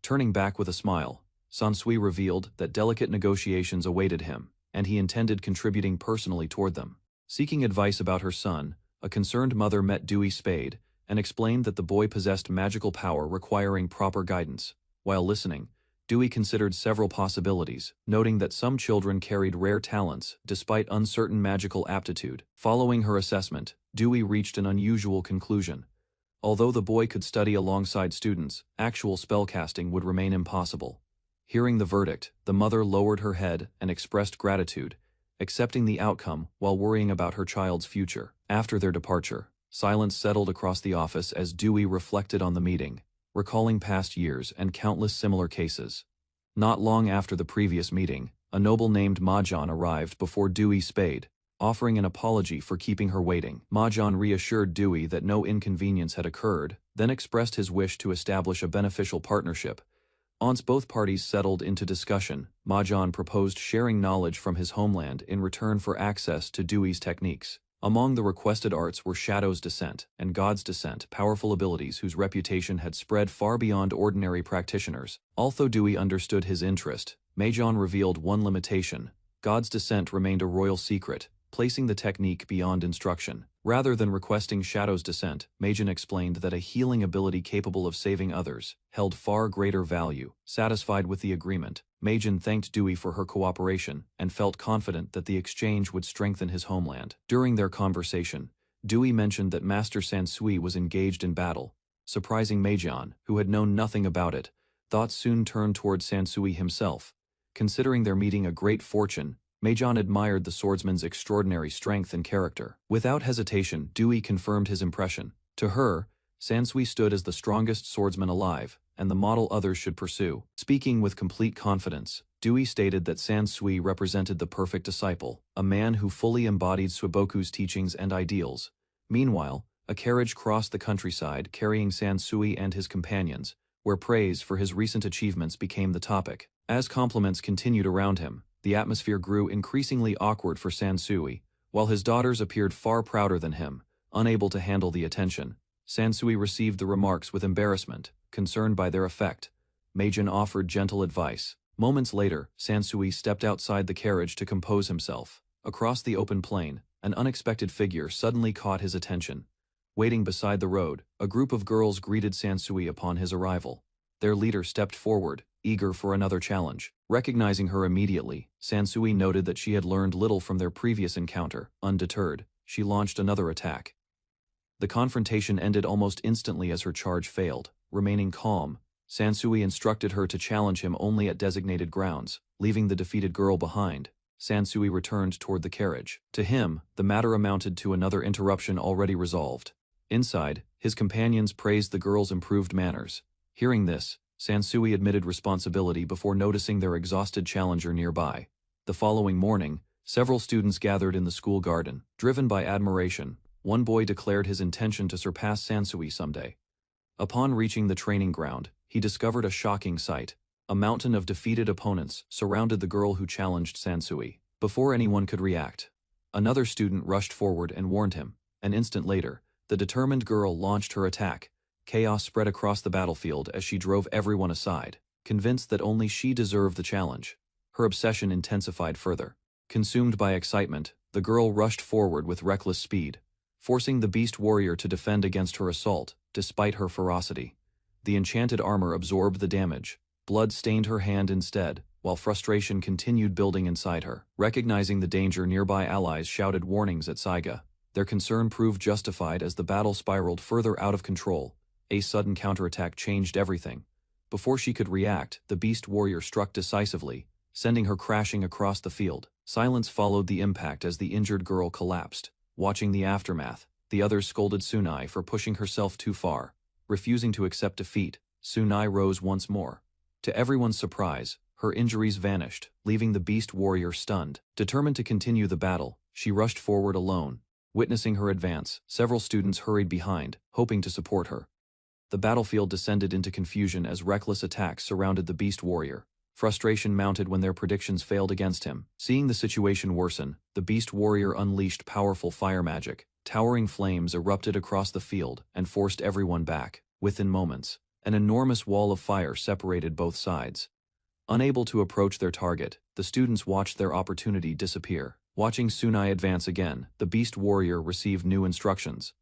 Turning back with a smile, Sansui revealed that delicate negotiations awaited him, and he intended contributing personally toward them. Seeking advice about her son, a concerned mother met Dewey Spade and explained that the boy possessed magical power requiring proper guidance. While listening, Dewey considered several possibilities, noting that some children carried rare talents despite uncertain magical aptitude. Following her assessment, Dewey reached an unusual conclusion. Although the boy could study alongside students, actual spellcasting would remain impossible. Hearing the verdict, the mother lowered her head and expressed gratitude, accepting the outcome while worrying about her child's future. After their departure, silence settled across the office as Dewey reflected on the meeting, recalling past years and countless similar cases. Not long after the previous meeting, a noble named Mahjong arrived before Dewey Spade, offering an apology for keeping her waiting. Mahjong reassured Dewey that no inconvenience had occurred, then expressed his wish to establish a beneficial partnership. Once both parties settled into discussion, Mahjong proposed sharing knowledge from his homeland in return for access to Dewey's techniques. Among the requested arts were Shadow's Descent and God's Descent, powerful abilities whose reputation had spread far beyond ordinary practitioners. Although Dewey understood his interest, Mahjong revealed one limitation: God's Descent remained a royal secret, placing the technique beyond instruction. Rather than requesting Shadow's Descent, Mahjong explained that a healing ability capable of saving others held far greater value. Satisfied with the agreement, Mahjong thanked Dewey for her cooperation and felt confident that the exchange would strengthen his homeland. During their conversation, Dewey mentioned that Master Sansui was engaged in battle, surprising Mahjong, who had known nothing about it. Thoughts soon turned toward Sansui himself. Considering their meeting a great fortune, Mahjong admired the swordsman's extraordinary strength and character. Without hesitation, Dewey confirmed his impression. To her, Sansui stood as the strongest swordsman alive, and the model others should pursue. Speaking with complete confidence, Dewey stated that Sansui represented the perfect disciple, a man who fully embodied Suiboku's teachings and ideals. Meanwhile, a carriage crossed the countryside carrying Sansui and his companions, where praise for his recent achievements became the topic. As compliments continued around him, the atmosphere grew increasingly awkward for Sansui, while his daughters appeared far prouder than him, unable to handle the attention. Sansui received the remarks with embarrassment, concerned by their effect. Mahjong offered gentle advice. Moments later, Sansui stepped outside the carriage to compose himself. Across the open plain, an unexpected figure suddenly caught his attention. Waiting beside the road, a group of girls greeted Sansui upon his arrival. Their leader stepped forward, eager for another challenge. Recognizing her immediately, Sansui noted that she had learned little from their previous encounter. Undeterred, she launched another attack. The confrontation ended almost instantly as her charge failed. Remaining calm, Sansui instructed her to challenge him only at designated grounds. Leaving the defeated girl behind, Sansui returned toward the carriage. To him, the matter amounted to another interruption already resolved. Inside, his companions praised the girl's improved manners. Hearing this, Sansui admitted responsibility before noticing their exhausted challenger nearby. The following morning, several students gathered in the school garden. Driven by admiration, one boy declared his intention to surpass Sansui someday. Upon reaching the training ground, he discovered a shocking sight. A mountain of defeated opponents surrounded the girl who challenged Sansui. Before anyone could react, another student rushed forward and warned him. An instant later, the determined girl launched her attack. Chaos spread across the battlefield as she drove everyone aside. Convinced that only she deserved the challenge, her obsession intensified further. Consumed by excitement, the girl rushed forward with reckless speed, forcing the beast warrior to defend against her assault. Despite her ferocity, the enchanted armor absorbed the damage. Blood stained her hand instead, while frustration continued building inside her. Recognizing the danger, nearby allies shouted warnings at Saiga. Their concern proved justified as the battle spiraled further out of control. A sudden counterattack changed everything. Before she could react, the beast warrior struck decisively, sending her crashing across the field. Silence followed the impact as the injured girl collapsed. Watching the aftermath, the others scolded Tsunai for pushing herself too far. Refusing to accept defeat, Tsunai rose once more. To everyone's surprise, her injuries vanished, leaving the beast warrior stunned. Determined to continue the battle, she rushed forward alone. Witnessing her advance, several students hurried behind, hoping to support her. The battlefield descended into confusion as reckless attacks surrounded the beast warrior. Frustration mounted when their predictions failed against him. Seeing the situation worsen, the beast warrior unleashed powerful fire magic. Towering flames erupted across the field and forced everyone back. Within moments, an enormous wall of fire separated both sides. Unable to approach their target, the students watched their opportunity disappear. Watching Tsunai advance again, the beast warrior received new instructions.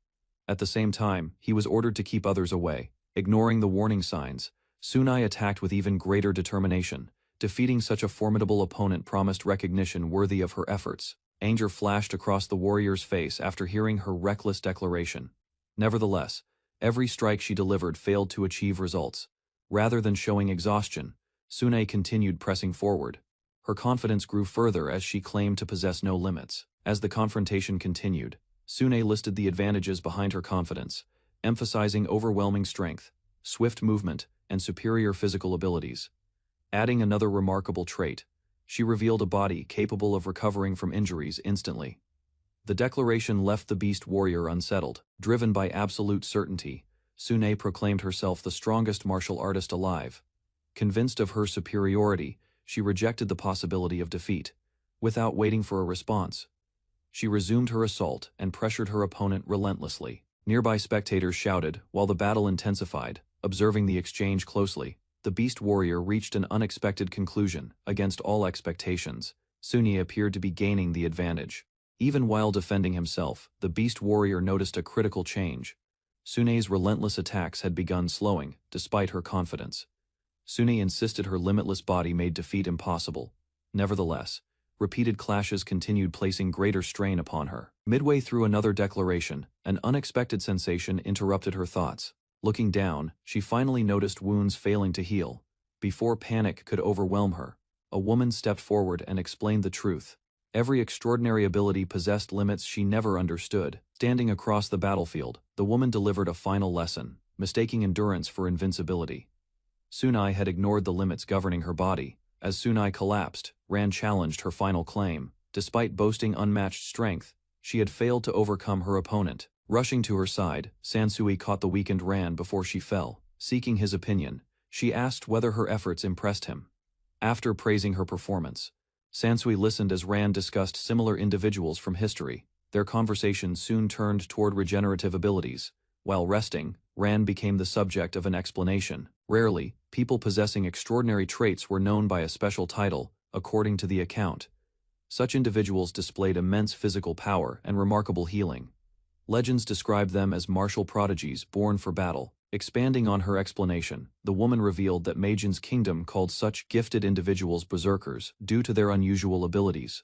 At the same time, he was ordered to keep others away. Ignoring the warning signs, Tsunai attacked with even greater determination. Defeating such a formidable opponent promised recognition worthy of her efforts. Anger flashed across the warrior's face after hearing her reckless declaration. Nevertheless, every strike she delivered failed to achieve results. Rather than showing exhaustion, Tsunai continued pressing forward. Her confidence grew further as she claimed to possess no limits. As the confrontation continued, Sune listed the advantages behind her confidence, emphasizing overwhelming strength, swift movement, and superior physical abilities. Adding another remarkable trait, she revealed a body capable of recovering from injuries instantly. The declaration left the beast warrior unsettled. Driven by absolute certainty, Sune proclaimed herself the strongest martial artist alive. Convinced of her superiority, she rejected the possibility of defeat. Without waiting for a response, she resumed her assault and pressured her opponent relentlessly. Nearby spectators shouted while the battle intensified. Observing the exchange closely, the beast warrior reached an unexpected conclusion. Against all expectations, Sune appeared to be gaining the advantage. Even while defending himself, the beast warrior noticed a critical change. Sune's relentless attacks had begun slowing, despite her confidence. Sune insisted her limitless body made defeat impossible. Nevertheless, repeated clashes continued, placing greater strain upon her. Midway through another declaration, an unexpected sensation interrupted her thoughts. Looking down, she finally noticed wounds failing to heal. Before panic could overwhelm her, a woman stepped forward and explained the truth. Every extraordinary ability possessed limits she never understood. Standing across the battlefield, the woman delivered a final lesson, mistaking endurance for invincibility. Sune had ignored the limits governing her body. As Sune collapsed, Ran challenged her final claim. Despite boasting unmatched strength, she had failed to overcome her opponent. Rushing to her side, Sansui caught the weakened Ran before she fell. Seeking his opinion, she asked whether her efforts impressed him. After praising her performance, Sansui listened as Ran discussed similar individuals from history. Their conversation soon turned toward regenerative abilities. While resting, Ran became the subject of an explanation. Rarely, people possessing extraordinary traits were known by a special title, according to the account. Such individuals displayed immense physical power and remarkable healing. Legends described them as martial prodigies born for battle. Expanding on her explanation, the woman revealed that Meijin's kingdom called such gifted individuals berserkers due to their unusual abilities.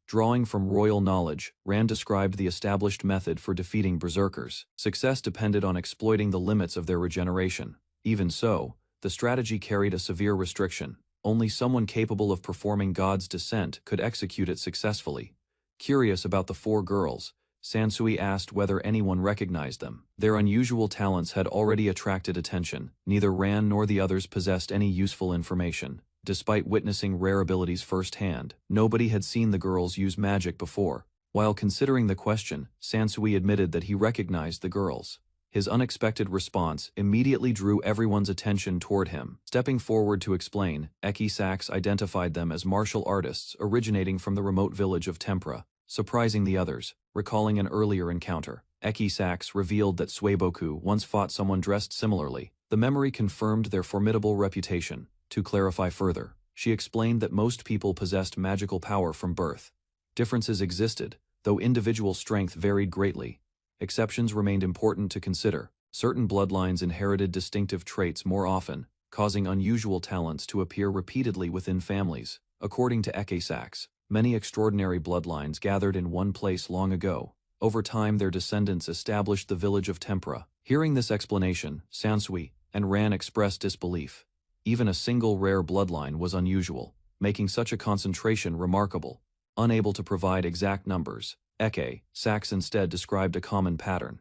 Drawing from royal knowledge, Ran described the established method for defeating berserkers. Success depended on exploiting the limits of their regeneration. Even so, the strategy carried a severe restriction. Only someone capable of performing God's descent could execute it successfully. Curious about the four girls, Sansui asked whether anyone recognized them. Their unusual talents had already attracted attention. Neither Ran nor the others possessed any useful information. Despite witnessing rare abilities firsthand, nobody had seen the girls use magic before. While considering the question, Sansui admitted that he recognized the girls. His unexpected response immediately drew everyone's attention toward him. Stepping forward to explain, Eki Sax identified them as martial artists originating from the remote village of Tempra. Surprising the others, recalling an earlier encounter, Eki Sax revealed that Sueboku once fought someone dressed similarly. The memory confirmed their formidable reputation. To clarify further, she explained that most people possessed magical power from birth. Differences existed, though individual strength varied greatly. Exceptions remained important to consider. Certain bloodlines inherited distinctive traits more often, causing unusual talents to appear repeatedly within families. According to Eki Sax, many extraordinary bloodlines gathered in one place long ago. Over time their descendants established the village of Tempra. Hearing this explanation, Sansui and Ran expressed disbelief. Even a single rare bloodline was unusual, making such a concentration remarkable. Unable to provide exact numbers, Eki Sax instead described a common pattern.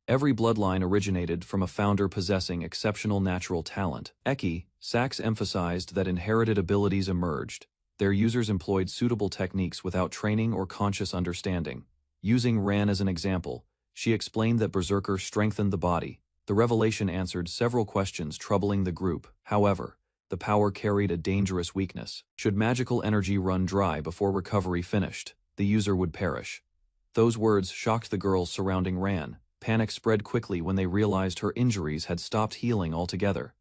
Every bloodline originated from a founder possessing exceptional natural talent. Eki Sax emphasized that inherited abilities emerged. Their users employed suitable techniques without training or conscious understanding. Using Ran as an example, she explained that Berserker strengthened the body. The revelation answered several questions troubling the group. However, the power carried a dangerous weakness. Should magical energy run dry before recovery finished, the user would perish. Those words shocked the girls surrounding Ran. Panic spread quickly when they realized her injuries had stopped healing altogether.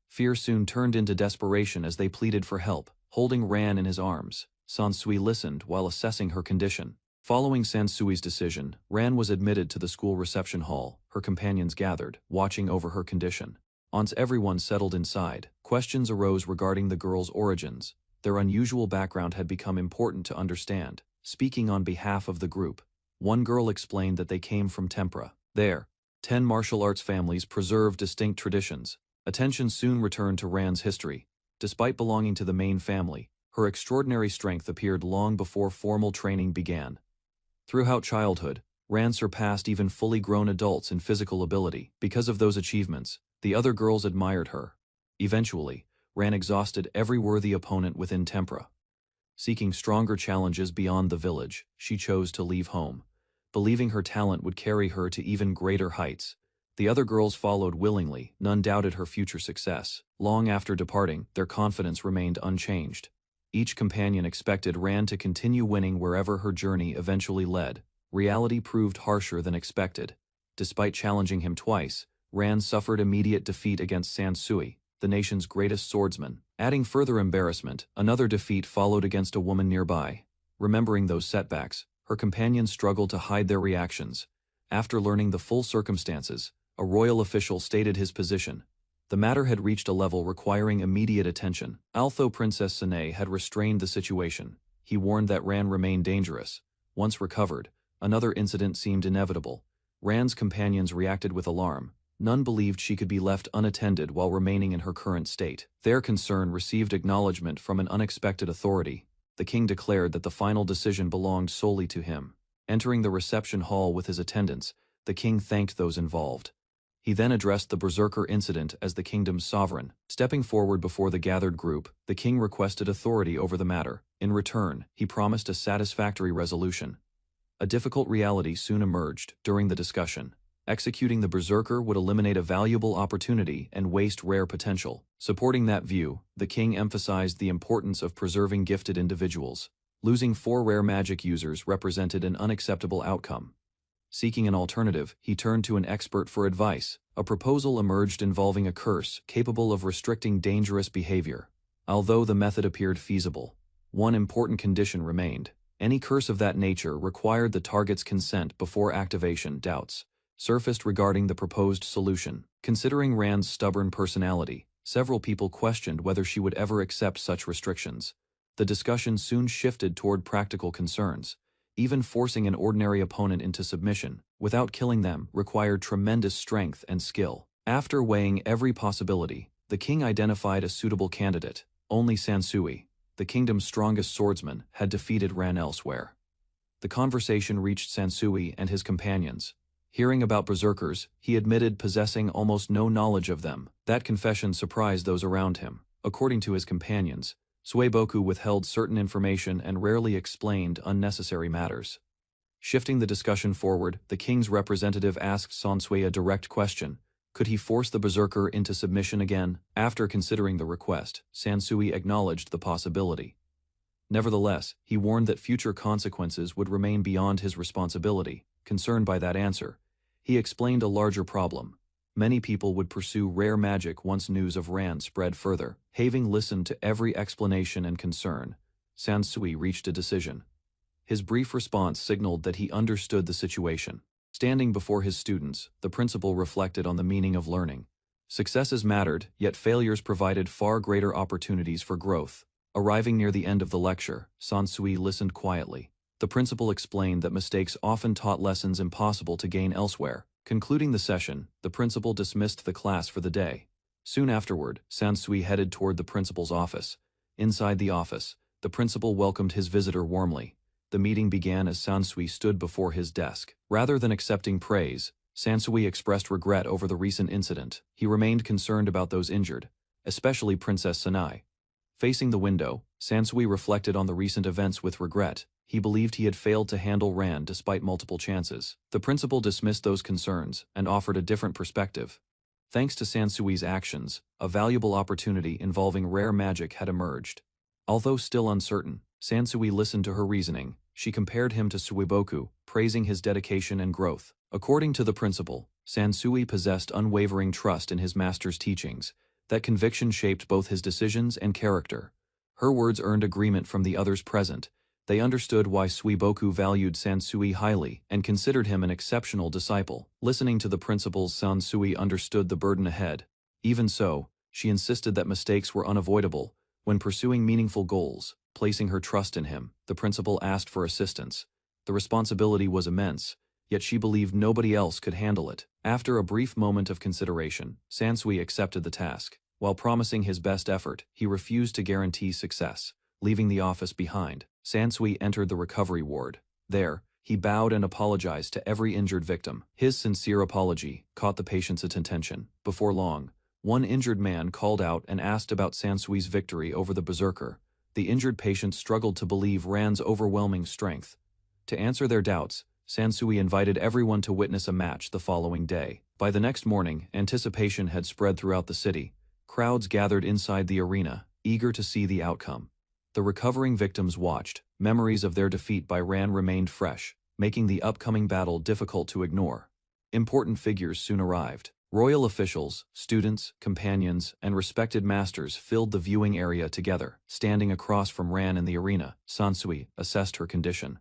Fear soon turned into desperation as they pleaded for help. Holding Ran in his arms, Sansui listened while assessing her condition. Following Sansui's decision, Ran was admitted to the school reception hall. Her companions gathered, watching over her condition. Once everyone settled inside, questions arose regarding the girls' origins. Their unusual background had become important to understand. Speaking on behalf of the group, one girl explained that they came from Tempra. There, 10 martial arts families preserved distinct traditions. Attention soon returned to Ran's history. Despite belonging to the main family, Her extraordinary strength appeared long before formal training began. Throughout childhood, Ran surpassed even fully grown adults in physical ability. Because of those achievements, the other girls admired her. Eventually, Ran exhausted every worthy opponent within Tempra. Seeking stronger challenges beyond the village, she chose to leave home, believing her talent would carry her to even greater heights. The other girls followed willingly, none doubted her future success. Long after departing, their confidence remained unchanged. Each companion expected Ran to continue winning wherever her journey eventually led. Reality proved harsher than expected. Despite challenging him twice, Ran suffered immediate defeat against Sansui, the nation's greatest swordsman. Adding further embarrassment, another defeat followed against a woman nearby. Remembering those setbacks, her companions struggled to hide their reactions. After learning the full circumstances, a royal official stated his position. The matter had reached a level requiring immediate attention. Although Princess Sanae had restrained the situation, he warned that Ran remained dangerous. Once recovered, another incident seemed inevitable. Ran's companions reacted with alarm. None believed she could be left unattended while remaining in her current state. Their concern received acknowledgement from an unexpected authority. The king declared that the final decision belonged solely to him. Entering the reception hall with his attendants, the king thanked those involved. He then addressed the Berserker incident as the kingdom's sovereign. Stepping forward before the gathered group, the king requested authority over the matter. In return, he promised a satisfactory resolution. A difficult reality soon emerged during the discussion. Executing the Berserker would eliminate a valuable opportunity and waste rare potential. Supporting that view, the king emphasized the importance of preserving gifted individuals. Losing 4 rare magic users represented an unacceptable outcome. Seeking an alternative, he turned to an expert for advice. A proposal emerged involving a curse capable of restricting dangerous behavior. Although the method appeared feasible, one important condition remained. Any curse of that nature required the target's consent before activation. Doubts surfaced regarding the proposed solution. Considering Rand's stubborn personality, several people questioned whether she would ever accept such restrictions. The discussion soon shifted toward practical concerns. Even forcing an ordinary opponent into submission, without killing them, required tremendous strength and skill. After weighing every possibility, the king identified a suitable candidate. Only Sansui, the kingdom's strongest swordsman, had defeated Ran elsewhere. The conversation reached Sansui and his companions. Hearing about berserkers, he admitted possessing almost no knowledge of them. That confession surprised those around him. According to his companions, Sueboku withheld certain information and rarely explained unnecessary matters. Shifting the discussion forward, the king's representative asked Sansui a direct question. Could he force the berserker into submission again? After considering the request, Sansui acknowledged the possibility. Nevertheless, he warned that future consequences would remain beyond his responsibility. Concerned by that answer, he explained a larger problem. Many people would pursue rare magic once news of Ran spread further. Having listened to every explanation and concern, Sansui reached a decision. His brief response signaled that he understood the situation. Standing before his students, the principal reflected on the meaning of learning. Successes mattered, yet failures provided far greater opportunities for growth. Arriving near the end of the lecture, Sansui listened quietly. The principal explained that mistakes often taught lessons impossible to gain elsewhere. Concluding the session, the principal dismissed the class for the day. Soon afterward, Sansui headed toward the principal's office. Inside the office, the principal welcomed his visitor warmly. The meeting began as Sansui stood before his desk. Rather than accepting praise, Sansui expressed regret over the recent incident. He remained concerned about those injured, especially Princess Sanae. Facing the window, Sansui reflected on the recent events with regret. He believed he had failed to handle Ran despite multiple chances. The principal dismissed those concerns and offered a different perspective. Thanks to Sansui's actions, a valuable opportunity involving rare magic had emerged. Although still uncertain, Sansui listened to her reasoning. She compared him to Sueboku, praising his dedication and growth. According to the principal, Sansui possessed unwavering trust in his master's teachings. That conviction shaped both his decisions and character. Her words earned agreement from the others present. They understood why Sueboku valued Sansui highly and considered him an exceptional disciple. Listening to the principal, Sansui understood the burden ahead. Even so, she insisted that mistakes were unavoidable when pursuing meaningful goals. Placing her trust in him, the principal asked for assistance. The responsibility was immense, yet she believed nobody else could handle it. After a brief moment of consideration, Sansui accepted the task. While promising his best effort, he refused to guarantee success. leaving the office behind. Sansui entered the recovery ward. There, he bowed and apologized to every injured victim. His sincere apology caught the patient's attention. Before long, one injured man called out and asked about Sansui's victory over the berserker. The injured patient struggled to believe Ran's overwhelming strength. To answer their doubts, Sansui invited everyone to witness a match the following day. By the next morning, anticipation had spread throughout the city. Crowds gathered inside the arena, eager to see the outcome. The recovering victims watched. Memories of their defeat by Ran remained fresh, making the upcoming battle difficult to ignore. Important figures soon arrived. Royal officials, students, companions, and respected masters filled the viewing area together. Standing across from Ran in the arena, Sansui assessed her condition.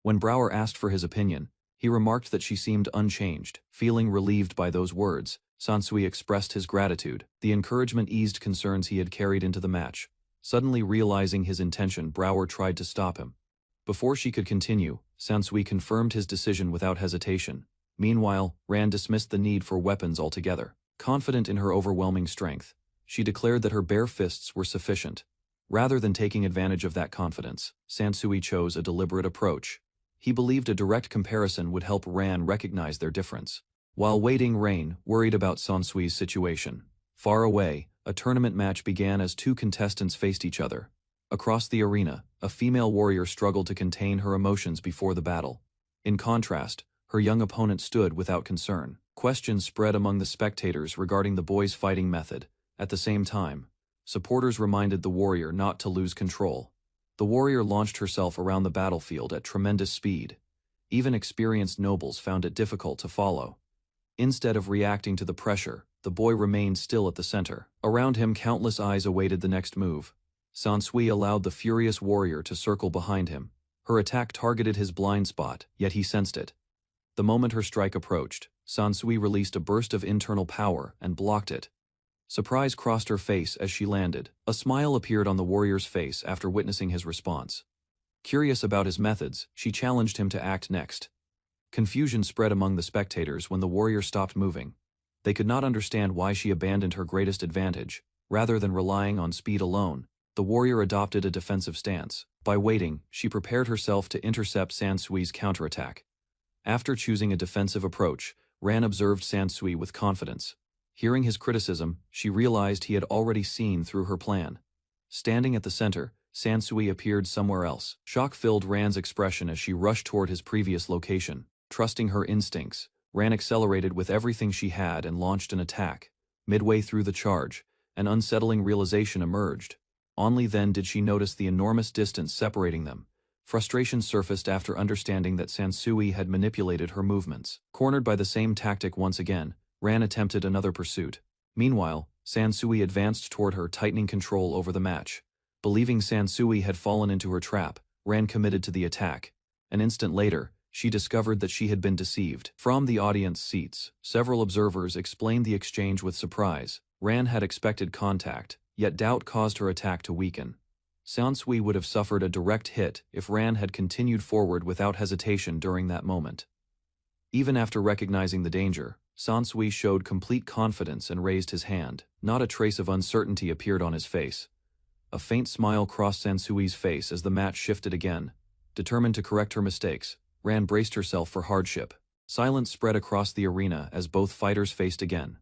When Brower asked for his opinion, he remarked that she seemed unchanged. Feeling relieved by those words, Sansui expressed his gratitude. The encouragement eased concerns he had carried into the match. Suddenly realizing his intention, Brower tried to stop him. Before she could continue, Sansui confirmed his decision without hesitation. Meanwhile, Ran dismissed the need for weapons altogether. Confident in her overwhelming strength, she declared that her bare fists were sufficient. Rather than taking advantage of that confidence, Sansui chose a deliberate approach. He believed a direct comparison would help Ran recognize their difference. While waiting, Rain worried about Sansui's situation. Far away, a tournament match began as two contestants faced each other. Across the arena, a female warrior struggled to contain her emotions before the battle. In contrast, her young opponent stood without concern. Questions spread among the spectators regarding the boy's fighting method. At the same time, supporters reminded the warrior not to lose control. The warrior launched herself around the battlefield at tremendous speed. Even experienced nobles found it difficult to follow. Instead of reacting to the pressure, the boy remained still at the center. Around him, countless eyes awaited the next move. Sansui allowed the furious warrior to circle behind him. Her attack targeted his blind spot, yet he sensed it. The moment her strike approached, Sansui released a burst of internal power and blocked it. Surprise crossed her face as she landed. A smile appeared on the warrior's face after witnessing his response. Curious about his methods, she challenged him to act next. Confusion spread among the spectators when the warrior stopped moving. They could not understand why she abandoned her greatest advantage. Rather than relying on speed alone, the warrior adopted a defensive stance. By waiting, she prepared herself to intercept Sansui's counterattack. After choosing a defensive approach, Ran observed Sansui with confidence. Hearing his criticism, she realized he had already seen through her plan. Standing at the center, Sansui appeared somewhere else. Shock filled Ran's expression as she rushed toward his previous location. Trusting her instincts, Ran accelerated with everything she had and launched an attack. Midway through the charge, an unsettling realization emerged. Only then did she notice the enormous distance separating them. Frustration surfaced after understanding that Sansui had manipulated her movements. Cornered by the same tactic once again, Ran attempted another pursuit. Meanwhile, Sansui advanced toward her, tightening control over the match. Believing Sansui had fallen into her trap, Ran committed to the attack. An instant later, she discovered that she had been deceived. From the audience seats, several observers explained the exchange with surprise. Ran had expected contact, yet doubt caused her attack to weaken. Sansui would have suffered a direct hit if Ran had continued forward without hesitation during that moment. Even after recognizing the danger, Sansui showed complete confidence and raised his hand. Not a trace of uncertainty appeared on his face. A faint smile crossed Sansui's face as the match shifted again. Determined to correct her mistakes, Ran braced herself for hardship. Silence spread across the arena as both fighters faced again.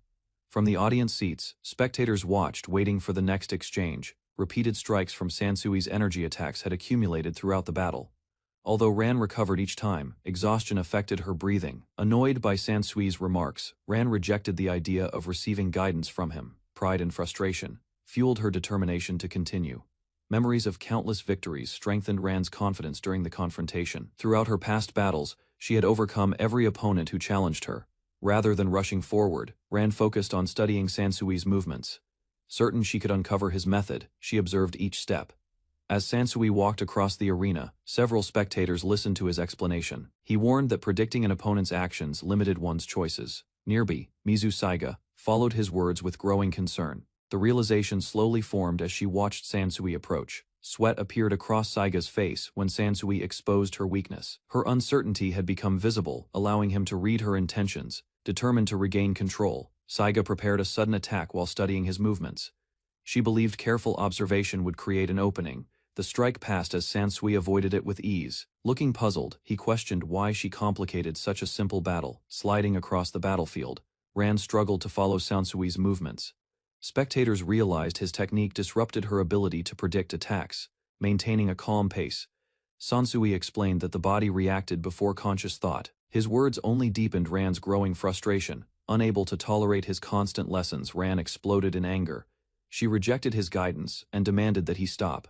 From the audience seats, spectators watched, waiting for the next exchange. Repeated strikes from Sansui's energy attacks had accumulated throughout the battle. Although Ran recovered each time, exhaustion affected her breathing. Annoyed by Sansui's remarks, Ran rejected the idea of receiving guidance from him. Pride and frustration fueled her determination to continue. Memories of countless victories strengthened Ran's confidence during the confrontation. Throughout her past battles, she had overcome every opponent who challenged her. Rather than rushing forward, Ran focused on studying Sansui's movements. Certain she could uncover his method, she observed each step. As Sansui walked across the arena, several spectators listened to his explanation. He warned that predicting an opponent's actions limited one's choices. Nearby, Mizu Saiga followed his words with growing concern. The realization slowly formed as she watched Sansui approach. Sweat appeared across Saiga's face when Sansui exposed her weakness. Her uncertainty had become visible, allowing him to read her intentions. Determined to regain control, Saiga prepared a sudden attack while studying his movements. She believed careful observation would create an opening. The strike passed as Sansui avoided it with ease. Looking puzzled, he questioned why she complicated such a simple battle. Sliding across the battlefield, Ran struggled to follow Sansui's movements. Spectators realized his technique disrupted her ability to predict attacks, maintaining a calm pace. Sansui explained that the body reacted before conscious thought. His words only deepened Ran's growing frustration. Unable to tolerate his constant lessons, Ran exploded in anger. She rejected his guidance and demanded that he stop.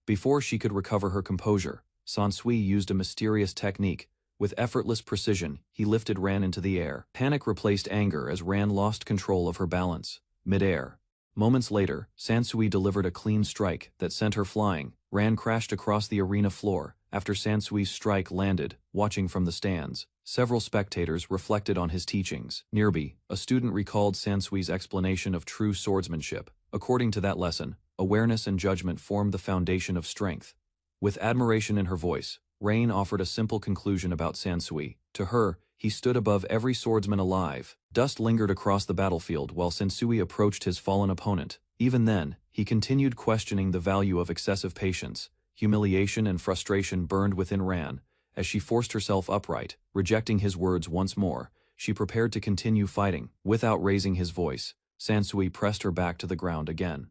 Before she could recover her composure, Sansui used a mysterious technique. With effortless precision, he lifted Ran into the air. Panic replaced anger as Ran lost control of her balance. Mid-air. Moments later, Sansui delivered a clean strike that sent her flying. Ran crashed across the arena floor. After Sansui's strike landed, watching from the stands, several spectators reflected on his teachings. Nearby, a student recalled Sansui's explanation of true swordsmanship. According to that lesson, awareness and judgment formed the foundation of strength. With admiration in her voice, Rain offered a simple conclusion about Sansui. To her, he stood above every swordsman alive. Dust lingered across the battlefield while Sansui approached his fallen opponent. Even then, he continued questioning the value of excessive patience. Humiliation and frustration burned within Ran. As she forced herself upright, rejecting his words once more, she prepared to continue fighting. Without raising his voice, Sansui pressed her back to the ground again.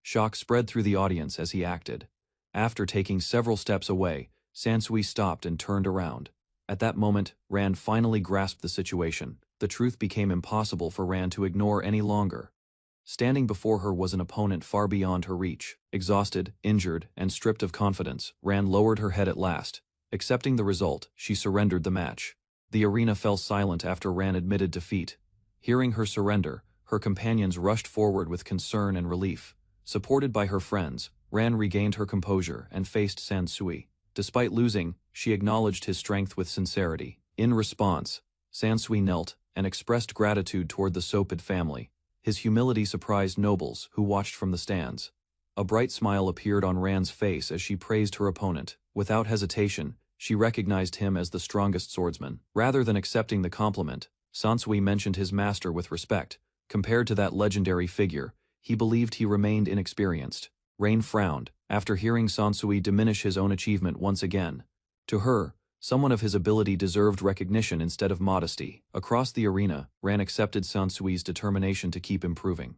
Shock spread through the audience as he acted. After taking several steps away, Sansui stopped and turned around. At that moment, Ran finally grasped the situation. The truth became impossible for Ran to ignore any longer. Standing before her was an opponent far beyond her reach. Exhausted, injured, and stripped of confidence, Ran lowered her head at last. Accepting the result, she surrendered the match. The arena fell silent after Ran admitted defeat. Hearing her surrender, her companions rushed forward with concern and relief. Supported by her friends, Ran regained her composure and faced Sansui. Despite losing, she acknowledged his strength with sincerity. In response, Sansui knelt and expressed gratitude toward the Sopid family. His humility surprised nobles who watched from the stands. A bright smile appeared on Ran's face as she praised her opponent. Without hesitation, she recognized him as the strongest swordsman. Rather than accepting the compliment, Sansui mentioned his master with respect. Compared to that legendary figure, he believed he remained inexperienced. Rain frowned, after hearing Sansui diminish his own achievement once again. To her, someone of his ability deserved recognition instead of modesty. Across the arena, Ran accepted Sansui's determination to keep improving.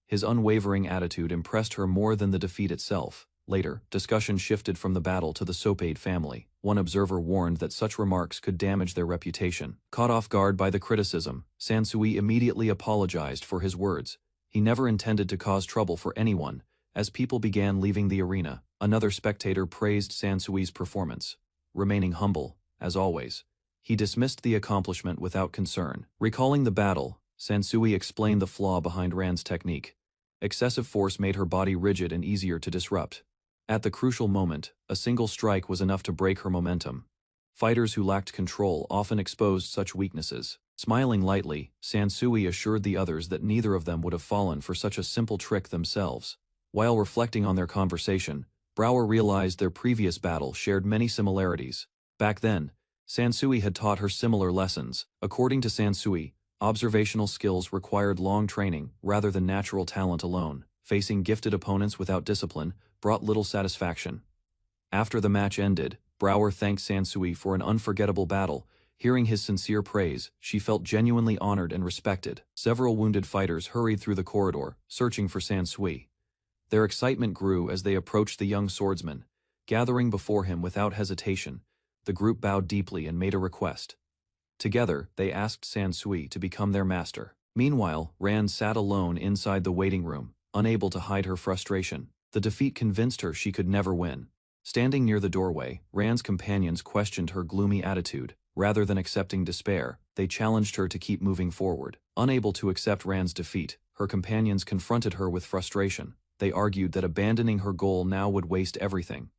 His unwavering attitude impressed her more than the defeat itself. Later, discussion shifted from the battle to the Sopade family. One observer warned that such remarks could damage their reputation. Caught off guard by the criticism, Sansui immediately apologized for his words. He never intended to cause trouble for anyone. As people began leaving the arena, another spectator praised Sansui's performance. Remaining humble, as always, he dismissed the accomplishment without concern. Recalling the battle, Sansui explained the flaw behind Ran's technique. Excessive force made her body rigid and easier to disrupt. At the crucial moment, a single strike was enough to break her momentum. Fighters who lacked control often exposed such weaknesses. Smiling lightly, Sansui assured the others that neither of them would have fallen for such a simple trick themselves. While reflecting on their conversation, Brower realized their previous battle shared many similarities. Back then, Sansui had taught her similar lessons. According to Sansui, observational skills required long training rather than natural talent alone. Facing gifted opponents without discipline brought little satisfaction. After the match ended, Brower thanked Sansui for an unforgettable battle. Hearing his sincere praise, she felt genuinely honored and respected. Several wounded fighters hurried through the corridor, searching for Sansui. Their excitement grew as they approached the young swordsman. Gathering before him without hesitation, the group bowed deeply and made a request. Together, they asked Sansui to become their master. Meanwhile, Ran sat alone inside the waiting room, unable to hide her frustration. The defeat convinced her she could never win. Standing near the doorway, Ran's companions questioned her gloomy attitude. Rather than accepting despair, they challenged her to keep moving forward. Unable to accept Ran's defeat, her companions confronted her with frustration. They argued that abandoning her goal now would waste everything.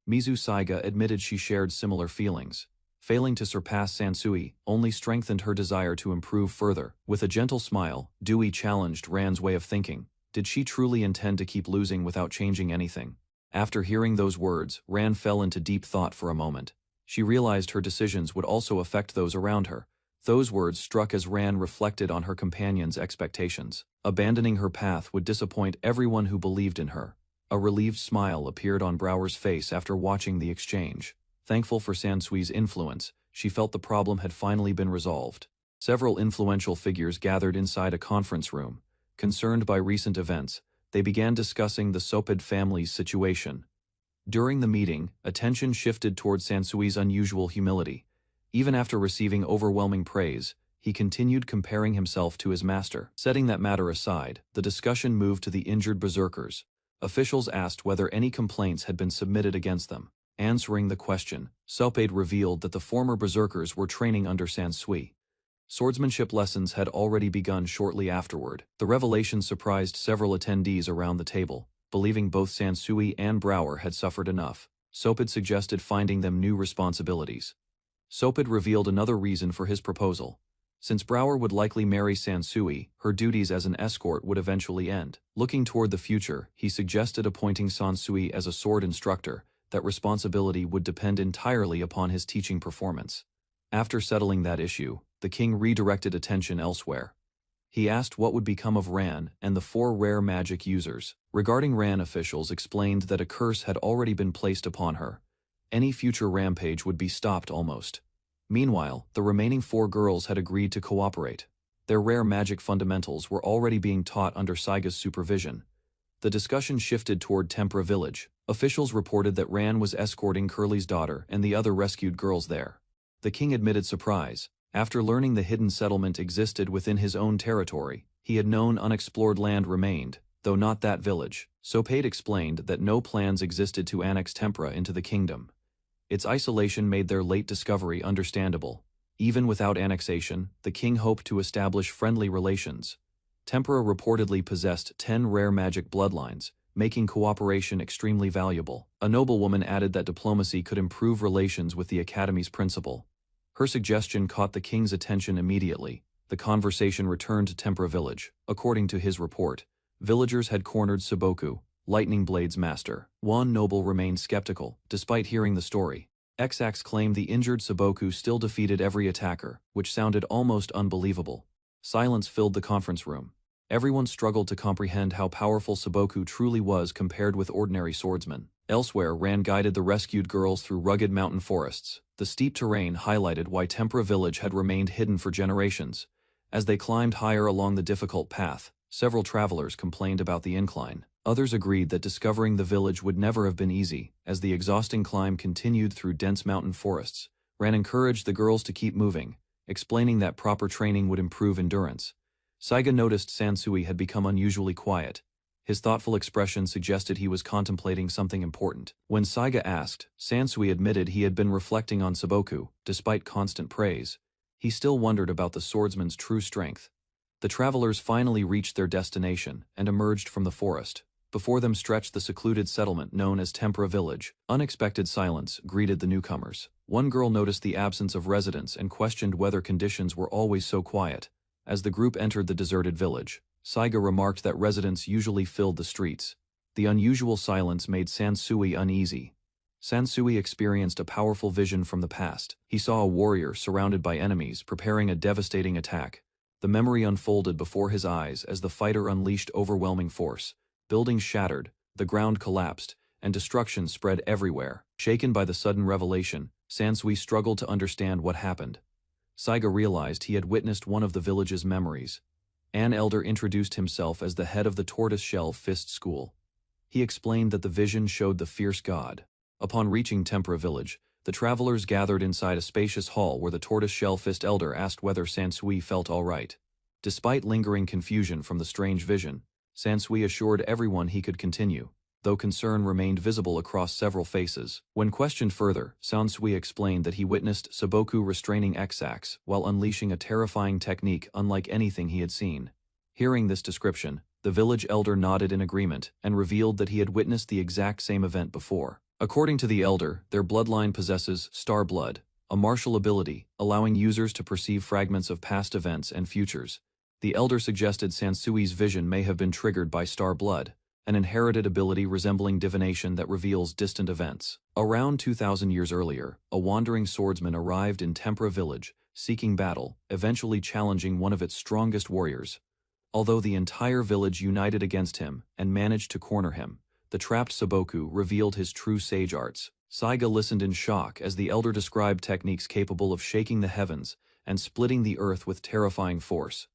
Mizu Saiga admitted she shared similar feelings. Failing to surpass Sansui only strengthened her desire to improve further. With a gentle smile, Dewey challenged Ran's way of thinking. Did she truly intend to keep losing without changing anything? After hearing those words, Ran fell into deep thought for a moment. She realized her decisions would also affect those around her. Those words struck as Ran reflected on her companions' expectations. Abandoning her path would disappoint everyone who believed in her. A relieved smile appeared on Brower's face after watching the exchange. Thankful for Sansui's influence, she felt the problem had finally been resolved. Several influential figures gathered inside a conference room. Concerned by recent events, they began discussing the Sopid family's situation. During the meeting, attention shifted toward Sansui's unusual humility. Even after receiving overwhelming praise, he continued comparing himself to his master. Setting that matter aside, the discussion moved to the injured berserkers. Officials asked whether any complaints had been submitted against them. Answering the question, Sopid revealed that the former berserkers were training under Sansui. Swordsmanship lessons had already begun shortly afterward. The revelation surprised several attendees around the table. Believing both Sansui and Brower had suffered enough, Sopid suggested finding them new responsibilities. Sopid revealed another reason for his proposal. Since Brower would likely marry Sansui, her duties as an escort would eventually end. Looking toward the future, he suggested appointing Sansui as a sword instructor. That responsibility would depend entirely upon his teaching performance. After settling that issue, the king redirected attention elsewhere. He asked what would become of Ran and the 4 rare magic users. Regarding Ran, officials explained that a curse had already been placed upon her. Any future rampage would be stopped almost. Meanwhile, the remaining 4 girls had agreed to cooperate. Their rare magic fundamentals were already being taught under Saiga's supervision. The discussion shifted toward Tempera village. Officials reported that Ran was escorting Curly's daughter and the other rescued girls there. The king admitted surprise. After learning the hidden settlement existed within his own territory, he had known unexplored land remained, though not that village. Sopid explained that no plans existed to annex Tempera into the kingdom. Its isolation made their late discovery understandable. Even without annexation, the king hoped to establish friendly relations. Tempera reportedly possessed 10 rare magic bloodlines, making cooperation extremely valuable. A noblewoman added that diplomacy could improve relations with the academy's principal. Her suggestion caught the king's attention immediately. The conversation returned to Tempera village. According to his report, villagers had cornered Saboku, Lightning Blade's master. One noble remained skeptical, despite hearing the story. Xax claimed the injured Saboku still defeated every attacker, which sounded almost unbelievable. Silence filled the conference room. Everyone struggled to comprehend how powerful Saboku truly was compared with ordinary swordsmen. Elsewhere, Ran guided the rescued girls through rugged mountain forests. The steep terrain highlighted why Tempera village had remained hidden for generations. As they climbed higher along the difficult path, several travelers complained about the incline. Others agreed that discovering the village would never have been easy. As the exhausting climb continued through dense mountain forests, Ran encouraged the girls to keep moving, explaining that proper training would improve endurance. Saiga noticed Sansui had become unusually quiet. His thoughtful expression suggested he was contemplating something important. When Saiga asked, Sansui admitted he had been reflecting on Saboku. Despite constant praise, he still wondered about the swordsman's true strength. The travelers finally reached their destination and emerged from the forest. Before them stretched the secluded settlement known as Tempera village. Unexpected silence greeted the newcomers. One girl noticed the absence of residents and questioned whether conditions were always so quiet. As the group entered the deserted village, Saiga remarked that residents usually filled the streets. The unusual silence made Sansui uneasy. Sansui experienced a powerful vision from the past. He saw a warrior surrounded by enemies preparing a devastating attack. The memory unfolded before his eyes as the fighter unleashed overwhelming force. Buildings shattered, the ground collapsed, and destruction spread everywhere. Shaken by the sudden revelation, Sansui struggled to understand what happened. Saiga realized he had witnessed one of the village's memories. An elder introduced himself as the head of the Tortoise-Shell Fist School. He explained that the vision showed the fierce god. Upon reaching Tempera village, the travelers gathered inside a spacious hall where the Tortoise-Shell Fist elder asked whether Sansui felt all right. Despite lingering confusion from the strange vision, Sansui assured everyone he could continue, though concern remained visible across several faces. When questioned further, Sansui explained that he witnessed Saboku restraining Xax while unleashing a terrifying technique unlike anything he had seen. Hearing this description, the village elder nodded in agreement and revealed that he had witnessed the exact same event before. According to the elder, their bloodline possesses Star Blood, a martial ability allowing users to perceive fragments of past events and futures. The elder suggested Sansui's vision may have been triggered by Star Blood, an inherited ability resembling divination that reveals distant events. Around 2,000 years earlier, a wandering swordsman arrived in Tempera village, seeking battle, eventually challenging one of its strongest warriors. Although the entire village united against him and managed to corner him, the trapped Saboku revealed his true sage arts. Saiga listened in shock as the elder described techniques capable of shaking the heavens and splitting the earth with terrifying force.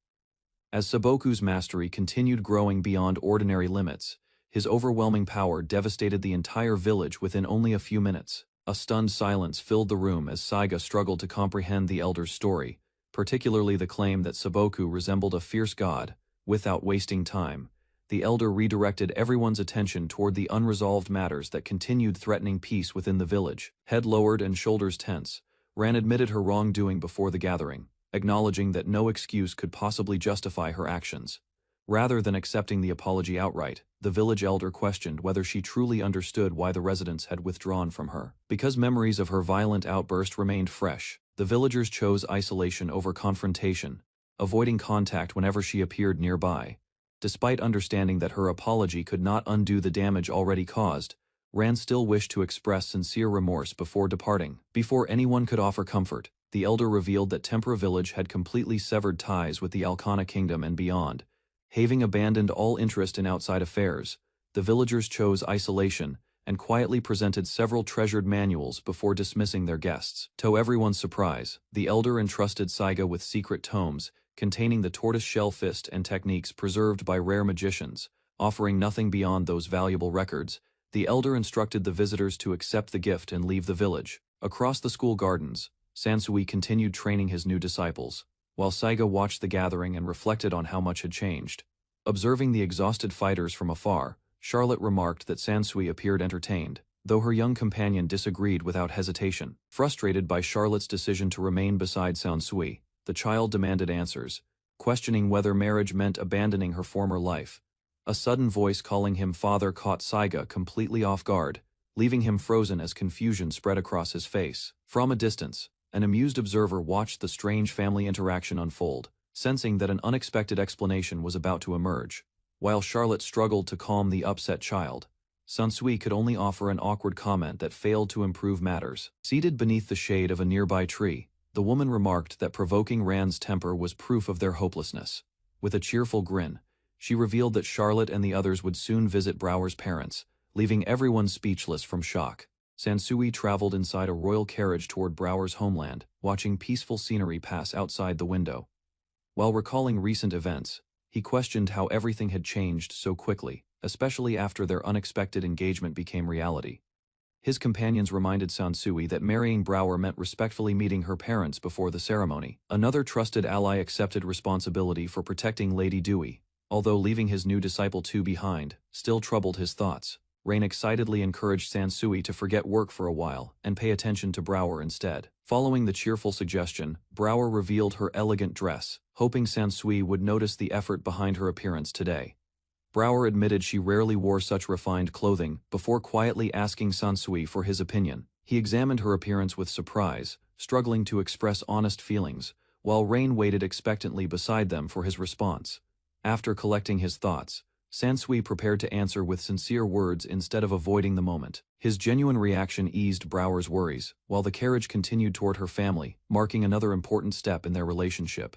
As Saboku's mastery continued growing beyond ordinary limits, his overwhelming power devastated the entire village within only a few minutes. A stunned silence filled the room as Saiga struggled to comprehend the elder's story, particularly the claim that Saboku resembled a fierce god. Without wasting time, the elder redirected everyone's attention toward the unresolved matters that continued threatening peace within the village. Head lowered and shoulders tense, Ran admitted her wrongdoing before the gathering, acknowledging that no excuse could possibly justify her actions. Rather than accepting the apology outright, the village elder questioned whether she truly understood why the residents had withdrawn from her. Because memories of her violent outburst remained fresh, the villagers chose isolation over confrontation, avoiding contact whenever she appeared nearby. Despite understanding that her apology could not undo the damage already caused, Ran still wished to express sincere remorse before departing. Before anyone could offer comfort, the elder revealed that Tempera Village had completely severed ties with the Alcana Kingdom and beyond. Having abandoned all interest in outside affairs, the villagers chose isolation and quietly presented several treasured manuals before dismissing their guests. To everyone's surprise, the elder entrusted Saiga with secret tomes containing the tortoise-shell fist and techniques preserved by rare magicians. Offering nothing beyond those valuable records, the elder instructed the visitors to accept the gift and leave the village. Across the school gardens, Sansui continued training his new disciples, while Saiga watched the gathering and reflected on how much had changed. Observing the exhausted fighters from afar, Charlotte remarked that Sansui appeared entertained, though her young companion disagreed without hesitation. Frustrated by Charlotte's decision to remain beside Sansui, the child demanded answers, questioning whether marriage meant abandoning her former life. A sudden voice calling him father caught Saiga completely off guard, leaving him frozen as confusion spread across his face. From a distance, an amused observer watched the strange family interaction unfold, sensing that an unexpected explanation was about to emerge. While Charlotte struggled to calm the upset child, Sansui could only offer an awkward comment that failed to improve matters. Seated beneath the shade of a nearby tree, the woman remarked that provoking Ran's temper was proof of their hopelessness. With a cheerful grin, she revealed that Charlotte and the others would soon visit Brower's parents, leaving everyone speechless from shock. Sansui traveled inside a royal carriage toward Brower's homeland, watching peaceful scenery pass outside the window. While recalling recent events, he questioned how everything had changed so quickly, especially after their unexpected engagement became reality. His companions reminded Sansui that marrying Brower meant respectfully meeting her parents before the ceremony. Another trusted ally accepted responsibility for protecting Lady Dewey, although leaving his new disciple Tu behind still troubled his thoughts. Rain excitedly encouraged Sansui to forget work for a while and pay attention to Brower instead. Following the cheerful suggestion, Brower revealed her elegant dress, hoping Sansui would notice the effort behind her appearance today. Brower admitted she rarely wore such refined clothing before quietly asking Sansui for his opinion. He examined her appearance with surprise, struggling to express honest feelings, while Rain waited expectantly beside them for his response. After collecting his thoughts, Sansui prepared to answer with sincere words instead of avoiding the moment. His genuine reaction eased Brower's worries, while the carriage continued toward her family, marking another important step in their relationship.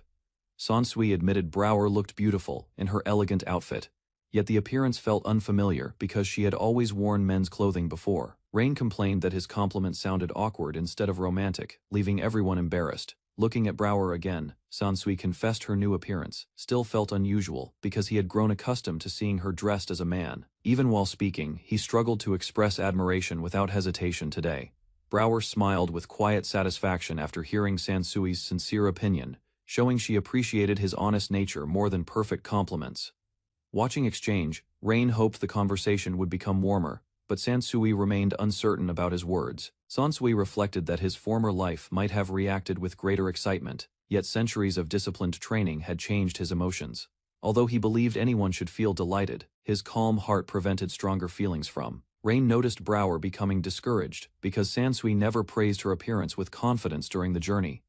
Sansui admitted Brower looked beautiful in her elegant outfit, yet the appearance felt unfamiliar because she had always worn men's clothing before. Rain complained that his compliment sounded awkward instead of romantic, leaving everyone embarrassed. Looking at Brower again, Sansui confessed her new appearance still felt unusual because he had grown accustomed to seeing her dressed as a man. Even while speaking, he struggled to express admiration without hesitation today. Brower smiled with quiet satisfaction after hearing Sansui's sincere opinion, showing she appreciated his honest nature more than perfect compliments. Watching exchange, Rain hoped the conversation would become warmer, but Sansui remained uncertain about his words. Sansui reflected that his former life might have reacted with greater excitement, yet centuries of disciplined training had changed his emotions. Although he believed anyone should feel delighted, his calm heart prevented stronger feelings from. Rain noticed Brower becoming discouraged because Sansui never praised her appearance with confidence during the journey.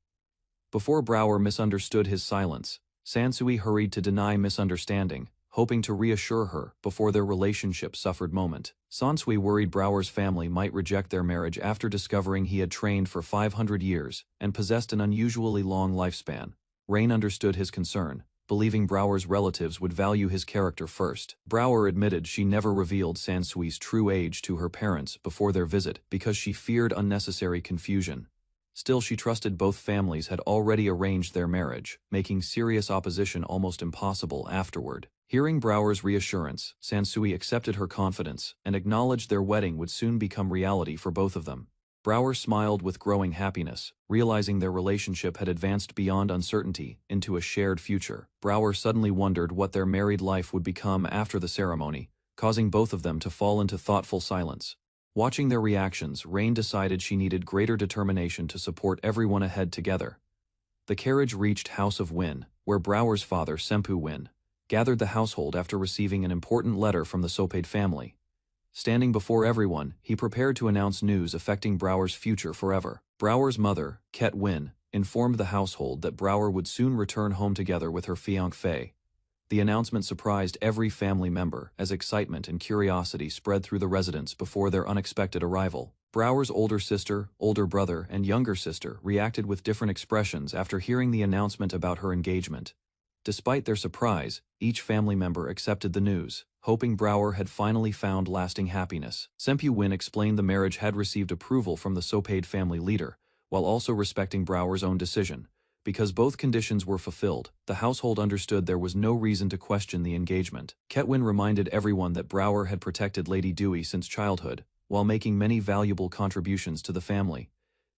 Before Brower misunderstood his silence, Sansui hurried to deny misunderstanding, hoping to reassure her before their relationship suffered moment. Sansui worried Brower's family might reject their marriage after discovering he had trained for 500 years and possessed an unusually long lifespan. Rain understood his concern, believing Brower's relatives would value his character first. Brower admitted she never revealed Sansui's true age to her parents before their visit because she feared unnecessary confusion. Still, she trusted both families had already arranged their marriage, making serious opposition almost impossible afterward. Hearing Brower's reassurance, Sansui accepted her confidence and acknowledged their wedding would soon become reality for both of them. Brower smiled with growing happiness, realizing their relationship had advanced beyond uncertainty into a shared future. Brower suddenly wondered what their married life would become after the ceremony, causing both of them to fall into thoughtful silence. Watching their reactions, Rain decided she needed greater determination to support everyone ahead together. The carriage reached House of Win, where Brower's father, Senpu Win, gathered the household after receiving an important letter from the Sopade family. Standing before everyone, he prepared to announce news affecting Brower's future forever. Brower's mother, Ket Win, informed the household that Brower would soon return home together with her fiancé. The announcement surprised every family member as excitement and curiosity spread through the residence before their unexpected arrival. Brower's older sister, older brother, and younger sister reacted with different expressions after hearing the announcement about her engagement. Despite their surprise, each family member accepted the news, hoping Brower had finally found lasting happiness. Senpu Win explained the marriage had received approval from the Sopade family leader, while also respecting Brower's own decision. Because both conditions were fulfilled, the household understood there was no reason to question the engagement. Ketwin reminded everyone that Brower had protected Lady Dewey since childhood, while making many valuable contributions to the family.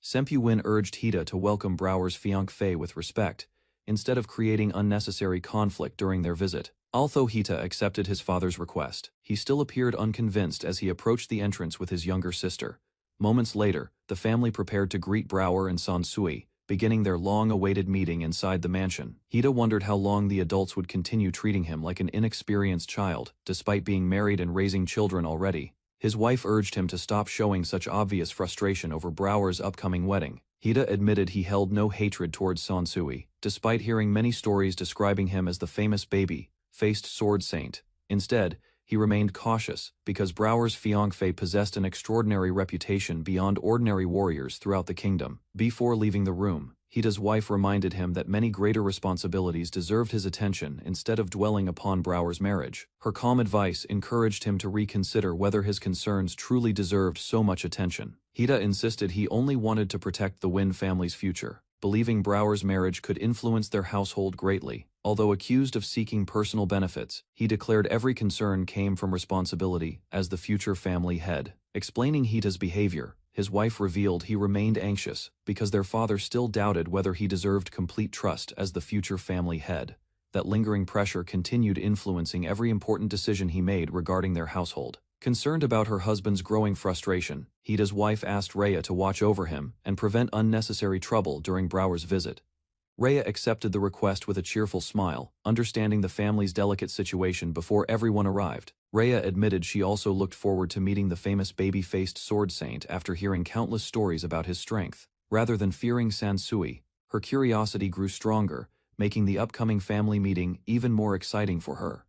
Senpu Win urged Hita to welcome Brower's fiancée with respect, instead of creating unnecessary conflict during their visit. Although Hita accepted his father's request, he still appeared unconvinced as he approached the entrance with his younger sister. Moments later, the family prepared to greet Brower and Sansui, beginning their long-awaited meeting inside the mansion. Hita wondered how long the adults would continue treating him like an inexperienced child, despite being married and raising children already. His wife urged him to stop showing such obvious frustration over Brower's upcoming wedding. Hita admitted he held no hatred towards Sansui, despite hearing many stories describing him as the famous baby-faced sword saint. Instead, he remained cautious because Brower's fiancée possessed an extraordinary reputation beyond ordinary warriors throughout the kingdom. Before leaving the room, Hita's wife reminded him that many greater responsibilities deserved his attention instead of dwelling upon Brower's marriage. Her calm advice encouraged him to reconsider whether his concerns truly deserved so much attention. Hita insisted he only wanted to protect the Win family's future, believing Brower's marriage could influence their household greatly. Although accused of seeking personal benefits, he declared every concern came from responsibility as the future family head. Explaining Hita's behavior, his wife revealed he remained anxious because their father still doubted whether he deserved complete trust as the future family head. That lingering pressure continued influencing every important decision he made regarding their household. Concerned about her husband's growing frustration, Hita's wife asked Rhea to watch over him and prevent unnecessary trouble during Brower's visit. Rhea accepted the request with a cheerful smile, understanding the family's delicate situation before everyone arrived. Rhea admitted she also looked forward to meeting the famous baby-faced sword saint after hearing countless stories about his strength. Rather than fearing Sansui, her curiosity grew stronger, making the upcoming family meeting even more exciting for her.